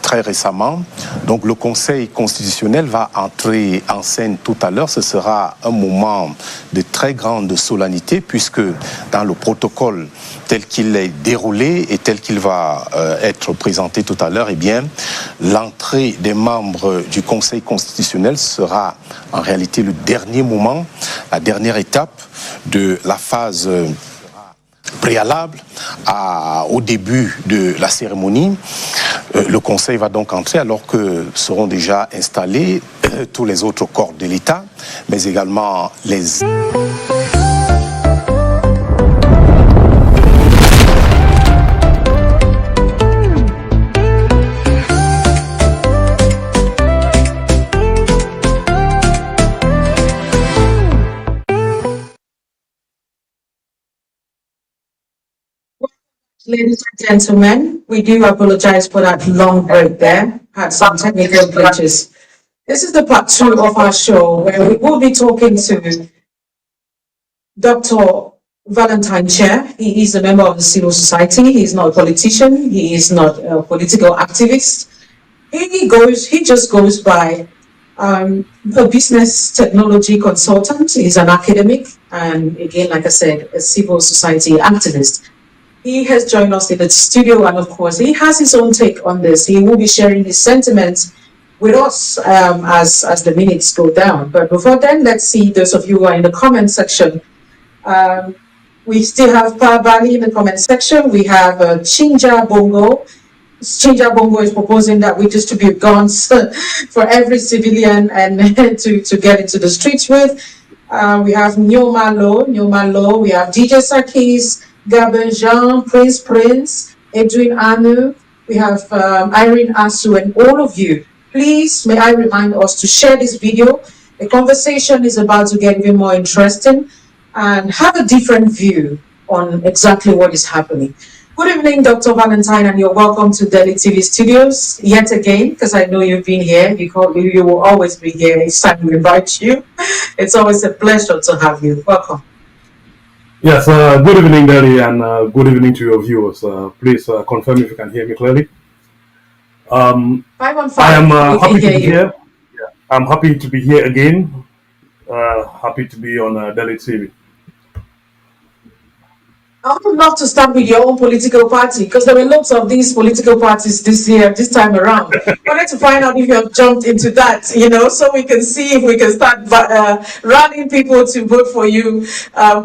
très récemment. Donc le Conseil constitutionnel va entrer en scène tout à l'heure. Ce sera un moment de très grande solennité, puisque dans le protocole tel qu'il est déroulé et tel qu'il va être présenté tout à l'heure, eh bien, l'entrée des membres du Conseil constitutionnel sera en réalité le dernier moment, la dernière étape de la phase préalable au début de la cérémonie. Le Conseil va donc entrer alors que seront déjà installés tous les autres corps de l'État, mais également les... Ladies and gentlemen, we do apologize for that long break there. Had some technical glitches. This is the part 2 of our show where we will be talking to Dr. Valentine Chair. He is a member of the civil society. He is not a politician. He is not a political activist. He just goes by a business technology consultant. He's an academic and, again, like I said, a civil society activist. He has joined us in the studio, and of course, he has his own take on this. He will be sharing his sentiments with us as the minutes go down. But before then, let's see those of you who are in the comment section. We still have Pa Bali in the comment section. We have Chinja Bongo. Chinja Bongo is proposing that we distribute guns for every civilian and to get into the streets with. We have Nyoma Lo. We have DJ Sakis, Gabin Jean, Prince, Edwin Anu, we have Irene Asu, and all of you. Please, may I remind us to share this video. The conversation is about to get even more interesting and have a different view on exactly what is happening. Good evening, Dr. Valentine, and you're welcome to Delhi TV Studios yet again, because I know you've been here. You will always be here each time we invite you. It's always a pleasure to have you. Welcome. Yes, good evening, Delhi, and good evening to your viewers. Please confirm if you can hear me clearly. 515. I am happy to be here. Yeah, I'm happy to be here again. Happy to be on Delhi TV. I would love to start with your own political party, because there were lots of these political parties this time around. I wanted to find out if you have jumped into that, so we can see if we can start rallying people to vote for you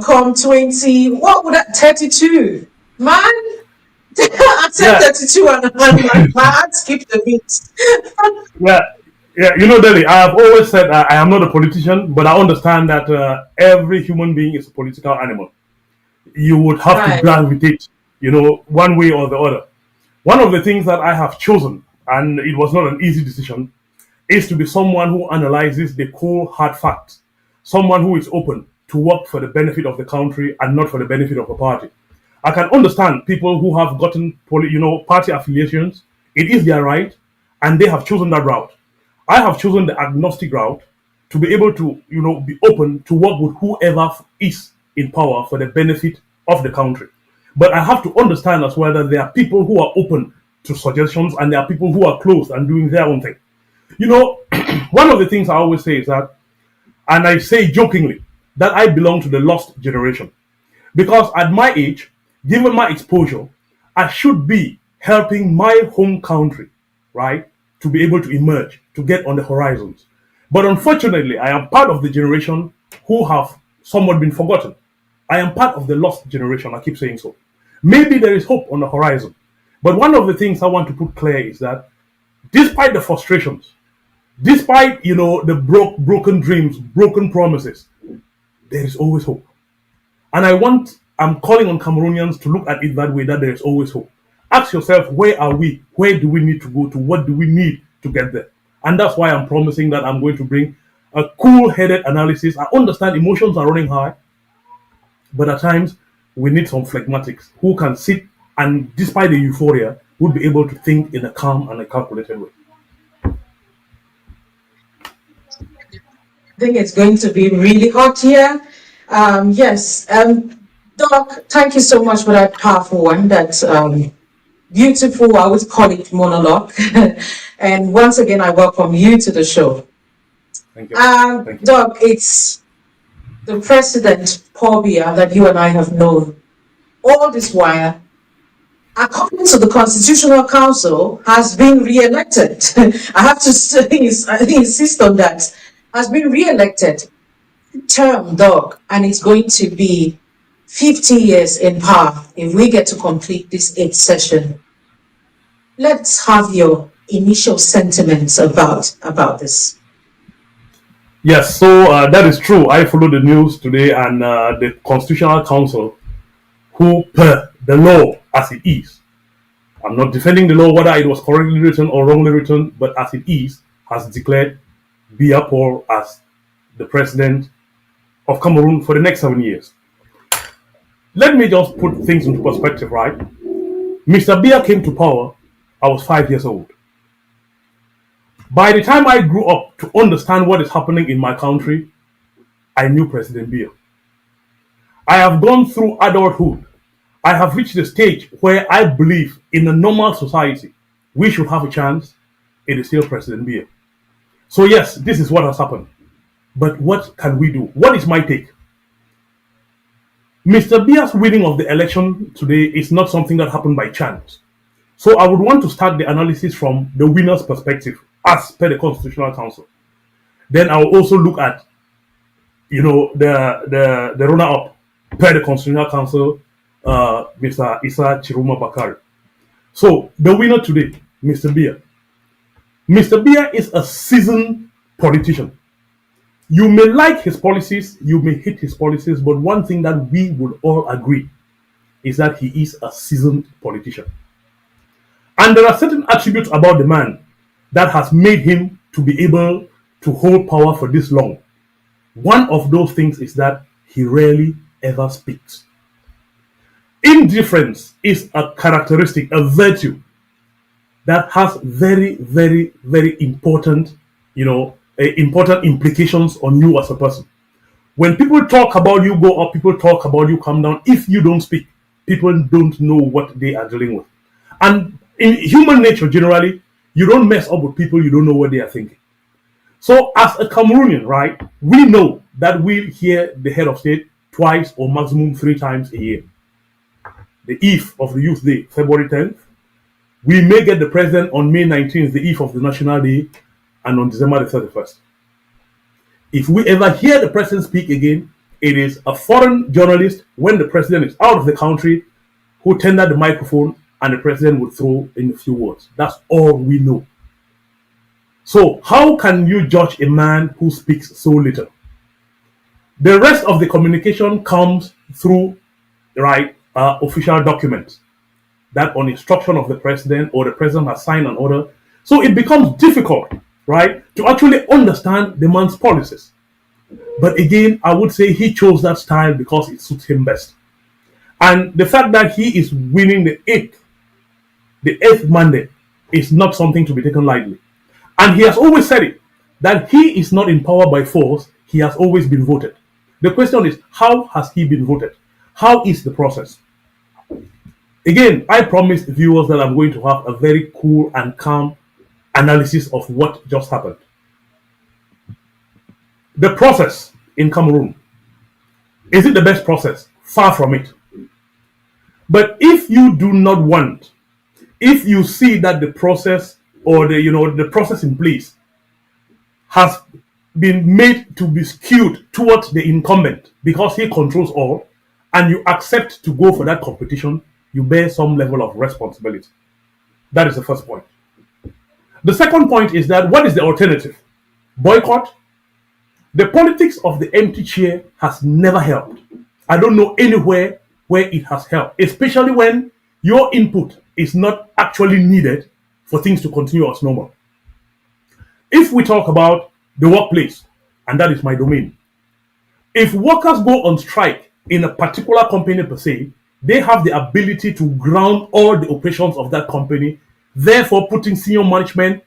come 32. Man, I said 32 and my heart skipped a bit. Yeah, Delhi, I have always said I am not a politician, but I understand that every human being is a political animal. You would have to gravitate, one way or the other. One of the things that I have chosen, and it was not an easy decision, is to be someone who analyzes the cold, hard facts. Someone who is open to work for the benefit of the country and not for the benefit of a party. I can understand people who have gotten, party affiliations. It is their right, and they have chosen that route. I have chosen the agnostic route to be able to, be open to work with whoever is in power for the benefit of the country. But I have to understand as well that there are people who are open to suggestions and there are people who are closed and doing their own thing. One of the things I always say is that, and I say jokingly, that I belong to the lost generation. Because at my age, given my exposure, I should be helping my home country, right, to be able to emerge, to get on the horizons. But unfortunately, I am part of the generation who have somewhat been forgotten. I am part of the lost generation, I keep saying so. Maybe there is hope on the horizon. But one of the things I want to put clear is that despite the frustrations, despite, the broken dreams, broken promises, there is always hope. And I'm calling on Cameroonians to look at it that way, that there is always hope. Ask yourself, where are we? Where do we need to go to? What do we need to get there? And that's why I'm promising that I'm going to bring a cool-headed analysis. I understand emotions are running high, but at times we need some phlegmatics who can sit and, despite the euphoria, would be able to think in a calm and a calculated way. I think it's going to be really hot here. Yes, Doc, thank you so much for that powerful one, that beautiful, I would call it monologue. And once again, I welcome you to the show. Thank you. Thank you. Doc, it's the President, Paul Biya, that you and I have known all this while, according to the Constitutional Council, has been re-elected. I have to insist on that. Has been re-elected term, Doc, and it's going to be 50 years in power if we get to complete this 8th session. Let's have your initial sentiments about this. Yes, so that is true. I followed the news today, and the Constitutional Council, who per the law as it is, I'm not defending the law whether it was correctly written or wrongly written, but as it is, has declared Biya Paul as the president of Cameroon for the next 7 years. Let me just put things into perspective, right? Mr. Biya came to power, I was 5 years old. By the time I grew up to understand what is happening in my country, I knew President Biya. I have gone through adulthood. I have reached the stage where I believe in a normal society, we should have a chance. It is still President Biya. So yes, this is what has happened. But what can we do? What is my take? Mr. Biya's winning of the election today is not something that happened by chance. So I would want to start the analysis from the winner's perspective, as per the Constitutional Council. Then I will also look at, the runner-up per the Constitutional Council, Mr. Issa Chiruma Bakari. So the winner today, Mr. Biya. Mr. Biya is a seasoned politician. You may like his policies, you may hate his policies, but one thing that we would all agree is that he is a seasoned politician. And there are certain attributes about the man that has made him to be able to hold power for this long. One of those things is that he rarely ever speaks. Indifference is a characteristic, a virtue that has very, very, very important, important implications on you as a person. When people talk about you go up, people talk about you come down. If you don't speak, people don't know what they are dealing with. And in human nature, generally, you don't mess up with people you don't know what they are thinking. So as a Cameroonian, right, we know that we hear the head of state twice or maximum 3 times a year. The eve of the Youth Day, February 10th. We may get the president on May 19th, the eve of the National Day, and on December the 31st. If we ever hear the president speak again, it is a foreign journalist when the president is out of the country who tendered the microphone and the president would throw in a few words. That's all we know. So how can you judge a man who speaks so little? The rest of the communication comes through, official documents that on instruction of the president or the president has signed an order. So it becomes difficult, right, to actually understand the man's policies. But again, I would say he chose that style because it suits him best. And the fact that he is winning the eighth mandate is not something to be taken lightly. And he has always said it, that he is not in power by force, he has always been voted. The question is, how has he been voted? How is the process? Again, I promised viewers that I'm going to have a very cool and calm analysis of what just happened. The process in Cameroon, is it the best process? Far from it. But if you do not want, if you see that the process or the process in place has been made to be skewed towards the incumbent because he controls all, and you accept to go for that competition, you bear some level of responsibility. That is the first point. The second point is that what is the alternative? Boycott? The politics of the empty chair has never helped. I don't know anywhere where it has helped, especially when your input is not actually needed for things to continue as normal. If we talk about the workplace, and that is my domain, if workers go on strike in a particular company per se, they have the ability to ground all the operations of that company, therefore putting senior management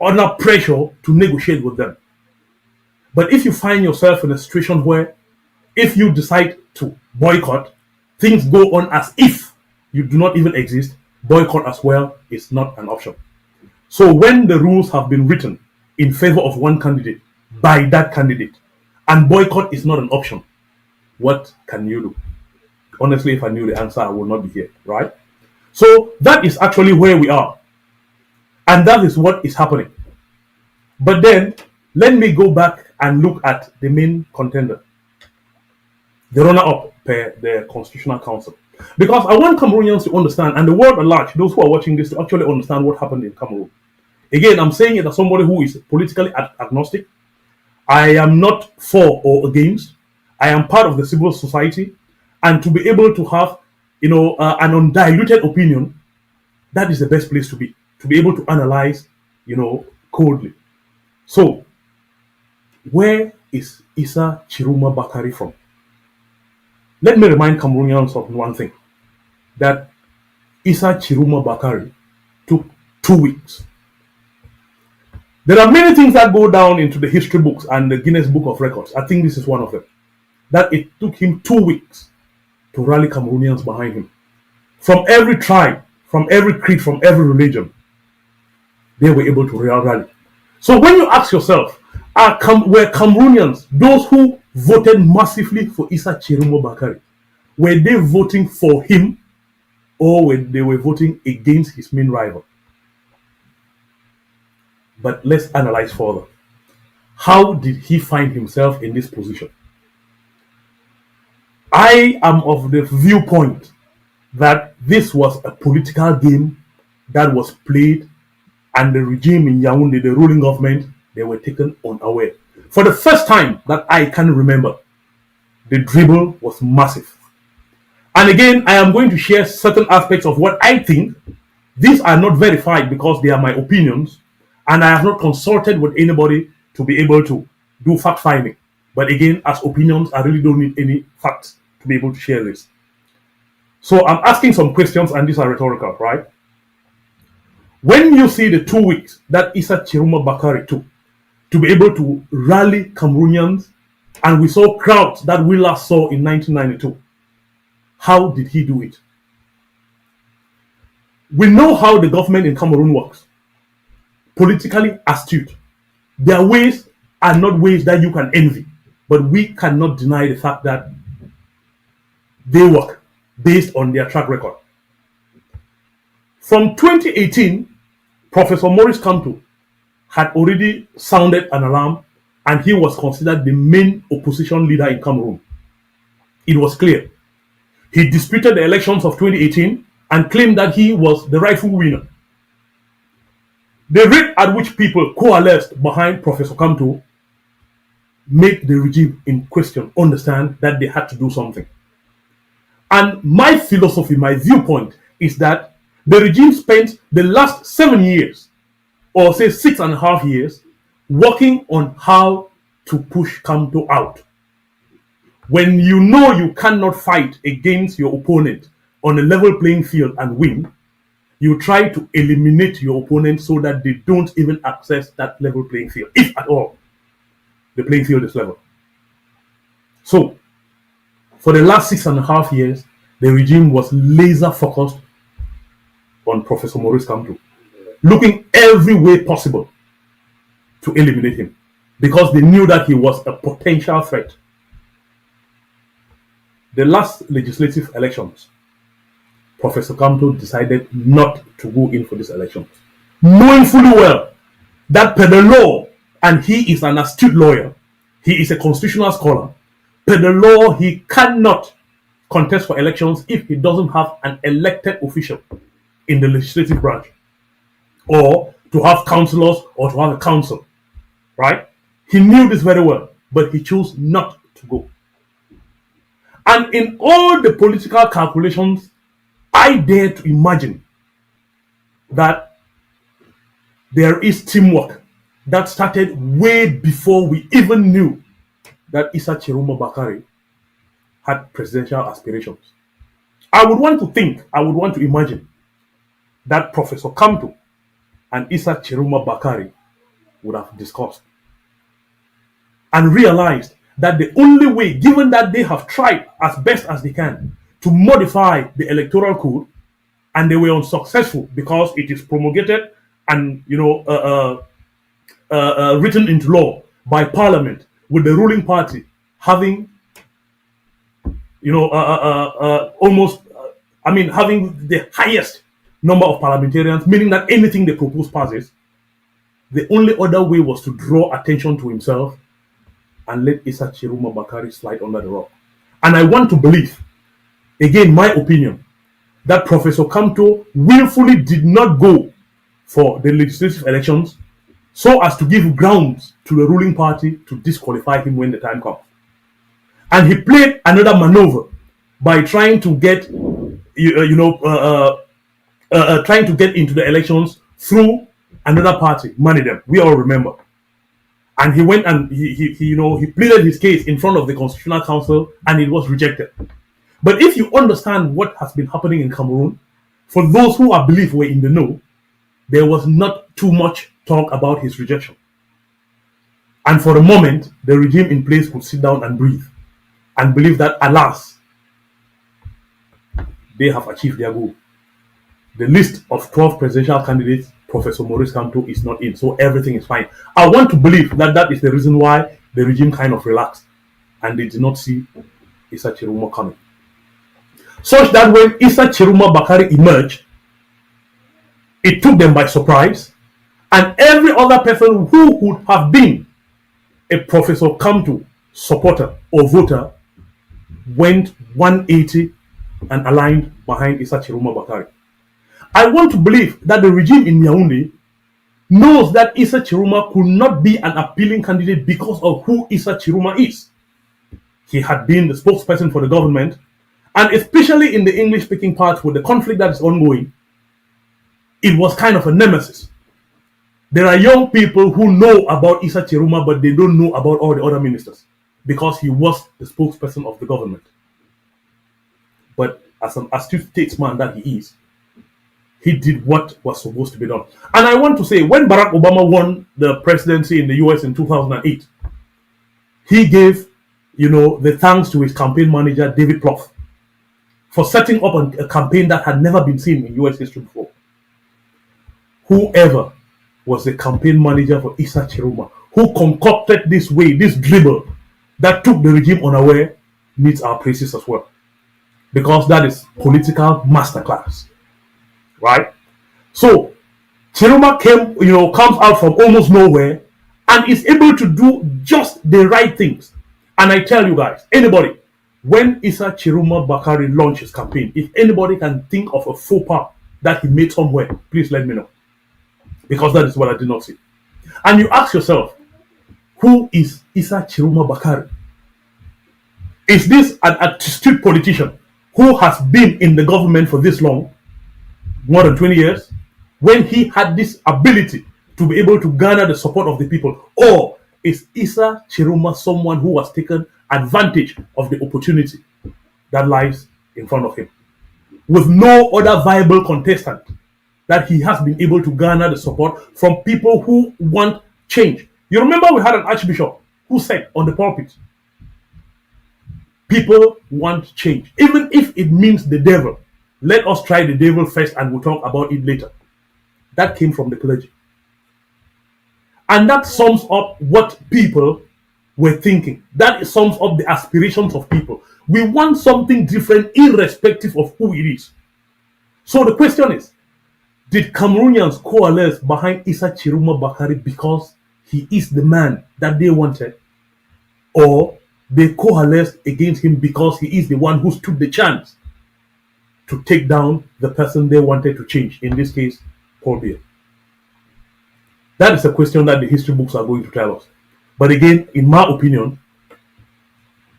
under pressure to negotiate with them. But if you find yourself in a situation where if you decide to boycott, things go on as if you do not even exist, boycott as well is not an option. So when the rules have been written in favor of one candidate by that candidate, and boycott is not an option, what can you do? Honestly, if I knew the answer, I would not be here, right? So that is actually where we are. And that is what is happening. But then, let me go back and look at the main contender, the runner-up per the Constitutional Council. Because I want Cameroonians to understand, and the world at large, those who are watching this, to actually understand what happened in Cameroon. Again, I'm saying it as somebody who is politically agnostic. I am not for or against. I am part of the civil society. And to be able to have, an undiluted opinion, that is the best place to be able to analyze, coldly. So, where is Issa Chiruma Bakari from? Let me remind Cameroonians of one thing, that Issa Chiruma Bakari took 2 weeks. There are many things that go down into the history books and the Guinness Book of Records. I think this is one of them. That it took him 2 weeks to rally Cameroonians behind him. From every tribe, from every creed, from every religion, they were able to rally. So when you ask yourself, were Cameroonians, those who voted massively for Issa Chiruma Bakari, were they voting for him or were they voting against his main rival? But let's analyze further. How did he find himself in this position? I am of the viewpoint that this was a political game that was played, and the regime in Yaoundé, the ruling government, they were taken unaware. For the first time that I can remember, the dribble was massive. And again, I am going to share certain aspects of what I think. These are not verified because they are my opinions, and I have not consulted with anybody to be able to do fact-finding. But again, as opinions, I really don't need any facts to be able to share this. So I'm asking some questions, and these are rhetorical, right? When you see the 2 weeks that Issa Chiruma Bakari took to be able to rally Cameroonians, and we saw crowds that we last saw in 1992, how did he do it? We know how the government in Cameroon works. Politically astute. Their ways are not ways that you can envy, but we cannot deny the fact that they work based on their track record. From 2018, Professor Maurice Kamto had already sounded an alarm, and he was considered the main opposition leader in Cameroon. It was clear. He disputed the elections of 2018 and claimed that he was the rightful winner. The rate at which people coalesced behind Professor Kamto made the regime in question understand that they had to do something. And my philosophy, my viewpoint is that the regime spent the last 7 years, or say 6.5 years, working on how to push Kamto out. When you know you cannot fight against your opponent on a level playing field and win, you try to eliminate your opponent so that they don't even access that level playing field, if at all the playing field is level. So, for the last 6.5 years, the regime was laser focused on Professor Maurice Kamto, looking every way possible to eliminate him because they knew that he was a potential threat. The last legislative elections, Professor Kamto decided not to go in for these elections, knowing fully well that per the law, and he is an astute lawyer, he is a constitutional scholar, per the law he cannot contest for elections if he doesn't have an elected official in the legislative branch, or to have councillors, or to have a council, right? He knew this very well, but he chose not to go. And in all the political calculations, I dare to imagine that there is teamwork that started way before we even knew that Issa Chiroma Bakari had presidential aspirations. I would want to imagine that Professor Kamto and Issa Chiroma Bakari would have discussed and realized that the only way, given that they have tried as best as they can to modify the electoral code, and they were unsuccessful because it is promulgated and written into law by Parliament, with the ruling party having having the highest number of parliamentarians, meaning that anything they propose passes. The only other way was to draw attention to himself and let Issa Chiroma Bakari slide under the rock. And I want to believe, again, my opinion, that Professor Kamto willfully did not go for the legislative elections so as to give grounds to the ruling party to disqualify him when the time comes. And he played another maneuver by trying to get, trying to get into the elections through another party, Manidem. We all remember. And he went and he pleaded his case in front of the Constitutional Council, and it was rejected. But if you understand what has been happening in Cameroon, for those who I believe were in the know, there was not too much talk about his rejection. And for a moment, the regime in place could sit down and breathe and believe that, alas, they have achieved their goal. The list of 12 presidential candidates, Professor Maurice Kamto is not in, so everything is fine. I want to believe that that is the reason why the regime kind of relaxed and they did not see Issa Chiroma coming. Such that when Issa Chiroma Bakari emerged, it took them by surprise, and every other person who would have been a Professor Kamto supporter or voter went 180 and aligned behind Issa Chiroma Bakari. I want to believe that the regime in Yaoundé knows that Issa Chiroma could not be an appealing candidate because of who Issa Chiroma is. He had been the spokesperson for the government, and especially in the English-speaking part with the conflict that is ongoing, it was kind of a nemesis. There are young people who know about Issa Chiroma, but they don't know about all the other ministers because he was the spokesperson of the government. But as an astute statesman that he is, he did what was supposed to be done. And I want to say, when Barack Obama won the presidency in the US in 2008, he gave, the thanks to his campaign manager, David Plouffe, for setting up a campaign that had never been seen in US history before. Whoever was the campaign manager for Issa Chiroma, who concocted this dribble that took the regime unaware, needs our praises as well. Because that is political masterclass. Right? So, Chiroma comes out from almost nowhere and is able to do just the right things. And I tell you guys, anybody, when Issa Chiroma Bakari launched his campaign, if anybody can think of a faux pas that he made somewhere, please let me know. Because that is what I did not see. And you ask yourself, who is Issa Chiroma Bakari? Is this an astute politician who has been in the government for this long, more than 20 years, when he had this ability to be able to garner the support of the people? Or is Issa Chiroma someone who has taken advantage of the opportunity that lies in front of him? With no other viable contestant that he has been able to garner the support from people who want change. You remember we had an archbishop who said on the pulpit, people want change. Even if it means the devil, let us try the devil first and we'll talk about it later. That came from the clergy. And that sums up what people were thinking. That sums up the aspirations of people. We want something different irrespective of who it is. So the question is, did Cameroonians coalesce behind Issa Chiruma Bakari because he is the man that they wanted? Or they coalesced against him because he is the one who stood the chance to take down the person they wanted to change, in this case, Paul Biya? That is a question that the history books are going to tell us. But again, in my opinion,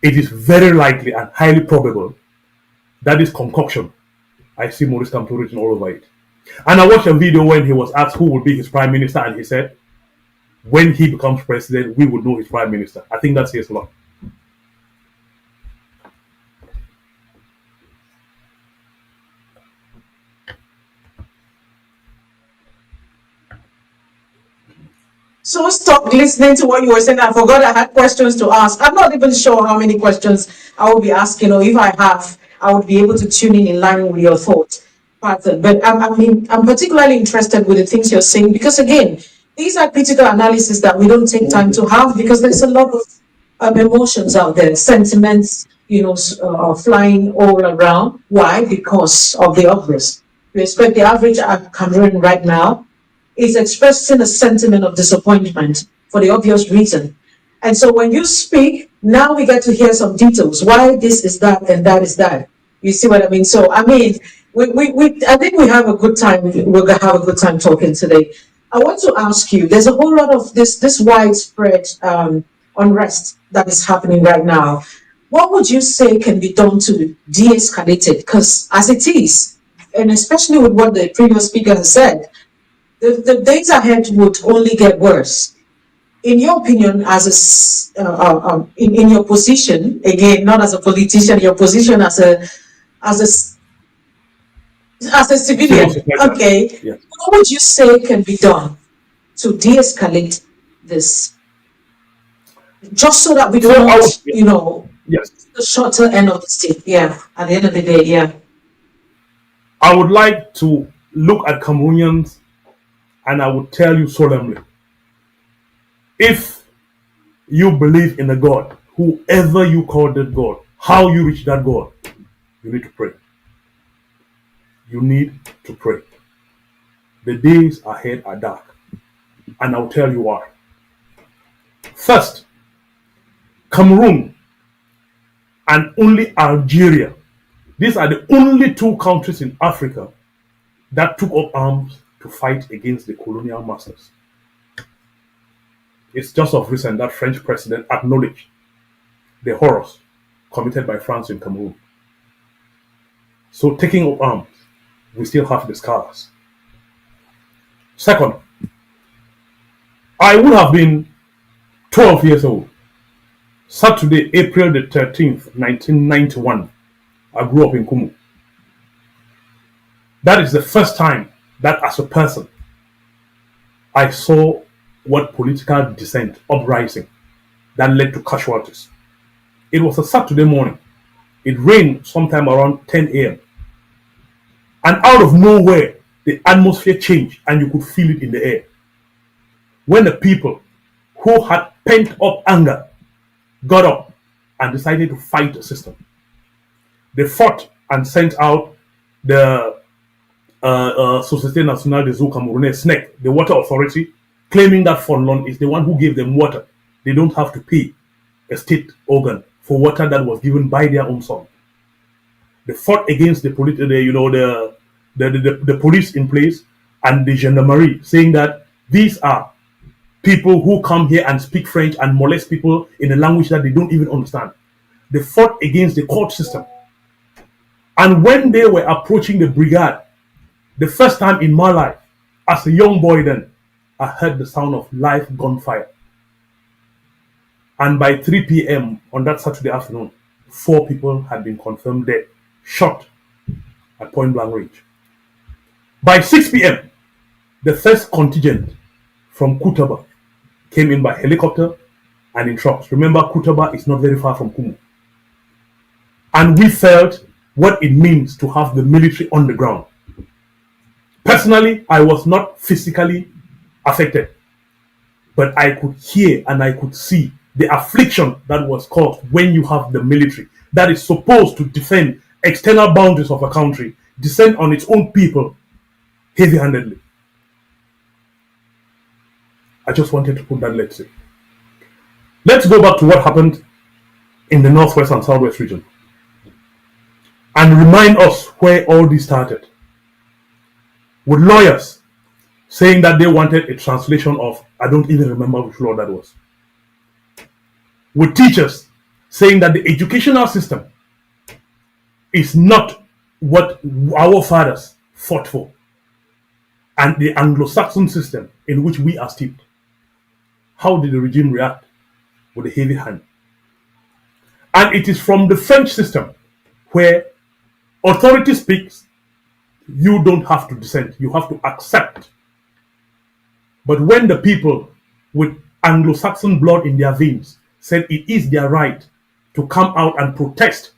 it is very likely and highly probable that this concoction, I see Maurice Kamto written all over it. And I watched a video when he was asked who would be his prime minister, and he said, when he becomes president, we will know his prime minister. I think that says a lot. So stop listening to what you were saying. I forgot I had questions to ask. I'm not even sure how many questions I will be asking, or if I have, I would be able to tune in line with your thoughts. But I'm particularly interested with the things you're saying, because again, these are critical analysis that we don't take time to have, because there's a lot of emotions out there, sentiments, flying all around. Why? Because of the obvious. We expect the average Cameroon right now is expressing a sentiment of disappointment for the obvious reason. And so when you speak, now we get to hear some details, why this is that and that is that. You see what I mean? So, I mean, I think we have a good time. We're going to have a good time talking today. I want to ask you, there's a whole lot of this widespread unrest that is happening right now. What would you say can be done to de-escalate it? Because as it is, and especially with what the previous speaker has said, the days ahead would only get worse. In your opinion, as in your position, again, not as a politician, your position as a civilian, okay, yes. What would you say can be done to de-escalate this? Just so that we don't, yes, the shorter end of the stick. Yeah, at the end of the day, yeah. I would like to look at Cameroonians, and I would tell you solemnly, if you believe in a God, whoever you call that God, how you reach that God, you need to pray. You need to pray. The days ahead are dark, and I'll tell you why. First, Cameroon and only Algeria, these are the only two countries in Africa that took up arms to fight against the colonial masters. It's just of recent that French president acknowledged the horrors committed by France in Cameroon. So taking up arms, we still have the scars. Second, I would have been 12 years old. Saturday, April the 13th, 1991, I grew up in Kumu. That is the first time that as a person, I saw what political dissent, uprising, that led to casualties. It was a Saturday morning. It rained sometime around 10 a.m. And out of nowhere, the atmosphere changed and you could feel it in the air. When the people who had pent up anger got up and decided to fight the system. They fought and sent out the Société Nationale des Eaux Camerounaises, SNEC, the water authority, claiming that Fonlon is the one who gave them water. They don't have to pay a state organ for water that was given by their own son. They fought against the police in place and the gendarmerie, saying that these are people who come here and speak French and molest people in a language that they don't even understand. They fought against the court system. And when they were approaching the brigade, the first time in my life, as a young boy then, I heard the sound of live gunfire. And by 3 p.m. on that Saturday afternoon, 4 people had been confirmed dead, shot at point blank range. By 6 p.m., the first contingent from Kutaba came in by helicopter and in trucks. Remember, Kutaba is not very far from Kumu. And we felt what it means to have the military on the ground. Personally, I was not physically affected, but I could hear and I could see the affliction that was caused when you have the military that is supposed to defend external boundaries of a country, descend on its own people heavy-handedly. I just wanted to put that, let's say. Let's go back to what happened in the Northwest and Southwest region and remind us where all this started. With lawyers saying that they wanted a translation of, I don't even remember which law that was. With teachers saying that the educational system is not what our fathers fought for, and the Anglo-Saxon system in which we are steeped. How did the regime react? With a heavy hand. And it is from the French system where authority speaks, you don't have to dissent, you have to accept. But when the people with Anglo-Saxon blood in their veins said it is their right to come out and protest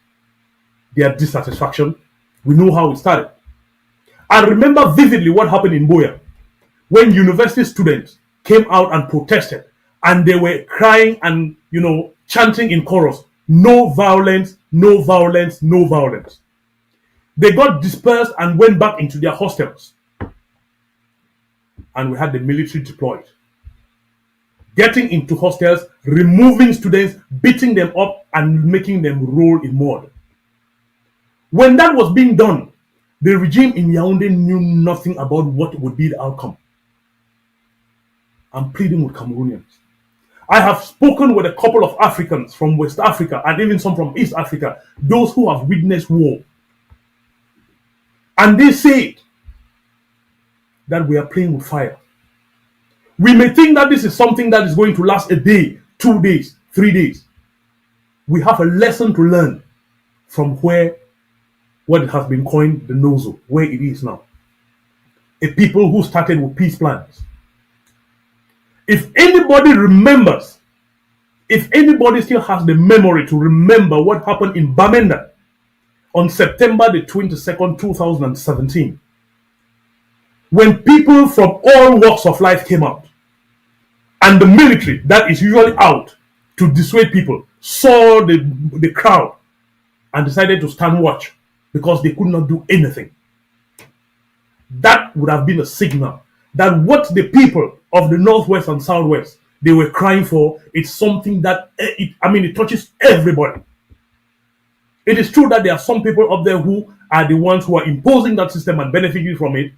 their dissatisfaction, we know how it started. I remember vividly what happened in Biya when university students came out and protested, and they were crying and chanting in chorus, no violence, no violence, no violence. They got dispersed and went back into their hostels, and we had the military deployed, getting into hostels, removing students, beating them up and making them roll in mud. When that was being done, the regime in Yaoundé knew nothing about what would be the outcome. I'm pleading with Cameroonians. I have spoken with a couple of Africans from West Africa and even some from East Africa, those who have witnessed war. And they say that we are playing with fire. We may think that this is something that is going to last a day, 2 days, 3 days. We have a lesson to learn from what has been coined the nozzle, where it is now. A people who started with peace plans. If anybody remembers, if anybody still has the memory to remember what happened in Bamenda on September the 22nd, 2017, when people from all walks of life came out, and the military that is usually out to dissuade people saw the crowd and decided to stand watch because they could not do anything. That would have been a signal that what the people of the Northwest and Southwest they were crying for, it's something that it touches everybody. It is true that there are some people up there who are the ones who are imposing that system and benefiting from it,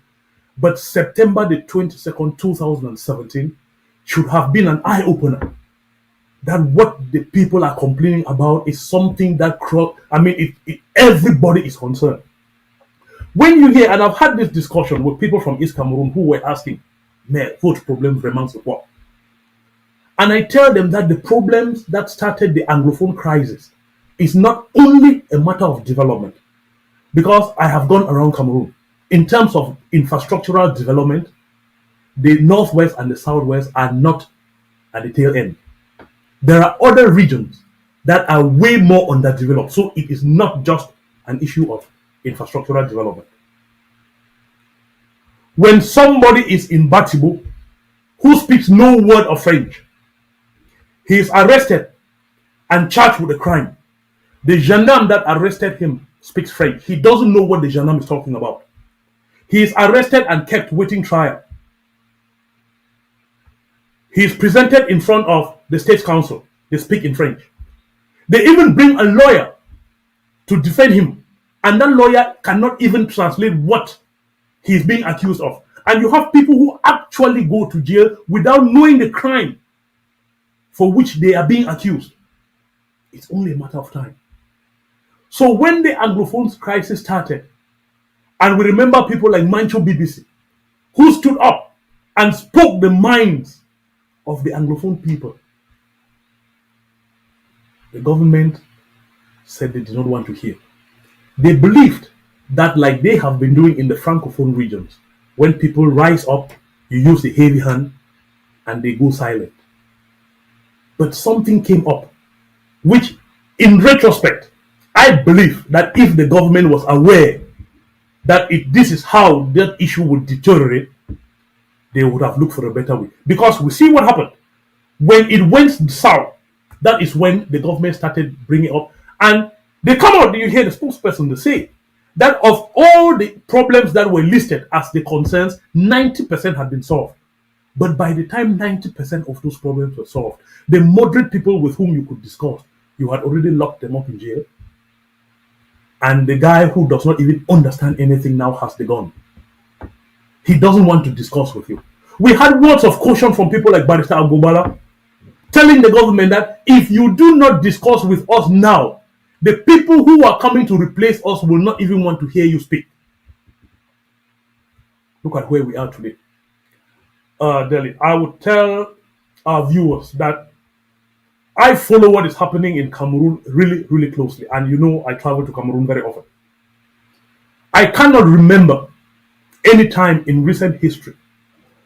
but September the 22nd, 2017 should have been an eye-opener that what the people are complaining about is something that everybody is concerned. When you hear, and I've had this discussion with people from East Cameroon who were asking, mais votre problème vraiment c'est quoi? And I tell them that the problems that started the Anglophone crisis is not only a matter of development, because I have gone around Cameroon. In terms of infrastructural development, the Northwest and the Southwest are not at the tail end. There are other regions that are way more underdeveloped. So it is not just an issue of infrastructural development. When somebody is in Batibo who speaks no word of French, he is arrested and charged with a crime. The gendarme that arrested him speaks French. He doesn't know what the gendarme is talking about. He is arrested and kept waiting trial. He is presented in front of the State Council. They speak in French. They even bring a lawyer to defend him, and that lawyer cannot even translate what he is being accused of. And you have people who actually go to jail without knowing the crime for which they are being accused. It's only a matter of time. So when the Anglophone crisis started, and we remember people like Mancho BBC, who stood up and spoke the minds of the Anglophone people, the government said they did not want to hear. They believed that, like they have been doing in the Francophone regions, When people rise up, you use the heavy hand and they go silent. But something came up, which in retrospect, I believe that if the government was aware that this is how that issue would deteriorate, they would have looked for a better way. Because we see what happened. When it went south, that is when the government started bringing up. And they come out, you hear the spokesperson to say that of all the problems that were listed as the concerns, 90% had been solved. But by the time 90% of those problems were solved, the moderate people with whom you could discuss, you had already locked them up in jail. And the guy who does not even understand anything now has the gun. He doesn't want to discuss with you. We had words of caution from people like Barrister Agobala, telling the government that if you do not discuss with us now, the people who are coming to replace us will not even want to hear you speak. Look at where we are today. Delhi, I would tell our viewers that I follow what is happening in Cameroon really, really closely. And you know I travel to Cameroon very often. I cannot remember any time in recent history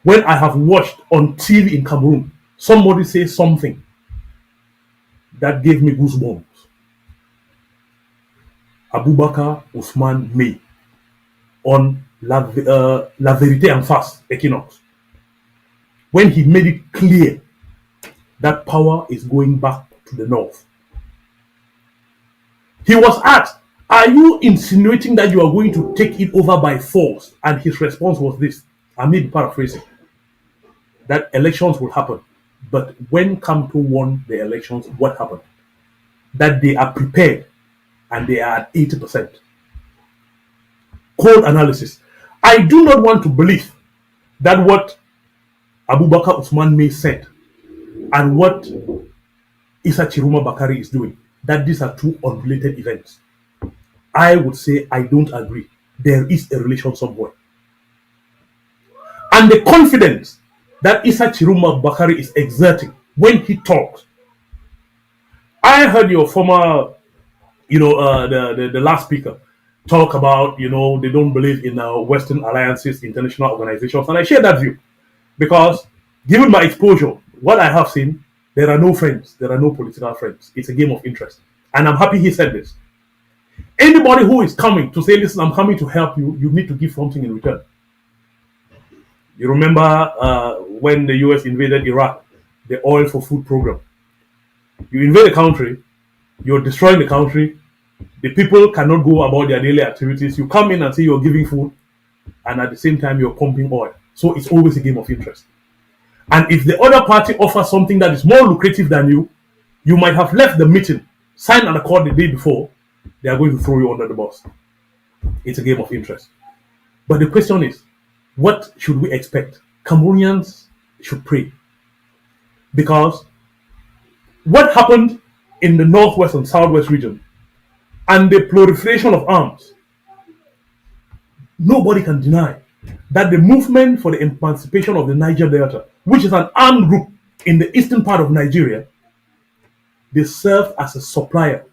when I have watched on TV in Cameroon somebody say something that gave me goosebumps. Abubakar Ousmane May on La Vérité en Face, Equinox, when he made it clear that power is going back to the north. He was asked, are you insinuating that you are going to take it over by force? And his response was this, I may be paraphrasing, that elections will happen. But when Kamto won the elections, what happened? That they are prepared and they are at 80%. Cold analysis. I do not want to believe that what Abubakar Ousmane May said and what Issa Chiruma Bakari is doing, that these are two unrelated events. I would say I don't agree. There is a relation somewhere. And the confidence that Issa Chiruma Bakari is exerting when he talks. I heard your former, the last speaker talk about, they don't believe in Western alliances, international organizations. And I share that view because given my exposure, what I have seen, there are no friends. There are no political friends. It's a game of interest. And I'm happy he said this. Anybody who is coming to say, listen, I'm coming to help you, you need to give something in return. You remember when the US invaded Iraq, the oil for food program. You invade a country, you're destroying the country, the people cannot go about their daily activities. You come in and say you're giving food, and at the same time you're pumping oil. So it's always a game of interest. And if the other party offers something that is more lucrative than you, you might have left the meeting, signed an accord the day before, they are going to throw you under the bus. It's a game of interest. But the question is, what should we expect? Cameroonians should pray. Because what happened in the northwest and southwest region and the proliferation of arms, nobody can deny that the movement for the emancipation of the Niger Delta, which is an armed group in the eastern part of Nigeria, they serve as a supplier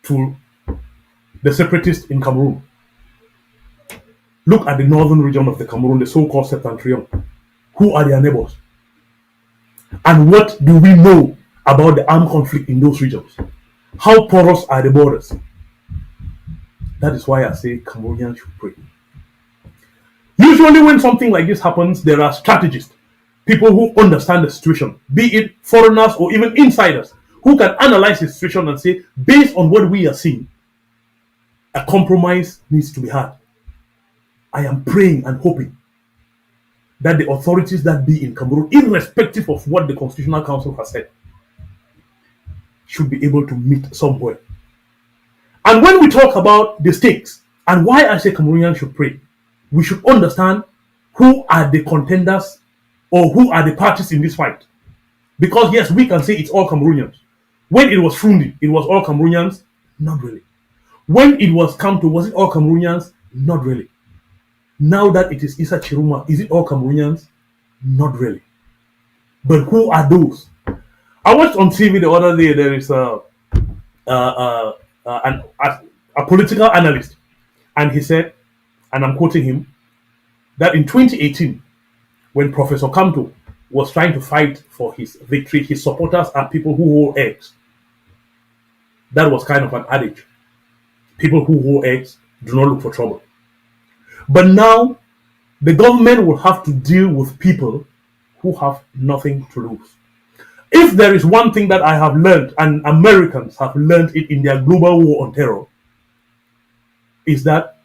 to the separatists in Cameroon. Look at the northern region of the Cameroon, the so-called Septentrion. Who are their neighbors? And what do we know about the armed conflict in those regions? How porous are the borders? That is why I say Cameroonians should pray. Usually when something like this happens, there are strategists, people who understand the situation, be it foreigners or even insiders, who can analyze the situation and say, based on what we are seeing, a compromise needs to be had. I am praying and hoping that the authorities that be in Cameroon, irrespective of what the Constitutional Council has said, should be able to meet somewhere. And when we talk about the stakes and why I say Cameroonians should pray, we should understand who are the contenders or who are the parties in this fight. Because yes, we can say it's all Cameroonians. When it was Frundi, it was all Cameroonians? Not really. When it was Kamto, was it all Cameroonians? Not really. Now that it is Issa Chiruma, is it all Cameroonians? Not really. But who are those? I watched on TV the other day, there is a political analyst, and he said, and I'm quoting him, that in 2018, when Professor Kamto was trying to fight for his victory, his supporters are people who hold eggs. That was kind of an adage. People who hold eggs do not look for trouble. But now, the government will have to deal with people who have nothing to lose. If there is one thing that I have learned, and Americans have learned it in their global war on terror, is that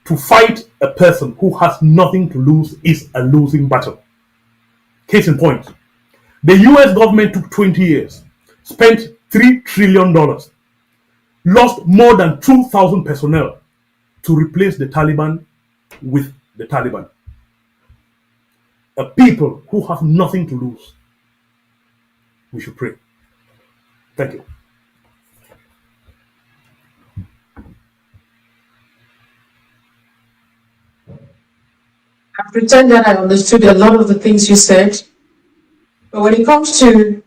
to fight a person who has nothing to lose is a losing battle. Case in point, the US government took 20 years, spent $3 trillion, lost more than 2,000 personnel to replace the Taliban with the Taliban. A people who have nothing to lose. We should pray. Thank you. I pretend that I understood a lot of the things you said, but when it comes to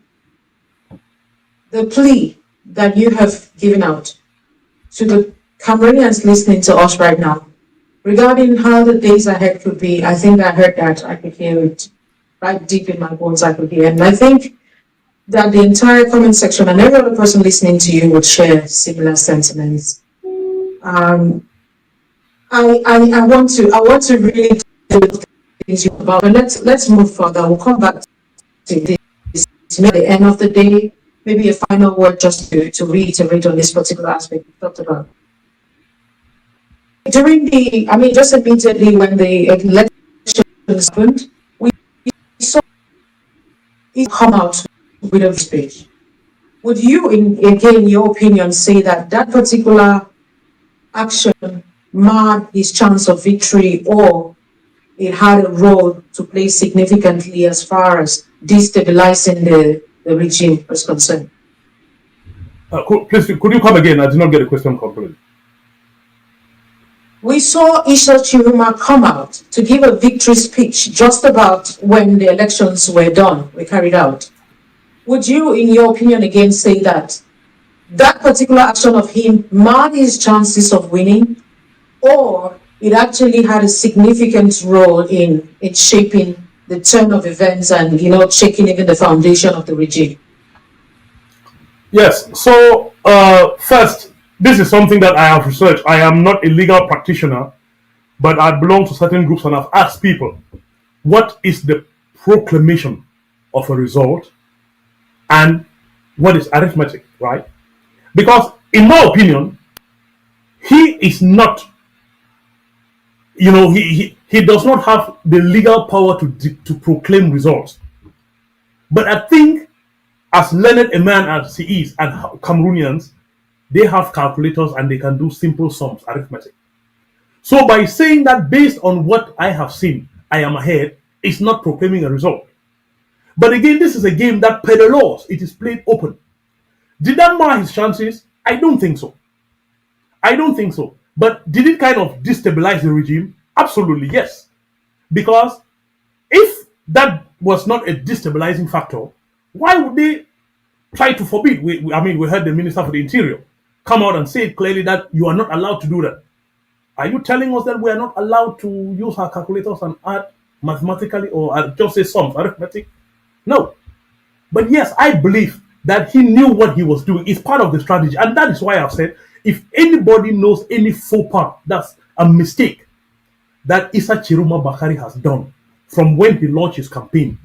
the plea that you have given out to the Cameroonians listening to us right now, regarding how the days ahead could be, I think I heard that. I could hear it right deep in my bones. I could hear, and I think that the entire comment section and every other person listening to you would share similar sentiments. I want to really do the things you about, but let's move further. We'll come back to this at the end of the day. Maybe a final word just to reiterate on this particular aspect we talked about. During just immediately when the elections happened, we saw it come out with a speech. Would you, in your opinion, say that particular action marred his chance of victory, or it had a role to play significantly as far as destabilizing the regime was concerned? Please, could you come again? I did not get the question completely. We saw Issa Chiruma come out to give a victory speech just about when the elections were carried out. Would you, in your opinion, again say that particular action of him marred his chances of winning, or it actually had a significant role in shaping the turn of events and, shaking even the foundation of the regime? Yes. So, first, this is something that I have researched. I am not a legal practitioner, but I belong to certain groups and I've asked people, what is the proclamation of a result and what is arithmetic, right? Because in my opinion, he is not, he does not have the legal power to proclaim results. But I think as learned a man as he is, and Cameroonians, they have calculators and they can do simple sums, arithmetic. So by saying that based on what I have seen, I am ahead, it's not proclaiming a result. But again, this is a game that per the laws, it is played open. Did that mar his chances? I don't think so. But did it kind of destabilize the regime? Absolutely, yes. Because if that was not a destabilizing factor, why would they try to forbid? We heard the Minister for the Interior come out and say clearly that you are not allowed to do that. Are you telling us that we are not allowed to use our calculators and add mathematically or just say sums, arithmetic? No. But yes, I believe that he knew what he was doing. It's part of the strategy. And that is why I've said, if anybody knows any faux pas, that's a mistake that Issa Chiruma Bakari has done from when he launched his campaign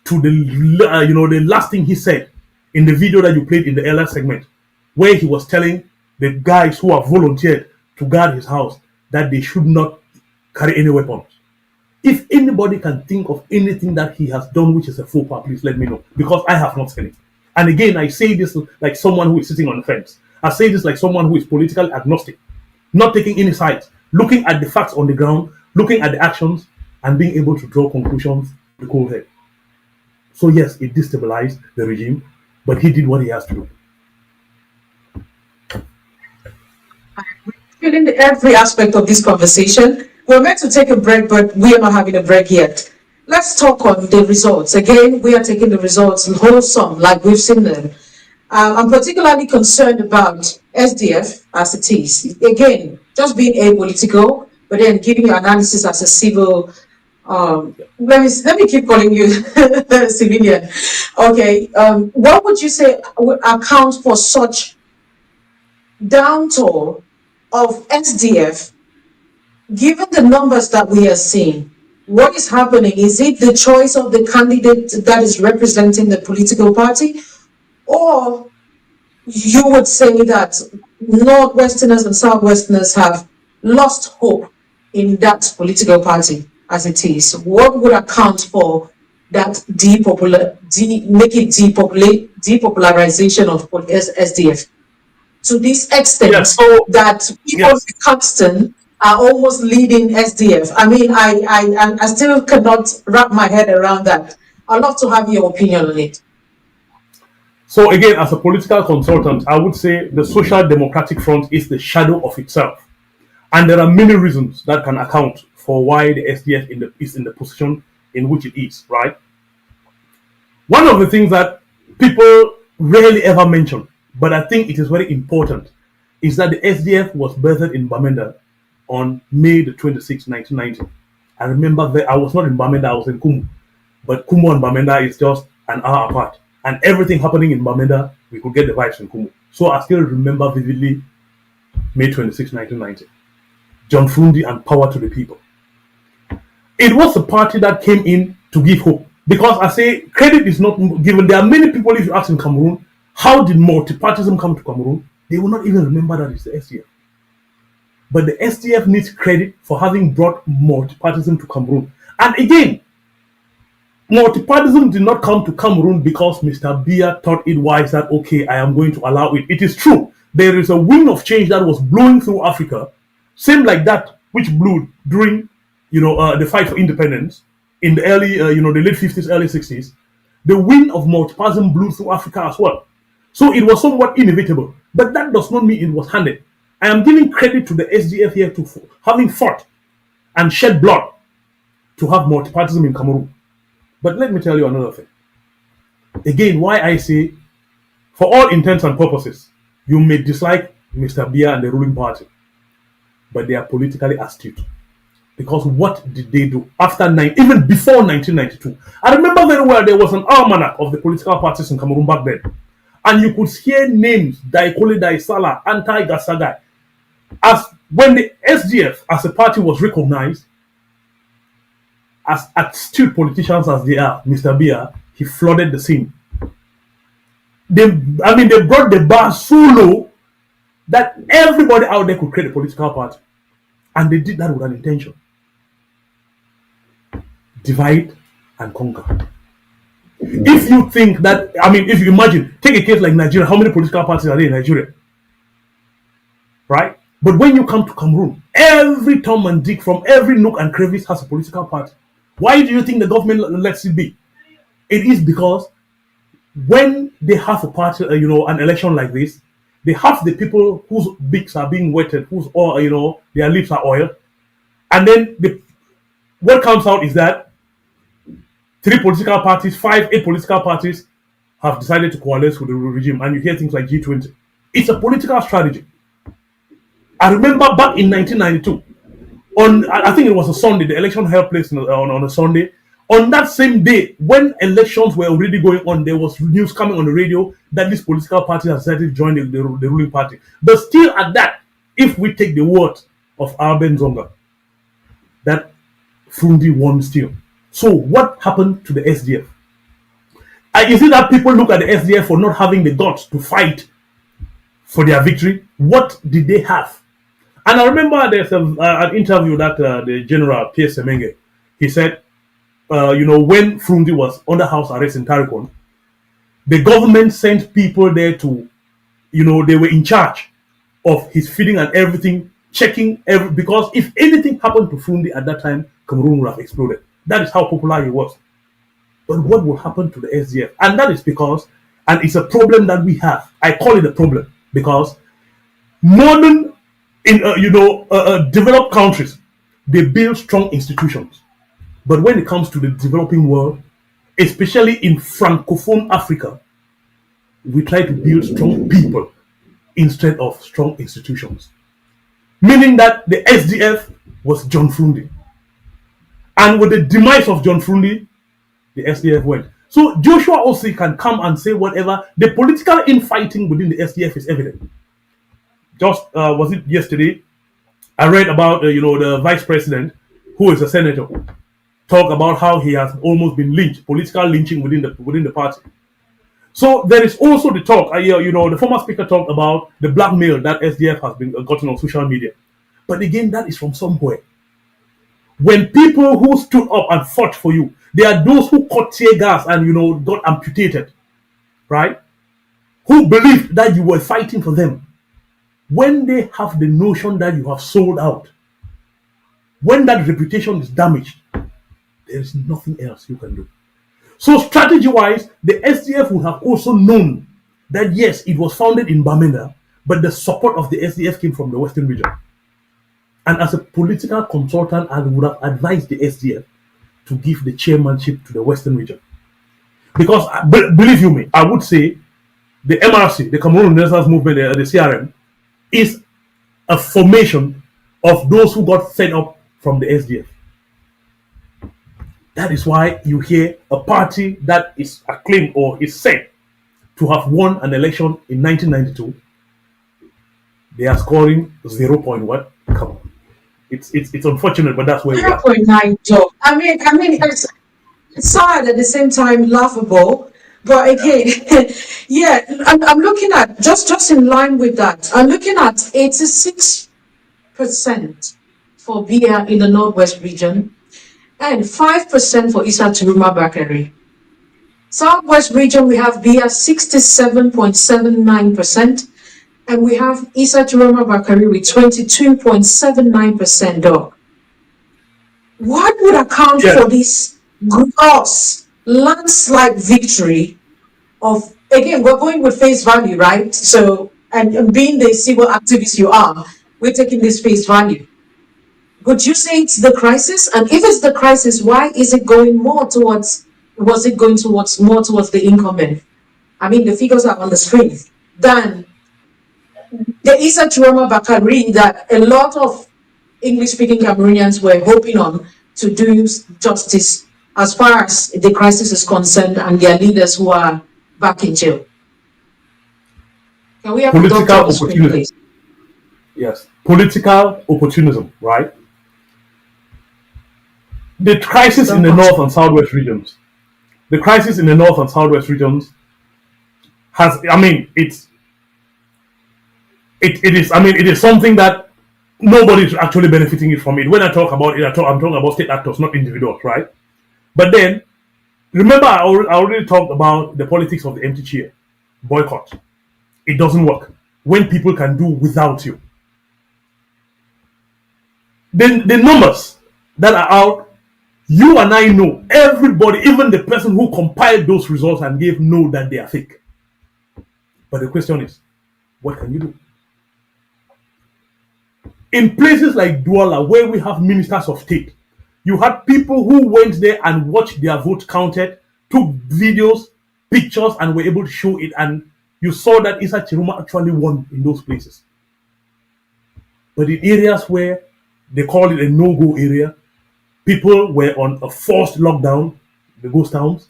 to the last thing he said in the video that you played in the earlier segment, where he was telling the guys who have volunteered to guard his house that they should not carry any weapons. If anybody can think of anything that he has done which is a faux pas, please let me know, because I have not seen it. And again, I say this like someone who is sitting on the fence. I say this like someone who is politically agnostic, not taking any sides, looking at the facts on the ground, looking at the actions, and being able to draw conclusions with a cool head. So yes, it destabilized the regime, but he did what he has to do. Feeling every aspect of this conversation. We're meant to take a break, but we are not having a break yet. Let's talk on the results. Again, we are taking the results wholesome, like we've seen them. I'm particularly concerned about SDF as it is. Again, just being apolitical, but then giving your analysis as a civil. Let me keep calling you civilian. Okay. What would you say would account for such downtour of SDF, given the numbers that we are seeing? What is happening? Is it the choice of the candidate that is representing the political party? Or you would say that Northwesterners and Southwesterners have lost hope in that political party as it is? What would account for that depopularization of SDF to this extent that people in Caxton are almost leading SDF? I mean, I still cannot wrap my head around that. I'd love to have your opinion on it. So again, as a political consultant, I would say the Social Democratic Front is the shadow of itself. And there are many reasons that can account for why the SDF is in the position in which it is, right? One of the things that people rarely ever mention, but I think it is very important, is that the SDF was birthed in Bamenda on May the 26th, 1990. I remember that I was not in Bamenda, I was in Kumu. But Kumu and Bamenda is just an hour apart. And everything happening in Bamenda, we could get the vibes in Kumu. So I still remember vividly May 26, 1990. John Frundi and Power to the People. It was a party that came in to give hope. Because I say credit is not given. There are many people, if you ask in Cameroon, how did multipartism come to Cameroon? They will not even remember that it's the SDF. But the SDF needs credit for having brought multipartism to Cameroon. And again, multipartism did not come to Cameroon because Mr. Biya thought it wise that, okay, I am going to allow it. It is true. There is a wind of change that was blowing through Africa, same like that which blew during, the fight for independence in the early, the late 50s, early 60s. The wind of multipartism blew through Africa as well. So it was somewhat inevitable. But that does not mean it was handed. I am giving credit to the SDF here to having fought and shed blood to have multipartism in Cameroon. But let me tell you another thing. Again, why I say, for all intents and purposes, you may dislike Mr. Biya and the ruling party, but they are politically astute. Because what did they do even before 1992? I remember very well there was an almanac of the political parties in Cameroon back then. And you could hear names, Daikole Daisala, Anti-Gasagai. As when the SDF as a party was recognized, as astute politicians as they are, Mr. Biya, he flooded the scene. They brought the bar so low that everybody out there could create a political party. And they did that with an intention. Divide and conquer. If you think that, if you imagine, take a case like Nigeria, how many political parties are there in Nigeria? Right? But when you come to Cameroon, every Tom and Dick from every nook and crevice has a political party. Why do you think the government lets it be? It is because when they have a party, an election like this, they have the people whose beaks are being wetted, whose their lips are oiled, and then what comes out is that 8 political parties have decided to coalesce with the regime, and you hear things like G20. It's a political strategy. I remember back in 1992, I think it was a Sunday, the election held place on a Sunday. On that same day, when elections were already going on, there was news coming on the radio that this political party has decided to join the ruling party. But still at that, if we take the word of Alben Zonga, that Frundi won still. So what happened to the SDF? Is it that people look at the SDF for not having the guts to fight for their victory? What did they have? And I remember there's an interview that the General Pierre Semenge, he said, when Frundi was under house arrest in Tarikon, the government sent people there to, they were in charge of his feeding and everything, checking because if anything happened to Frundi at that time, Cameroon would have exploded. That is how popular he was. But what will happen to the SDF? And that is because, and it's a problem that we have. I call it a problem because modern, developed countries, they build strong institutions. But when it comes to the developing world, especially in Francophone Africa, we try to build strong people instead of strong institutions. meaning that the SDF was John Frundi. And with the demise of John Frundi, the SDF went. So Joshua also can come and say whatever. The political infighting within the SDF is evident. Just was it yesterday? I read about the vice president, who is a senator, talk about how he has almost been lynched, political lynching within the party. So there is also the talk. The former speaker talked about the blackmail that SDF has been gotten on social media. But again, that is from somewhere. When people who stood up and fought for you, there are those who caught tear gas and got amputated, right? Who believed that you were fighting for them. When they have the notion that you have sold out, when that reputation is damaged, there is nothing else you can do. So strategy-wise, the SDF would have also known that yes, it was founded in Bamenda, but the support of the SDF came from the Western region. And as a political consultant, I would have advised the SDF to give the chairmanship to the Western region. Because, believe you me, I would say the MRC, the Cameroon Renaissance Movement, the CRM, is a formation of those who got fed up from the SDF. That is why you hear a party that is acclaimed or is said to have won an election in 1992. They are scoring 0.1. Come on. It's unfortunate, but that's where we are. 0.9 job. I mean, it's sad at the same time, laughable. But again, yeah, I'm looking at just in line with that. I'm looking at 86% for Biya in the Northwest region, and 5% for Issa Chiruma Bakari. Southwest region, we have Biya 67.79%, and we have Issa Chiruma Bakari with 22.79%. Dog. What would account for this gross landslide victory of, again, we're going with face value, right? So, and being the civil activist you are, we're taking this face value. Would you say it's the crisis? And if it's the crisis, why is it going more towards, was it going towards more towards the incumbent? I mean, the figures are on the screen. Then the Issa Chiruma Bakari that a lot of English-speaking Cameroonians were hoping on to do justice as far as the crisis is concerned and their leaders who are back in jail. Can we have political the doctor on the screen, opportunism? please? Yes, political opportunism, right? The crisis in the North and Southwest regions. The crisis in the North and Southwest regions has, I mean, it is something that nobody is actually benefiting it from it. When I talk about it, I'm talking about state actors, not individuals, right? But then, remember, I already talked about the politics of the empty chair, boycott. It doesn't work when people can do without you. Then the numbers that are out, you and I know, everybody, even the person who compiled those results and gave, know that they are fake. But the question is, what can you do? In places like Douala, where we have ministers of state, you had people who went there and watched their vote counted, took videos, pictures, and were able to show it, and you saw that Issa Chiruma actually won in those places. But in areas where they call it a no-go area, people were on a forced lockdown, the ghost towns.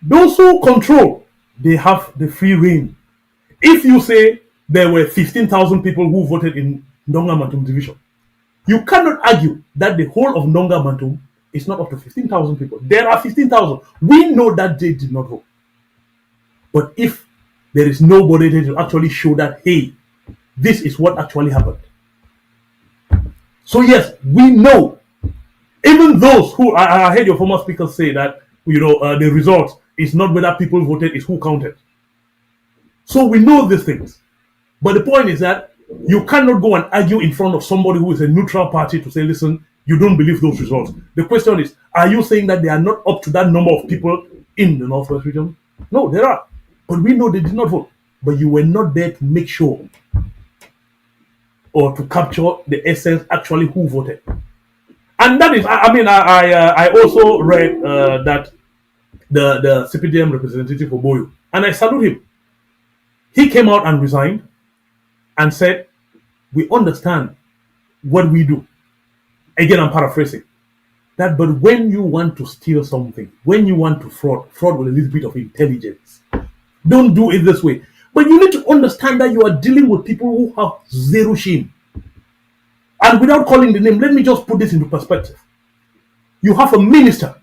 Those who control, they have the free reign. If you say there were 15,000 people who voted in Ndonga Mantum division, you cannot argue that the whole of Ndonga Mantum is not up to 15,000 people. There are 15,000. We know that they did not vote. But if there is nobody there to actually show that, hey, this is what actually happened. So yes, we know. Even those who, I heard your former speaker say that, the result is not whether people voted, it's who counted. So we know these things. But the point is that you cannot go and argue in front of somebody who is a neutral party to say, listen, you don't believe those results. The question is, are you saying that they are not up to that number of people in the Northwest region? No, there are. But we know they did not vote. But you were not there to make sure or to capture the essence actually who voted. And that is, I also read that the CPDM representative for Boyo, and I salute him. He came out and resigned and said we understand what we do. Again, I'm paraphrasing. That, but when you want to steal something, when you want to fraud with a little bit of intelligence, don't do it this way. But you need to understand that you are dealing with people who have zero shame. And without calling the name, let me just put this into perspective. You have a minister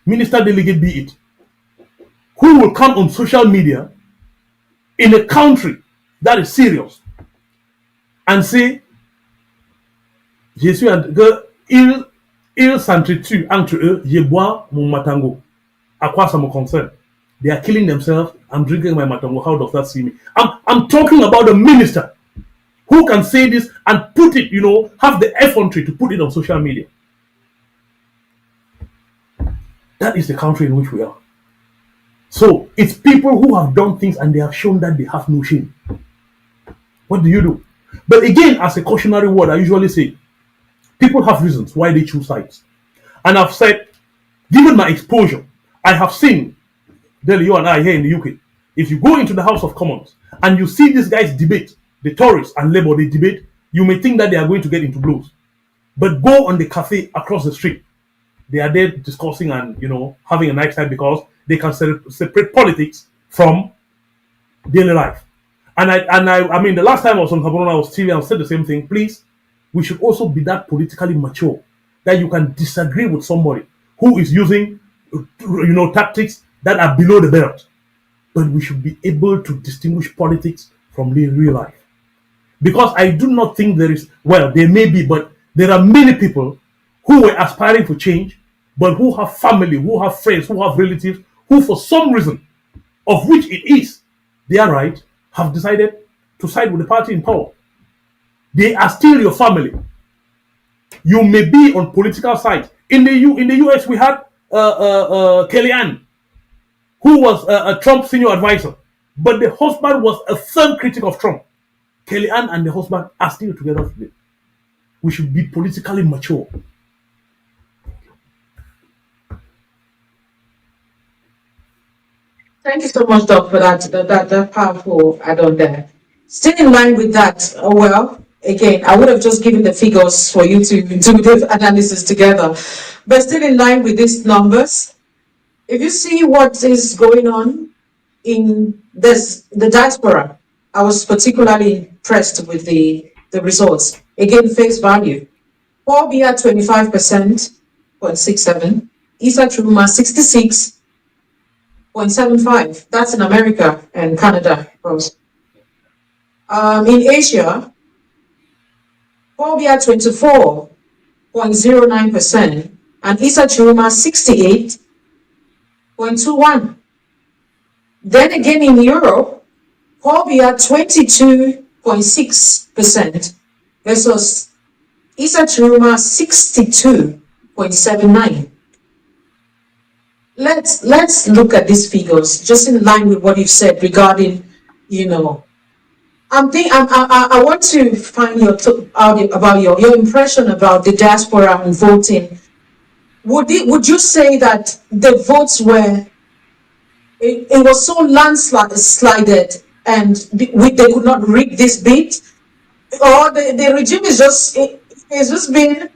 delegate be it, who will come on social media in a country that is serious and say, Je suis ils s'entretuent entre eux, je bois mon matango. À quoi ça me concerne? They are killing themselves. I'm drinking my matango. How does that see me? I'm talking about a minister who can say this and put it, have the effrontery to put it on social media. That is the country in which we are. So it's people who have done things and they have shown that they have no shame. What do you do? But again, as a cautionary word, I usually say, people have reasons why they choose sides. And I've said, given my exposure, I have seen, Dele, you and I here in the UK, if you go into the House of Commons and you see these guys debate, the Tories and Labour, they debate, you may think that they are going to get into blows. But go on the cafe across the street. They are there discussing and, having a nice time because they can separate politics from daily life. And I mean, the last time I was on Cameroon, I was TV, I said the same thing. Please, we should also be that politically mature that you can disagree with somebody who is using, tactics that are below the belt. But we should be able to distinguish politics from real life. Because I do not think there may be, but there are many people who were aspiring for change, but who have family, who have friends, who have relatives, who for some reason, of which it is their right, have decided to side with the party in power. They are still your family. You may be on political sides. In the US, we had Kellyanne, who was a Trump senior advisor, but the husband was a firm critic of Trump. Kellyanne and the husband are still together today. We should be politically mature. Thank you so much, Doc, for that powerful add-on there. Still in line with that, again, I would have just given the figures for you to do the analysis together, but still in line with these numbers, if you see what is going on in the diaspora, I was particularly impressed with the results. Again, face value. Paul Biya 25.67%, Issa Chuma 66.75%. That's in America and Canada, of course. In Asia, Paul Biya 24.09% and Issa Chuma 68.21%. Then again in Europe, Paul Biya 22.6% versus Issa Chuma 62.79%. Let's look at these figures just in line with what you've said regarding, I want to find about your impression about the diaspora and voting. Would you say that the votes were it was so landslided and they could not rig this bit, or the regime is just being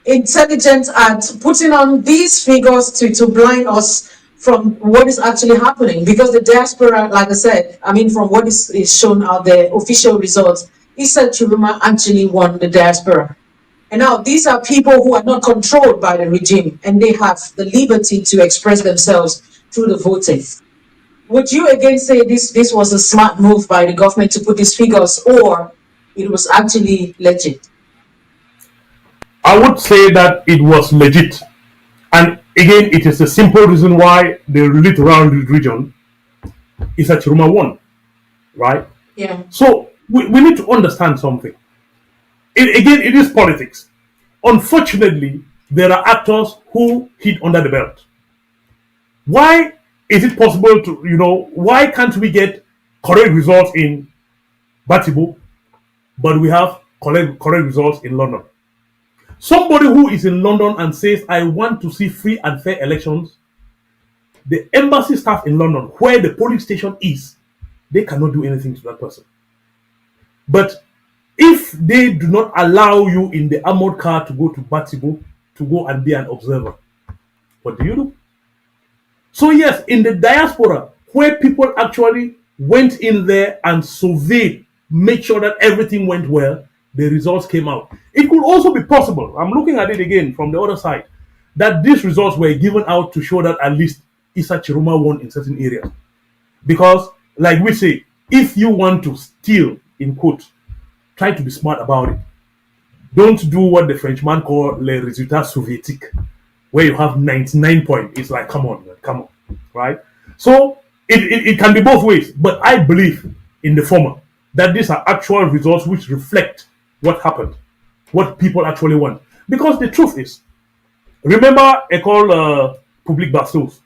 intelligent at putting on these figures to blind us from what is actually happening? Because the diaspora, like I said, from what is shown out the official results, Issa Chuma actually won the diaspora. And now these are people who are not controlled by the regime and they have the liberty to express themselves through the voting. Would you again say this was a smart move by the government to put these figures, or it was actually legit? I would say that it was legit. And again, it is a simple reason why the littoral region is at Chiruma 1, right? Yeah. So we need to understand something. It is politics. Unfortunately, there are actors who hit under the belt. Why is it possible to, why can't we get correct results in Batibo, but we have correct results in London? Somebody who is in London and says, I want to see free and fair elections, the embassy staff in London, where the polling station is, they cannot do anything to that person. But if they do not allow you in the armored car to go to Batibo to go and be an observer, what do you do? So yes, in the diaspora, where people actually went in there and surveyed, make sure that everything went well, the results came out. It could also be possible, I'm looking at it again from the other side, that these results were given out to show that at least Issa Chiruma won in certain areas. Because, like we say, if you want to steal, in quotes, try to be smart about it. Don't do what the Frenchman call les résultats soviétiques, where you have 99 points. It's like, come on, man, come on, right? So it can be both ways, but I believe in the former, that these are actual results which reflect what happened, what people actually want. Because the truth is, remember École Publique Bastos,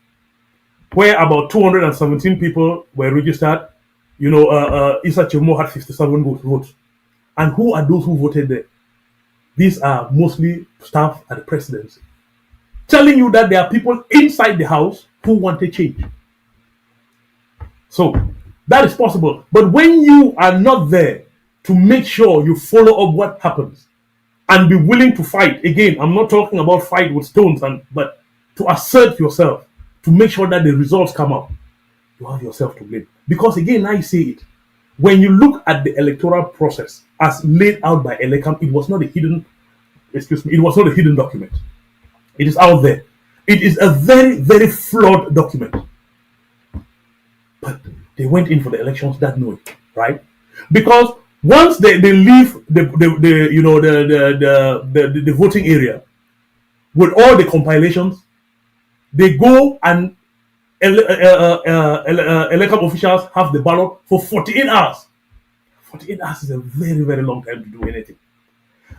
where about 217 people were registered. You know, Issa Chiroma had 57 votes. And who are those who voted there? These are mostly staff at the presidency, telling you that there are people inside the house who want a change. So that is possible. But when you are not there to make sure you follow up what happens and be willing to fight, again, I'm not talking about fight with stones, but to assert yourself, to make sure that the results come out, you have yourself to blame. Because again, I say it, when you look at the electoral process as laid out by Elecam, it was not a hidden, it was not a hidden document. It is out there. It is a very, very flawed document. But they went in for the elections that knowing, right? Because once they leave the voting area with all the compilations, they go and Elecam officials have the ballot for 48 hours. 48 hours is a very, very long time to do anything.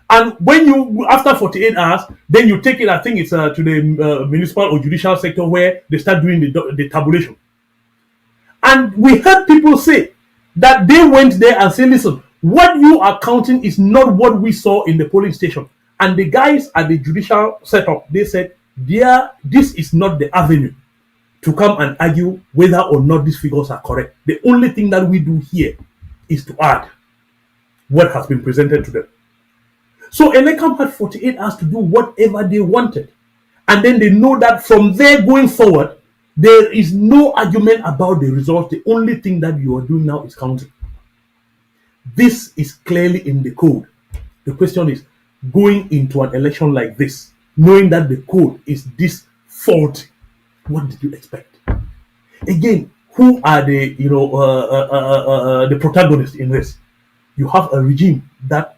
And when you, after 48 hours, then you take it, I think it's to the municipal or judicial sector where they start doing the tabulation. And we heard people say that they went there and say, listen, what you are counting is not what we saw in the polling station. And the guys at the judicial setup, they said, this is not the avenue to come and argue whether or not these figures are correct. The only thing that we do here is to add what has been presented to them. So Elecam had 48 hours to do whatever they wanted. And then they know that from there going forward, there is no argument about the results. The only thing that you are doing now is counting. This is clearly in the code. The question is, going into an election like this, knowing that the code is this faulty, what did you expect? Again, who are the the protagonists in this? You have a regime that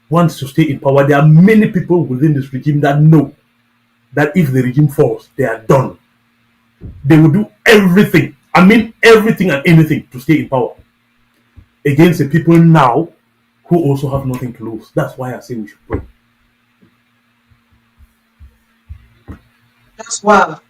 wants to stay in power. There are many people within this regime that know that if the regime falls, they are done. They will do everything, I mean everything and anything to stay in power against the people now who also have nothing to lose. That's why I say we should pray. That's wild.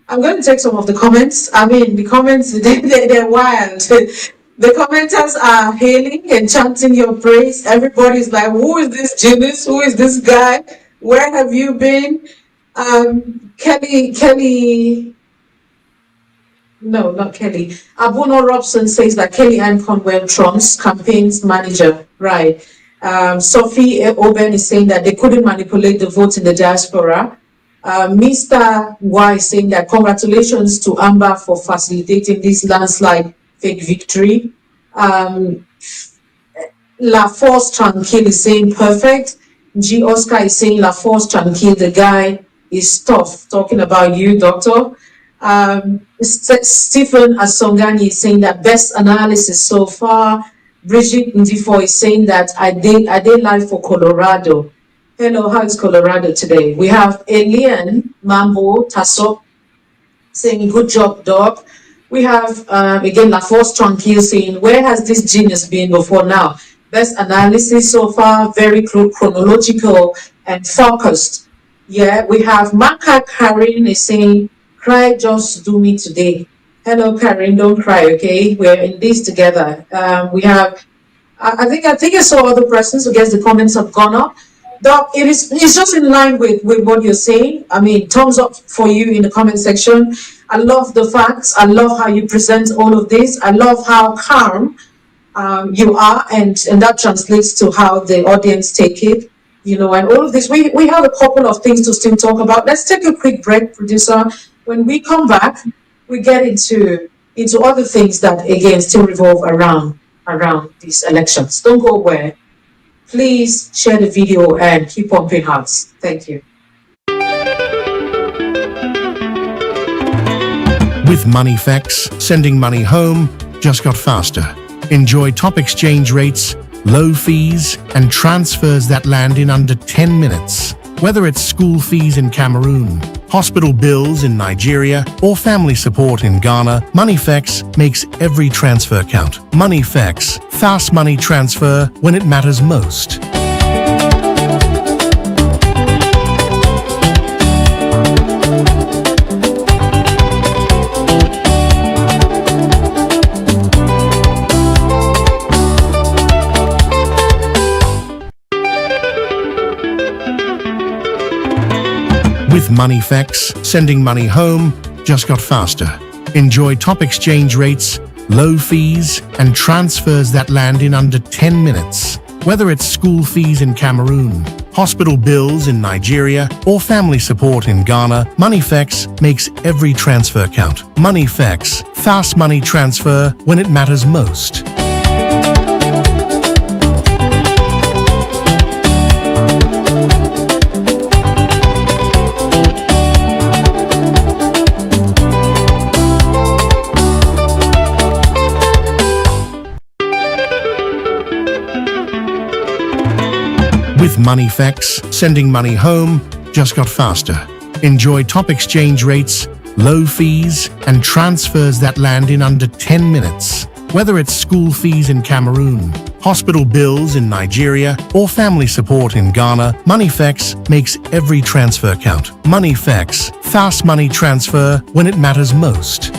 I'm going to take some of the comments. I mean, the comments, they're wild. The commenters are hailing and chanting your praise. Everybody's like, who is this genius? Who is this guy? Where have you been? No, not Kelly. Abuno Robson says that Kelly Ann Conwell Trump's campaign's manager, right? Sophie Oben is saying that they couldn't manipulate the votes in the diaspora. Mr. Y is saying that congratulations to Amber for facilitating this landslide fake victory. La Force Tranquille is saying perfect. G. Oscar is saying La Force Tranquille, the guy is tough. Talking about you, doctor. Stephen Asongani is saying that best analysis so far. Bridget Ndifo is saying that I did live for Colorado. Hello, how is Colorado today? We have Elian Mambo Tasso saying good job, Doc. We have again La Force Tranquille saying where has this genius been before now? Best analysis so far, very chronological and focused. Yeah, we have Maka Karin is saying cry just do me today. Hello, Karen, don't cry, okay? We're in this together. We have, I think I saw other persons who guess the comments have gone up. Doc, it's just in line with what you're saying. I mean, thumbs up for you in the comment section. I love the facts. I love how you present all of this. I love how calm you are, and that translates to how the audience take it, and all of this. We have a couple of things to still talk about. Let's take a quick break, producer. When we come back, we get into other things that, again, still revolve around these elections. Don't go away. Please share the video and keep pumping hearts. Thank you. With MoneyFX, sending money home just got faster. Enjoy top exchange rates, low fees, and transfers that land in under 10 minutes. Whether it's school fees in Cameroon, hospital bills in Nigeria, or family support in Ghana, MoneyFX makes every transfer count. MoneyFX, fast money transfer when it matters most. With MoneyFX, sending money home just got faster. Enjoy top exchange rates, low fees, and transfers that land in under 10 minutes. Whether it's school fees in Cameroon, hospital bills in Nigeria, or family support in Ghana, MoneyFX makes every transfer count. MoneyFX, fast money transfer when it matters most. With MoneyFX, sending money home just got faster. Enjoy top exchange rates, low fees, and transfers that land in under 10 minutes. Whether it's school fees in Cameroon, hospital bills in Nigeria, or family support in Ghana, MoneyFX makes every transfer count. MoneyFX, fast money transfer when it matters most.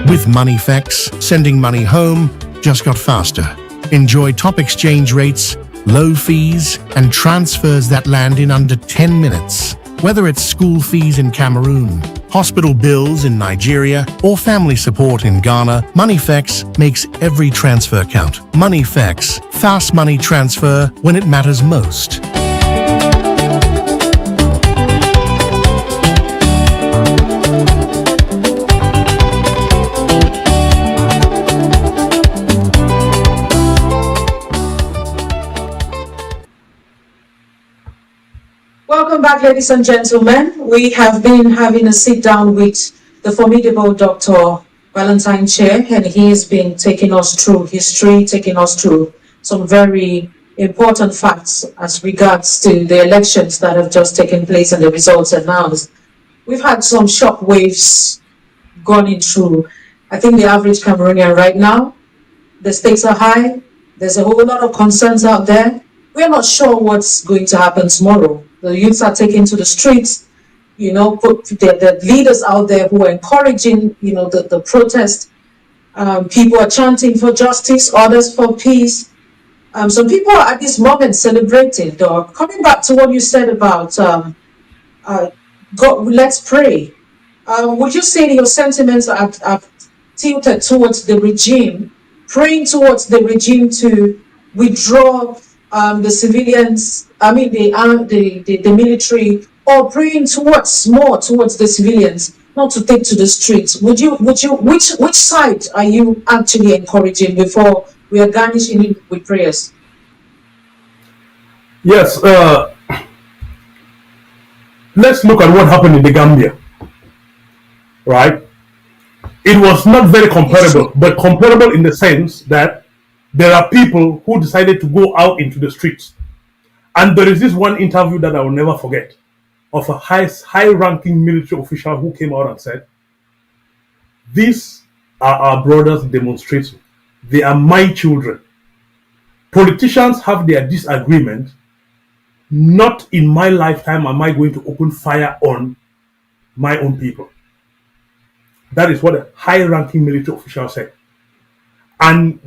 With MoneyFX, sending money home just got faster. Enjoy top exchange rates, low fees, and transfers that land in under 10 minutes. Whether it's school fees in Cameroon, hospital bills in Nigeria, or family support in Ghana, MoneyFX makes every transfer count. MoneyFX, fast money transfer when it matters most. Welcome back, ladies and gentlemen. We have been having a sit down with the formidable Dr. Valentine Chair, and he has been taking us through history, taking us through some very important facts as regards to the elections that have just taken place and the results announced. We've had some shock waves going through. I think the average Cameroonian right now, the stakes are high. There's a whole lot of concerns out there. We're not sure what's going to happen tomorrow. The youths are taken to the streets, put the leaders out there who are encouraging, the protest. People are chanting for justice, others for peace. Some people are at this moment celebrating. Dog. Coming back to what you said about God, let's pray. Would you say your sentiments are tilted towards the regime, praying towards the regime to withdraw the civilians, the military, or praying more towards the civilians, not to take to the streets? Which side are you actually encouraging before we are garnishing it with prayers? Yes, let's look at what happened in the Gambia, right? It was not very comparable, but comparable in the sense that there are people who decided to go out into the streets. And there is this one interview that I will never forget of a high-ranking military official who came out and said, "These are our brothers demonstrating. They are my children. Politicians have their disagreement. Not in my lifetime am I going to open fire on my own people." That is what a high-ranking military official said. And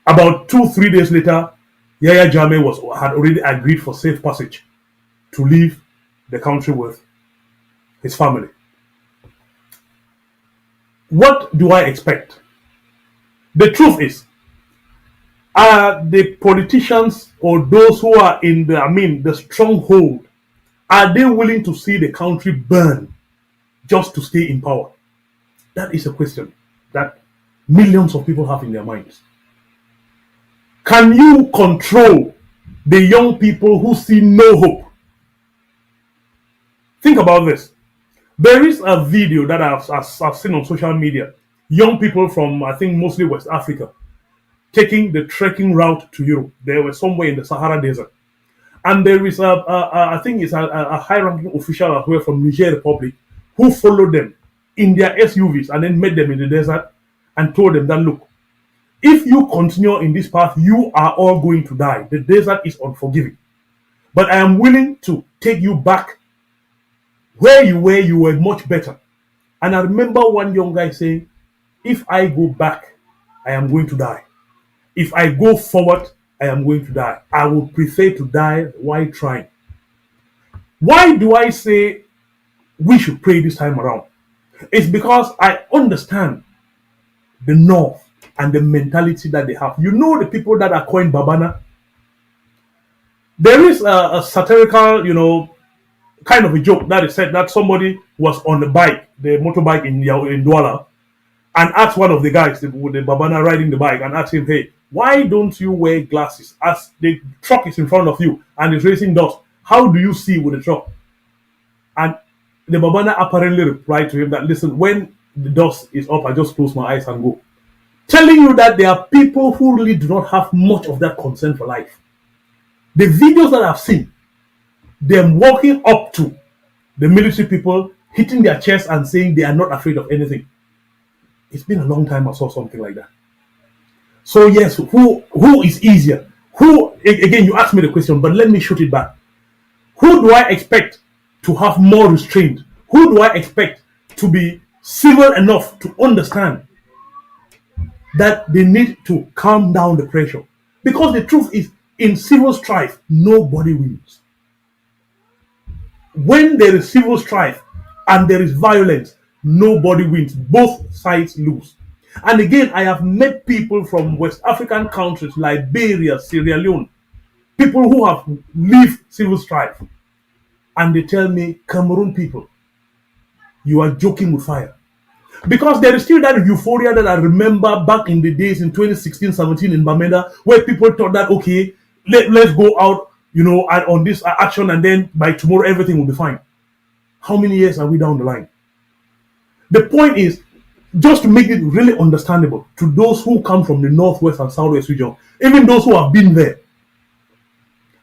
about 2-3 days later, Yahya Jammeh had already agreed for safe passage to leave the country with his family. What do I expect? The truth is, are the politicians or those who are in the stronghold, are they willing to see the country burn just to stay in power? That is a question that millions of people have in their minds. Can you control the young people who see no hope? Think about this. There is a video that I've seen on social media. Young people from, I think, mostly West Africa, taking the trekking route to Europe. They were somewhere in the Sahara Desert. And there is I think it's a high-ranking official as well from Niger Republic who followed them in their SUVs and then met them in the desert and told them that, look, if you continue in this path, you are all going to die. The desert is unforgiving. But I am willing to take you back where you were much better. And I remember one young guy saying, if I go back, I am going to die. If I go forward, I am going to die. I would prefer to die while trying. Why do I say we should pray this time around? It's because I understand the North and the mentality that they have. You know, the people that are calling Babana. There is a satirical, kind of a joke that is said that somebody was on the bike, the motorbike in Douala, and asked one of the guys with the Babana riding the bike and asked him, hey, why don't you wear glasses? As the truck is in front of you and it's racing dust, how do you see with the truck? And the Babana apparently replied to him that, listen, when the dust is up, I just close my eyes and go. Telling you that there are people who really do not have much of that concern for life. The videos that I've seen, them walking up to the military people, hitting their chest and saying they are not afraid of anything. It's been a long time I saw something like that. So yes, who is easier? Again, you asked me the question, but let me shoot it back. Who do I expect to have more restraint? Who do I expect to be civil enough to understand that they need to calm down the pressure? Because the truth is, in civil strife, nobody wins. When there is civil strife and there is violence, nobody wins. Both sides lose. And again, I have met people from West African countries, Liberia, Sierra Leone, people who have lived civil strife. And they tell me, Cameroon people, you are joking with fire. Because there is still that euphoria that I remember back in the days in 2016-17 in Bamenda, where people thought that, okay, let's go out, on this action, and then by tomorrow everything will be fine. How many years are we down the line? The point is, just to make it really understandable to those who come from the Northwest and Southwest region, even those who have been there,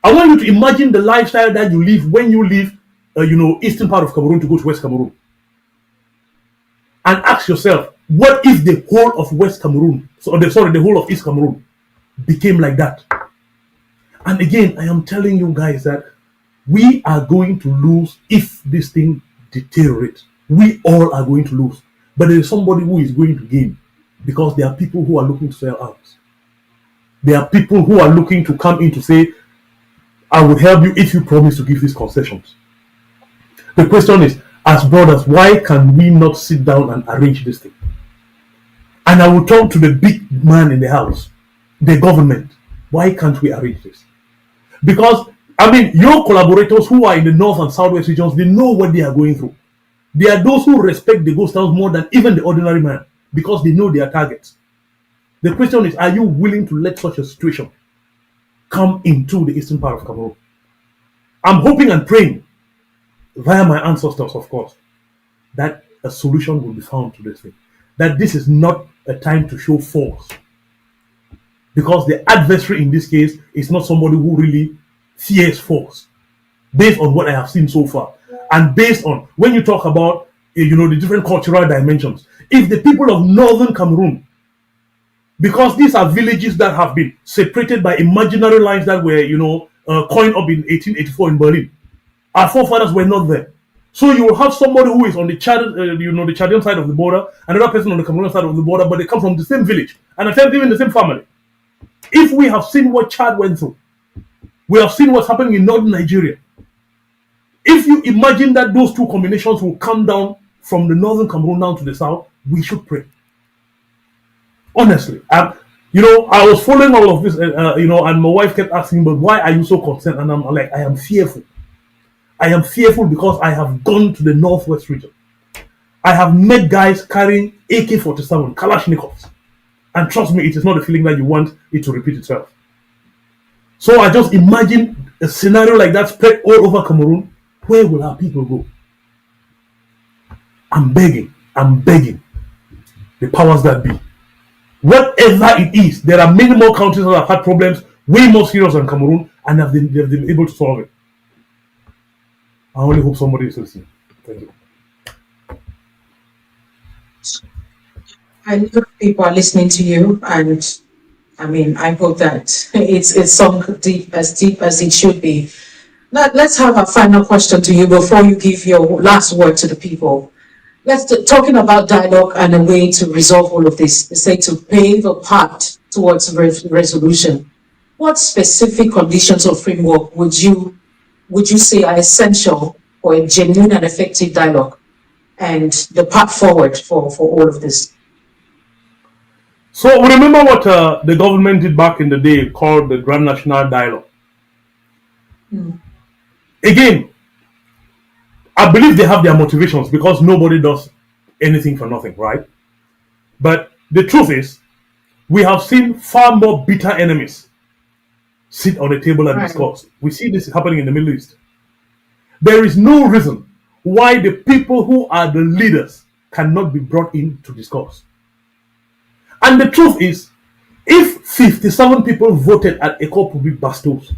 I want you to imagine the lifestyle that you live when you leave, eastern part of Cameroon to go to West Cameroon. And ask yourself, what if the whole of West Cameroon, the whole of East Cameroon became like that? And again, I am telling you guys that we are going to lose if this thing deteriorates. We all are going to lose. But there is somebody who is going to gain, because there are people who are looking to sell out. There are people who are looking to come in to say, I will help you if you promise to give these concessions. The question is, as brothers, why can we not sit down and arrange this thing? And I will talk to the big man in the house, the government. Why can't we arrange this? Because, your collaborators who are in the North and Southwest regions, they know what they are going through. They are those who respect the ghost towns more than even the ordinary man, because they know their targets. The question is, are you willing to let such a situation come into the eastern part of Cameroon? I'm hoping and praying, via my ancestors, of course, that a solution will be found to this thing. That this is not a time to show force. Because the adversary in this case is not somebody who really fears force, based on what I have seen so far. And based on, when you talk about, the different cultural dimensions, if the people of northern Cameroon, because these are villages that have been separated by imaginary lines that were, coined up in 1884 in Berlin, our forefathers were not there. So you will have somebody who is on the Chad, the Chadian side of the border, another person on the Cameroonian side of the border, but they come from the same village and at times even the same family. If we have seen what Chad went through, we have seen what's happening in northern Nigeria. If you imagine that those two combinations will come down from the northern Cameroon down to the south, we should pray. Honestly, I was following all of this, and my wife kept asking, but why are you so concerned? And I'm like, I am fearful. I am fearful because I have gone to the northwest region. I have met guys carrying AK-47, Kalashnikovs. And trust me, it is not a feeling that you want it to repeat itself. So I just imagine a scenario like that spread all over Cameroon. Where will our people go? I'm begging the powers that be. Whatever it is, there are many more countries that have had problems way more serious than Cameroon and they've been able to solve it. I only hope somebody is listening. Thank you. I know people are listening to you, and I mean, I hope that it's sunk deep as it should be. Now, let's have a final question to you before you give your last word to the people. Talking about dialogue and a way to resolve all of this, say to pave a path towards resolution. What specific conditions or framework would you say are essential for a genuine and effective dialogue and the path forward for all of this? So remember what the government did back in the day called the Grand National Dialogue. Again, I believe they have their motivations because nobody does anything for nothing, right? But the truth is, we have seen far more bitter enemies sit on the table and discuss. We see this happening in the Middle East. There is no reason why the people who are the leaders cannot be brought in to discuss. And the truth is, if 57 people voted at Ecole Publique Bastos,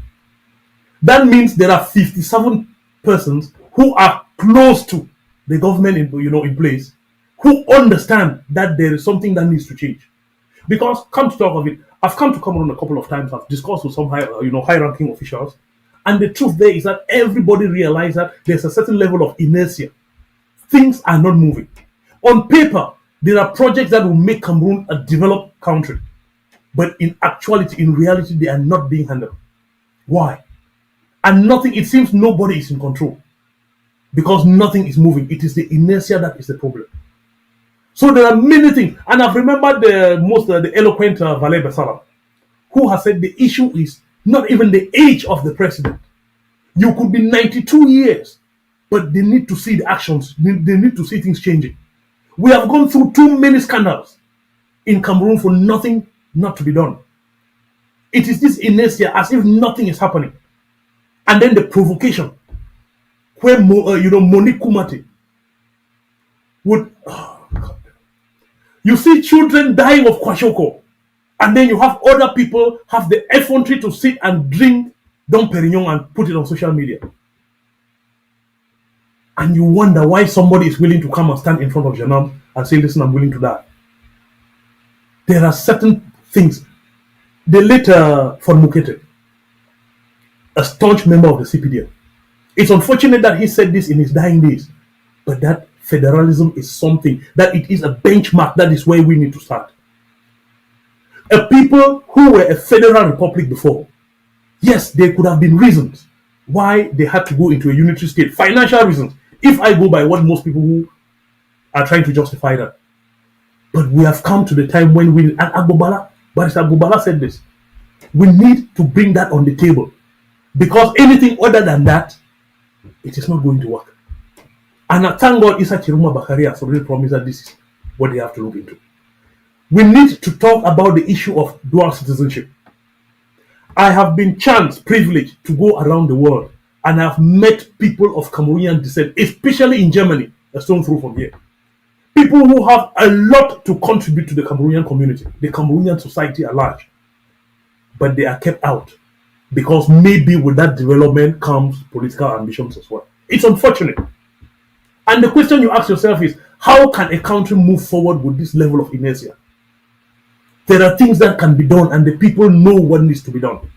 that means there are 57 persons who are close to the government in place, who understand that there is something that needs to change. Because come to talk of it, I've come to Cameroon a couple of times. I've discussed with some high-ranking officials, and the truth there is that everybody realizes that there's a certain level of inertia. Things are not moving. On paper, there are projects that will make Cameroon a developed country, but in actuality, in reality, they are not being handled. Why? And it seems nobody is in control because nothing is moving. It is the inertia that is the problem. So there are many things, and I've remembered the eloquent Valet Bessalam, who has said the issue is not even the age of the president. You could be 92 years, but they need to see the actions. They need to see things changing. We have gone through too many scandals in Cameroon for nothing not to be done. It is this inertia as if nothing is happening. And then the provocation, where Monique Kumate would... You see children dying of kwashiorkor, and then you have other people have the effrontery to sit and drink Dom Perignon and put it on social media. And you wonder why somebody is willing to come and stand in front of Janam and say, listen, I'm willing to die. There are certain things. The late Formukete, a staunch member of the CPDM, it's unfortunate that he said this in his dying days, but that federalism is something, that it is a benchmark, that is where we need to start. A people who were a federal republic before, yes, there could have been reasons why they had to go into a unitary state, financial reasons, if I go by what most people who are trying to justify that. But we have come to the time when and Barrister Agbobala said this, we need to bring that on the table, because anything other than that, it is not going to work. And I thank God Issa Chiruma Bakari has already promised that this is what they have to look into. We need to talk about the issue of dual citizenship. I have been privileged to go around the world, and I've met people of Cameroonian descent, especially in Germany, a stone throw from here. People who have a lot to contribute to the Cameroonian community, the Cameroonian society at large. But they are kept out, because maybe with that development comes political ambitions as well. It's unfortunate. And the question you ask yourself is, how can a country move forward with this level of inertia? There are things that can be done, and the people know what needs to be done.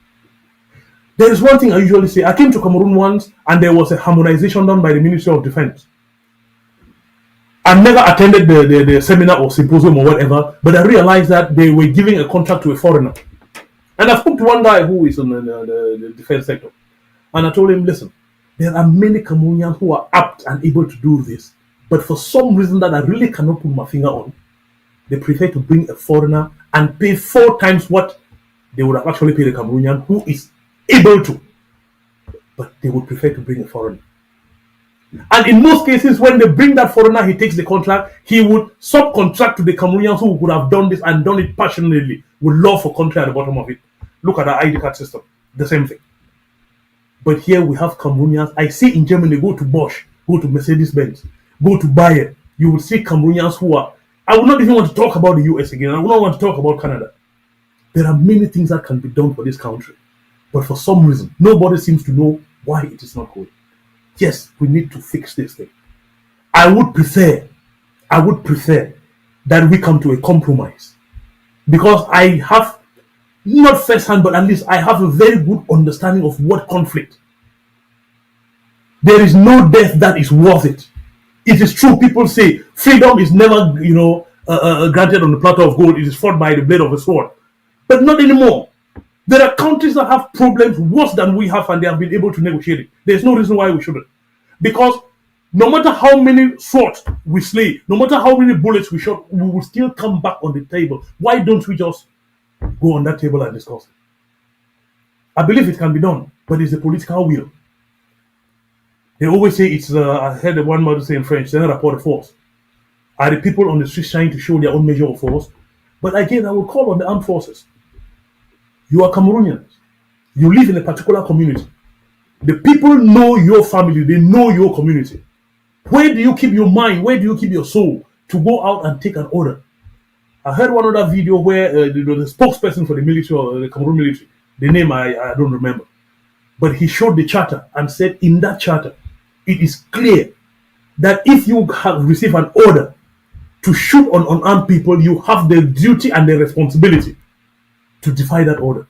There is one thing I usually say. I came to Cameroon once and there was a harmonization done by the Ministry of Defense. I never attended the seminar or symposium or whatever, but I realized that they were giving a contract to a foreigner. And I spoke to one guy who is in the defense sector. And I told him, listen, there are many Cameroonians who are apt and able to do this, but for some reason that I really cannot put my finger on, they prefer to bring a foreigner and pay 4 times what they would have actually paid a Cameroonian who is able to. But they would prefer to bring a foreigner. And in most cases, when they bring that foreigner, he takes the contract, he would subcontract to the Cameroonians who would have done this and done it passionately, with love for country at the bottom of it. Look at our ID card system, the same thing. But here we have Cameroonians. I see in Germany, go to Bosch, go to Mercedes-Benz, go to Biya. You will see Cameroonians who are, I would not even want to talk about the US again. I would not want to talk about Canada. There are many things that can be done for this country. But for some reason, nobody seems to know why it is not going. Yes, we need to fix this thing. I would prefer that we come to a compromise. Because I have, not firsthand, but at least I have a very good understanding of what conflict. There is no death that is worth it. It is true, people say freedom is never, granted on the platter of gold. It is fought by the blade of a sword. But not anymore. There are countries that have problems worse than we have, and they have been able to negotiate it. There's no reason why we shouldn't. Because no matter how many swords we slay, no matter how many bullets we shot, we will still come back on the table. Why don't we just go on that table and discuss it? I believe it can be done, but it's the political will. They always say it's, I heard one mother say in French, c'est un rapport de force. Are the people on the streets trying to show their own measure of force? But again, I will call on the armed forces. You are Cameroonians. You live in a particular community. The people know your family. They know your community. Where do you keep your mind? Where do you keep your soul to go out and take an order? I heard one other video where the spokesperson for the military, or the Cameroon military, the name I don't remember, but he showed the charter and said in that charter, it is clear that if you have received an order to shoot on unarmed people, you have the duty and the responsibility to defy that order.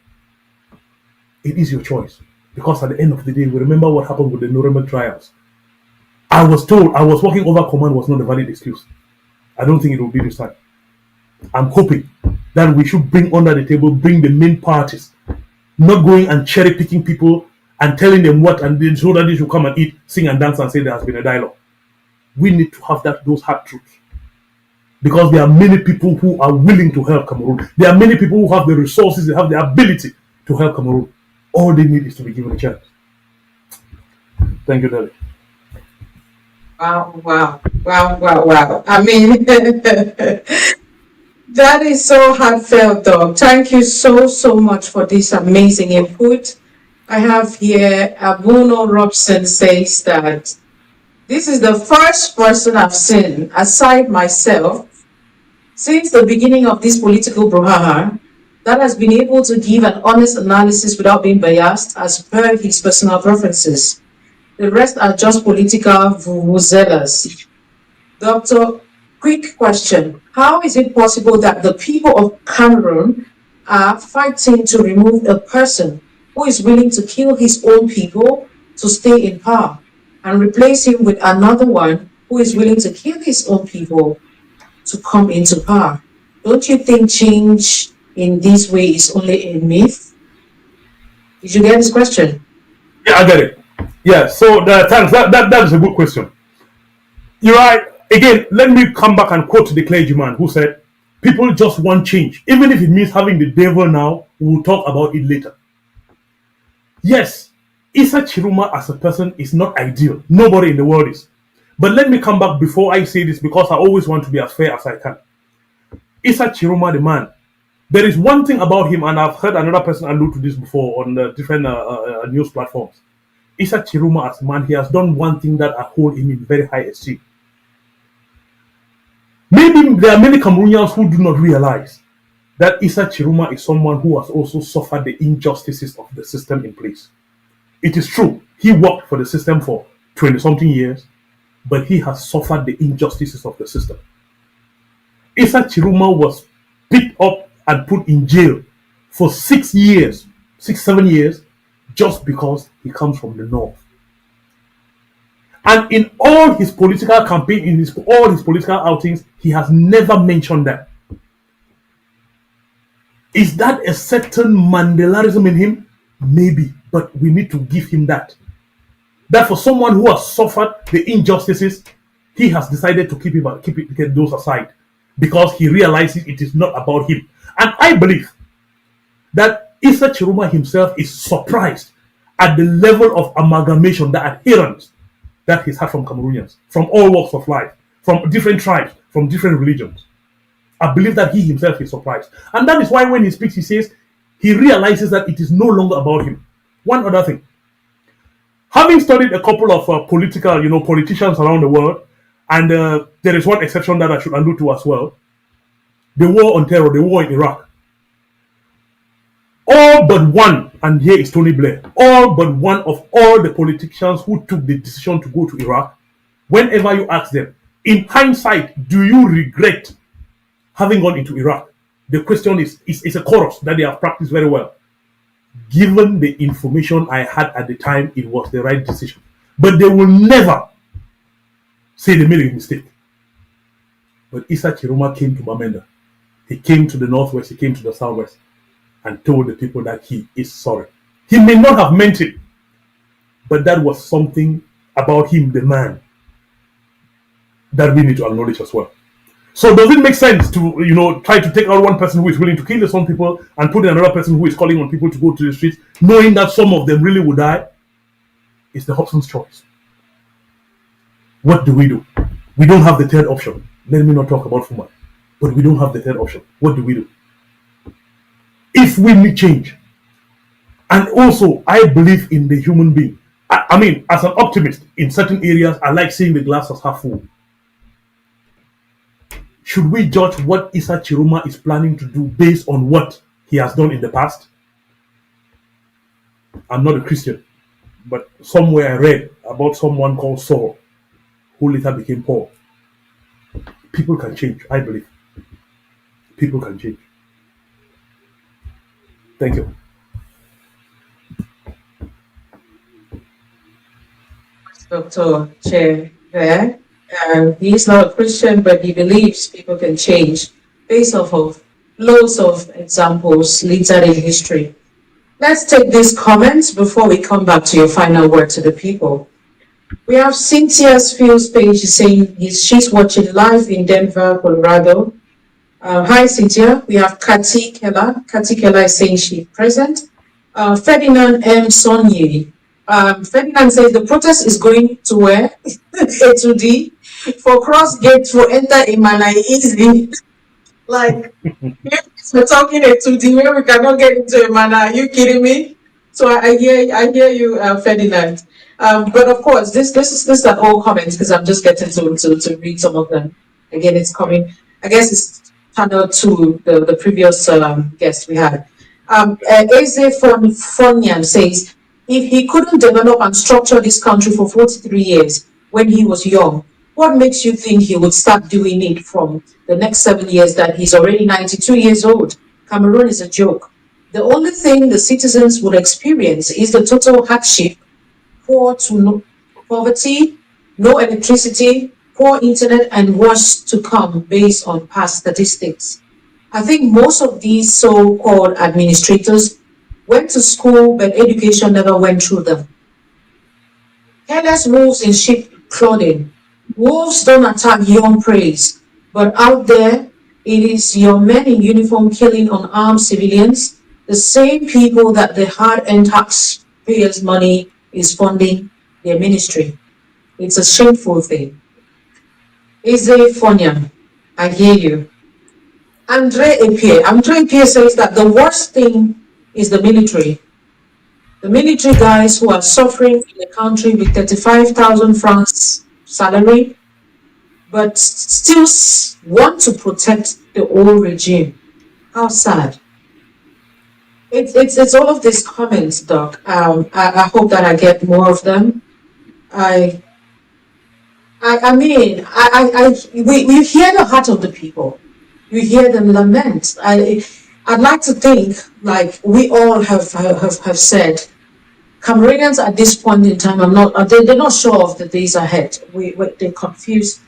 It is your choice. Because at the end of the day, we remember what happened with the Nuremberg trials. I was told I was walking over command was not a valid excuse. I don't think it will be this time. I'm hoping that we should bring under the table, bring the main parties, not going and cherry picking people and telling them what, and then so that they should come and eat, sing and dance and say there has been a dialogue. We need to have those hard truths. Because there are many people who are willing to help Cameroon. There are many people who have the resources, they have the ability to help Cameroon. All they need is to be given a chance. Thank you, Daddy. Wow. I mean, that is so heartfelt, though. Thank you so much for this amazing input. I have here, Abuno Robson says that this is the first person I've seen, aside myself, since the beginning of this political brouhaha, that has been able to give an honest analysis without being biased as per his personal preferences. The rest are just political vuvuzelas. Doctor, quick question. How is it possible that the people of Cameroon are fighting to remove a person who is willing to kill his own people to stay in power and replace him with another one who is willing to kill his own people to come into power? Don't you think change in this way is only a myth? Did you get this question? Yeah, I get it. Yeah, so thanks. That is a good question. You're right. Again, let me come back and quote the clergyman who said, people just want change. Even if it means having the devil now, we'll talk about it later. Yes, Issa Chiruma as a person is not ideal. Nobody in the world is. But let me come back before I say this, because I always want to be as fair as I can. Issa Chiruma, the man, there is one thing about him, and I've heard another person allude to this before on different news platforms. Issa Chiruma as a man, he has done one thing that I hold him in very high esteem. Maybe there are many Cameroonians who do not realize that Issa Chiruma is someone who has also suffered the injustices of the system in place. It is true, he worked for the system for 20-something years, but he has suffered the injustices of the system. Issa Chiruma was picked up and put in jail for 6 years, 6-7 years, just because he comes from the north. And in all his political campaign, in all his political outings, he has never mentioned that. Is that a certain Mandelarism in him? Maybe, but we need to give him that. That for someone who has suffered the injustices, he has decided to keep those aside because he realizes it is not about him. And I believe that Issa Chiroma himself is surprised at the level of amalgamation, the adherence that he's had from Cameroonians, from all walks of life, from different tribes, from different religions. I believe that he himself is surprised. And that is why when he speaks, he says he realizes that it is no longer about him. One other thing. Having studied a couple of politicians around the world, and there is one exception that I should allude to as well, the war on terror, the war in Iraq. All but one, and here is Tony Blair, all but one of all the politicians who took the decision to go to Iraq, whenever you ask them, in hindsight, do you regret having gone into Iraq? The question is a chorus that they have practiced very well. Given the information I had at the time, it was the right decision. But they will never say they made a mistake. But Issa Chiroma came to Bamenda. He came to the northwest, he came to the southwest, and told the people that he is sorry. He may not have meant it, but that was something about him, the man, that we need to acknowledge as well. So does it make sense to, try to take out one person who is willing to kill some people and put in another person who is calling on people to go to the streets, knowing that some of them really will die? It's the Hobson's choice. What do? We don't have the third option. Let me not talk about Fuma, but we don't have the third option. What do? If we need change, and also I believe in the human being. I mean, as an optimist, in certain areas, I like seeing the glass as half full. Should we judge what Issa Chiroma is planning to do based on what he has done in the past? I'm not a Christian, but somewhere I read about someone called Saul, who later became Paul. People can change, I believe. People can change. Thank you. Dr. Chair there. He's not a Christian, but he believes people can change based off of loads of examples later in history. Let's take these comments before we come back to your final word to the people. We have Cynthia's Fields page saying she's watching live in Denver, Colorado. Hi, Cynthia. We have Kati Keller. Kati Keller is saying she's present. Ferdinand M. Sonye. Ferdinand says the protest is going to where? A2D. For cross gate for enter Imana easy. Like, we're talking A2D where we cannot get into Imana. Are you kidding me? So I hear you, Ferdinand. But of course, this is an old comment because I'm just getting to read some of them. Again, it's coming. I guess it's panel to the previous guest we had. Eze Fonyan says, if he couldn't develop and structure this country for 43 years when he was young, what makes you think he would start doing it from the next 7 years that he's already 92 years old? Cameroon is a joke. The only thing the citizens would experience is the total hardship, poverty, no electricity, poor internet, and worse to come based on past statistics. I think most of these so-called administrators went to school, but education never went through them. Careless wolves in sheep clothing. Wolves don't attack young prey, but out there, it is your men in uniform killing unarmed civilians, the same people that the hard-earned taxpayers' money is funding their ministry. It's a shameful thing. Eze Fonya, I hear you. Andre Epie says that the worst thing is the military. The military guys who are suffering in the country with 35,000 francs salary, but still want to protect the old regime. How sad. It's all of these comments, Doc. I hope that I get more of them. I mean, we hear the heart of the people. You hear them lament. I'd like to think, like we all have said, Cameroonians at this point in time they're not sure of the days ahead. They're confused.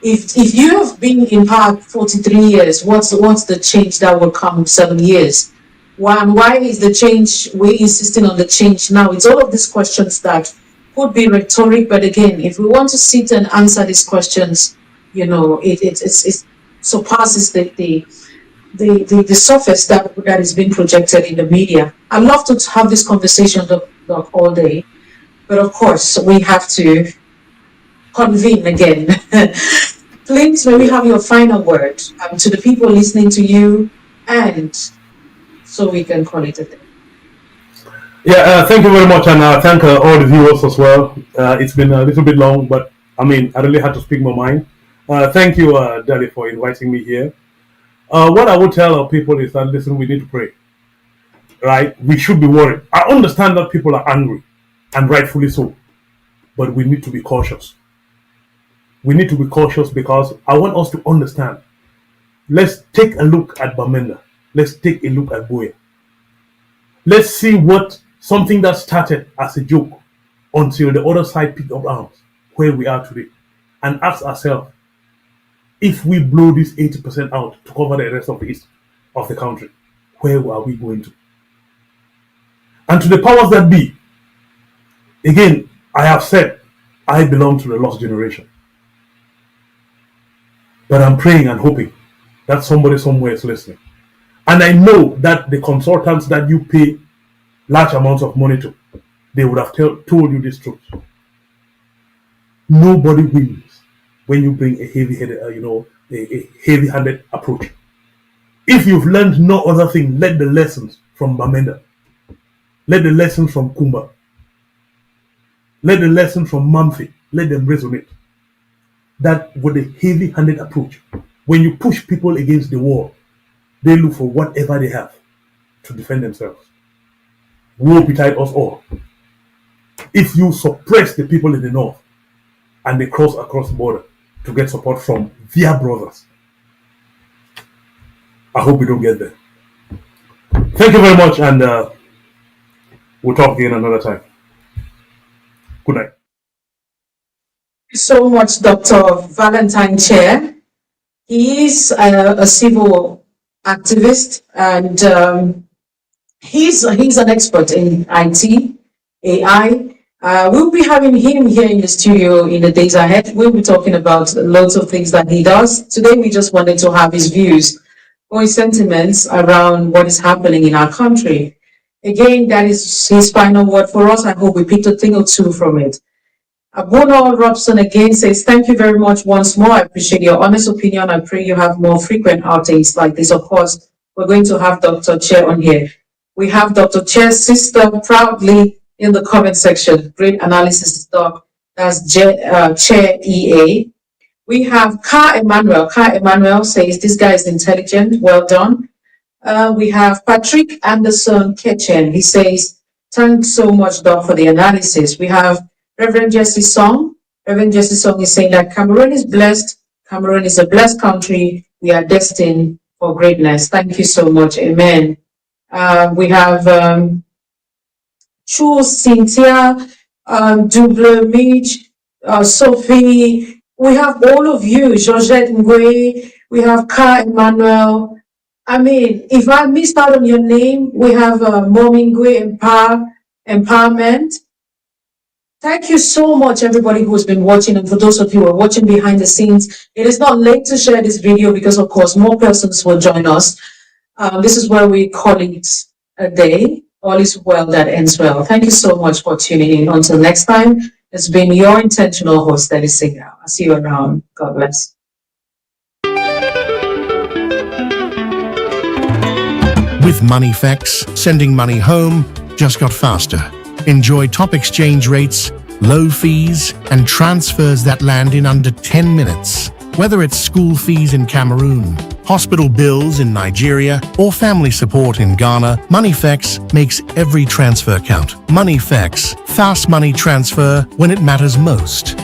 If you have been in power 43 years, what's the change that will come 7 years? Why is the change, we're insisting on the change now? It's all of these questions that could be rhetoric, but again, if we want to sit and answer these questions, you know, it surpasses the surface that is being projected in the media. I'd love to have this conversation all day, but of course we have to convene again. Please, may we have your final word to the people listening to you, and so we can call it a day. Yeah, thank you very much, and thank all the viewers as well. It's been a little bit long, but I mean, I really had to speak my mind. Thank you, Daddy, for inviting me here. What I would tell our people is that, listen, we need to pray, right? We should be worried. I understand that people are angry, and rightfully so, but we need to be cautious. We need to be cautious because I want us to understand. Let's take a look at Bamenda. Let's take a look at Biya. Let's see something that started as a joke until the other side picked up arms, where we are today, and ask ourselves, if we blow this 80% out to cover the rest of the east of the country, where are we going to? And to the powers that be, again, I have said, I belong to the lost generation. But I'm praying and hoping that somebody somewhere is listening. And I know that the consultants that you pay large amounts of money to, they would have told you this truth. Nobody wins when you bring a heavy-headed, a heavy-handed approach. If you've learned no other thing, let the lessons from Bamenda, let the lessons from Kumba, let the lessons from Mamfi, let them resonate. That with a heavy-handed approach, when you push people against the wall, they look for whatever they have to defend themselves. Woe betide us all. If you suppress the people in the north and they cross across the border to get support from their brothers, I hope we don't get there. Thank you very much, and we'll talk again another time. Good night. So much, Dr. Valentine Chair. He is a civil activist, and he's an expert in IT, AI. We'll be having him here in the studio in the days ahead. We'll be talking about lots of things that he does. Today, we just wanted to have his views or his sentiments around what is happening in our country. Again, that is his final word for us. I hope we picked a thing or two from it. Abono Robson again says, thank you very much once more. I appreciate your honest opinion. I pray you have more frequent outings like this. Of course, we're going to have Dr. Chair on here. We have Dr. Chair's sister proudly in the comment section. Great analysis, Doc. That's Chair EA. We have Ka Emmanuel. Ka Emmanuel says, this guy is intelligent. Well done. We have Patrick Anderson Ketchen. He says, thanks so much, Doc, for the analysis. We have Reverend Jesse Song. Reverend Jesse Song is saying that Cameroon is blessed. Cameroon is a blessed country. We are destined for greatness. Thank you so much. Amen. We have Chu, Cynthia, Double Mitch, Sophie. We have all of you. Georgette Ngwe. We have Ka Emmanuel. I mean, if I missed out on your name, we have Momi Ngwe Empowerment. Thank you so much, everybody who has been watching, and for those of you who are watching behind the scenes. It is not late to share this video because, of course, more persons will join us. This is where we call it a day. All is well that ends well. Thank you so much for tuning in. Until next time, it's been your intentional host, Daddy Singer. I'll see you around. God bless. With MoneyFX, sending money home just got faster. Enjoy top exchange rates, low fees, and transfers that land in under 10 minutes. Whether it's school fees in Cameroon, hospital bills in Nigeria, or family support in Ghana, MoneyFX makes every transfer count. MoneyFX, fast money transfer when it matters most.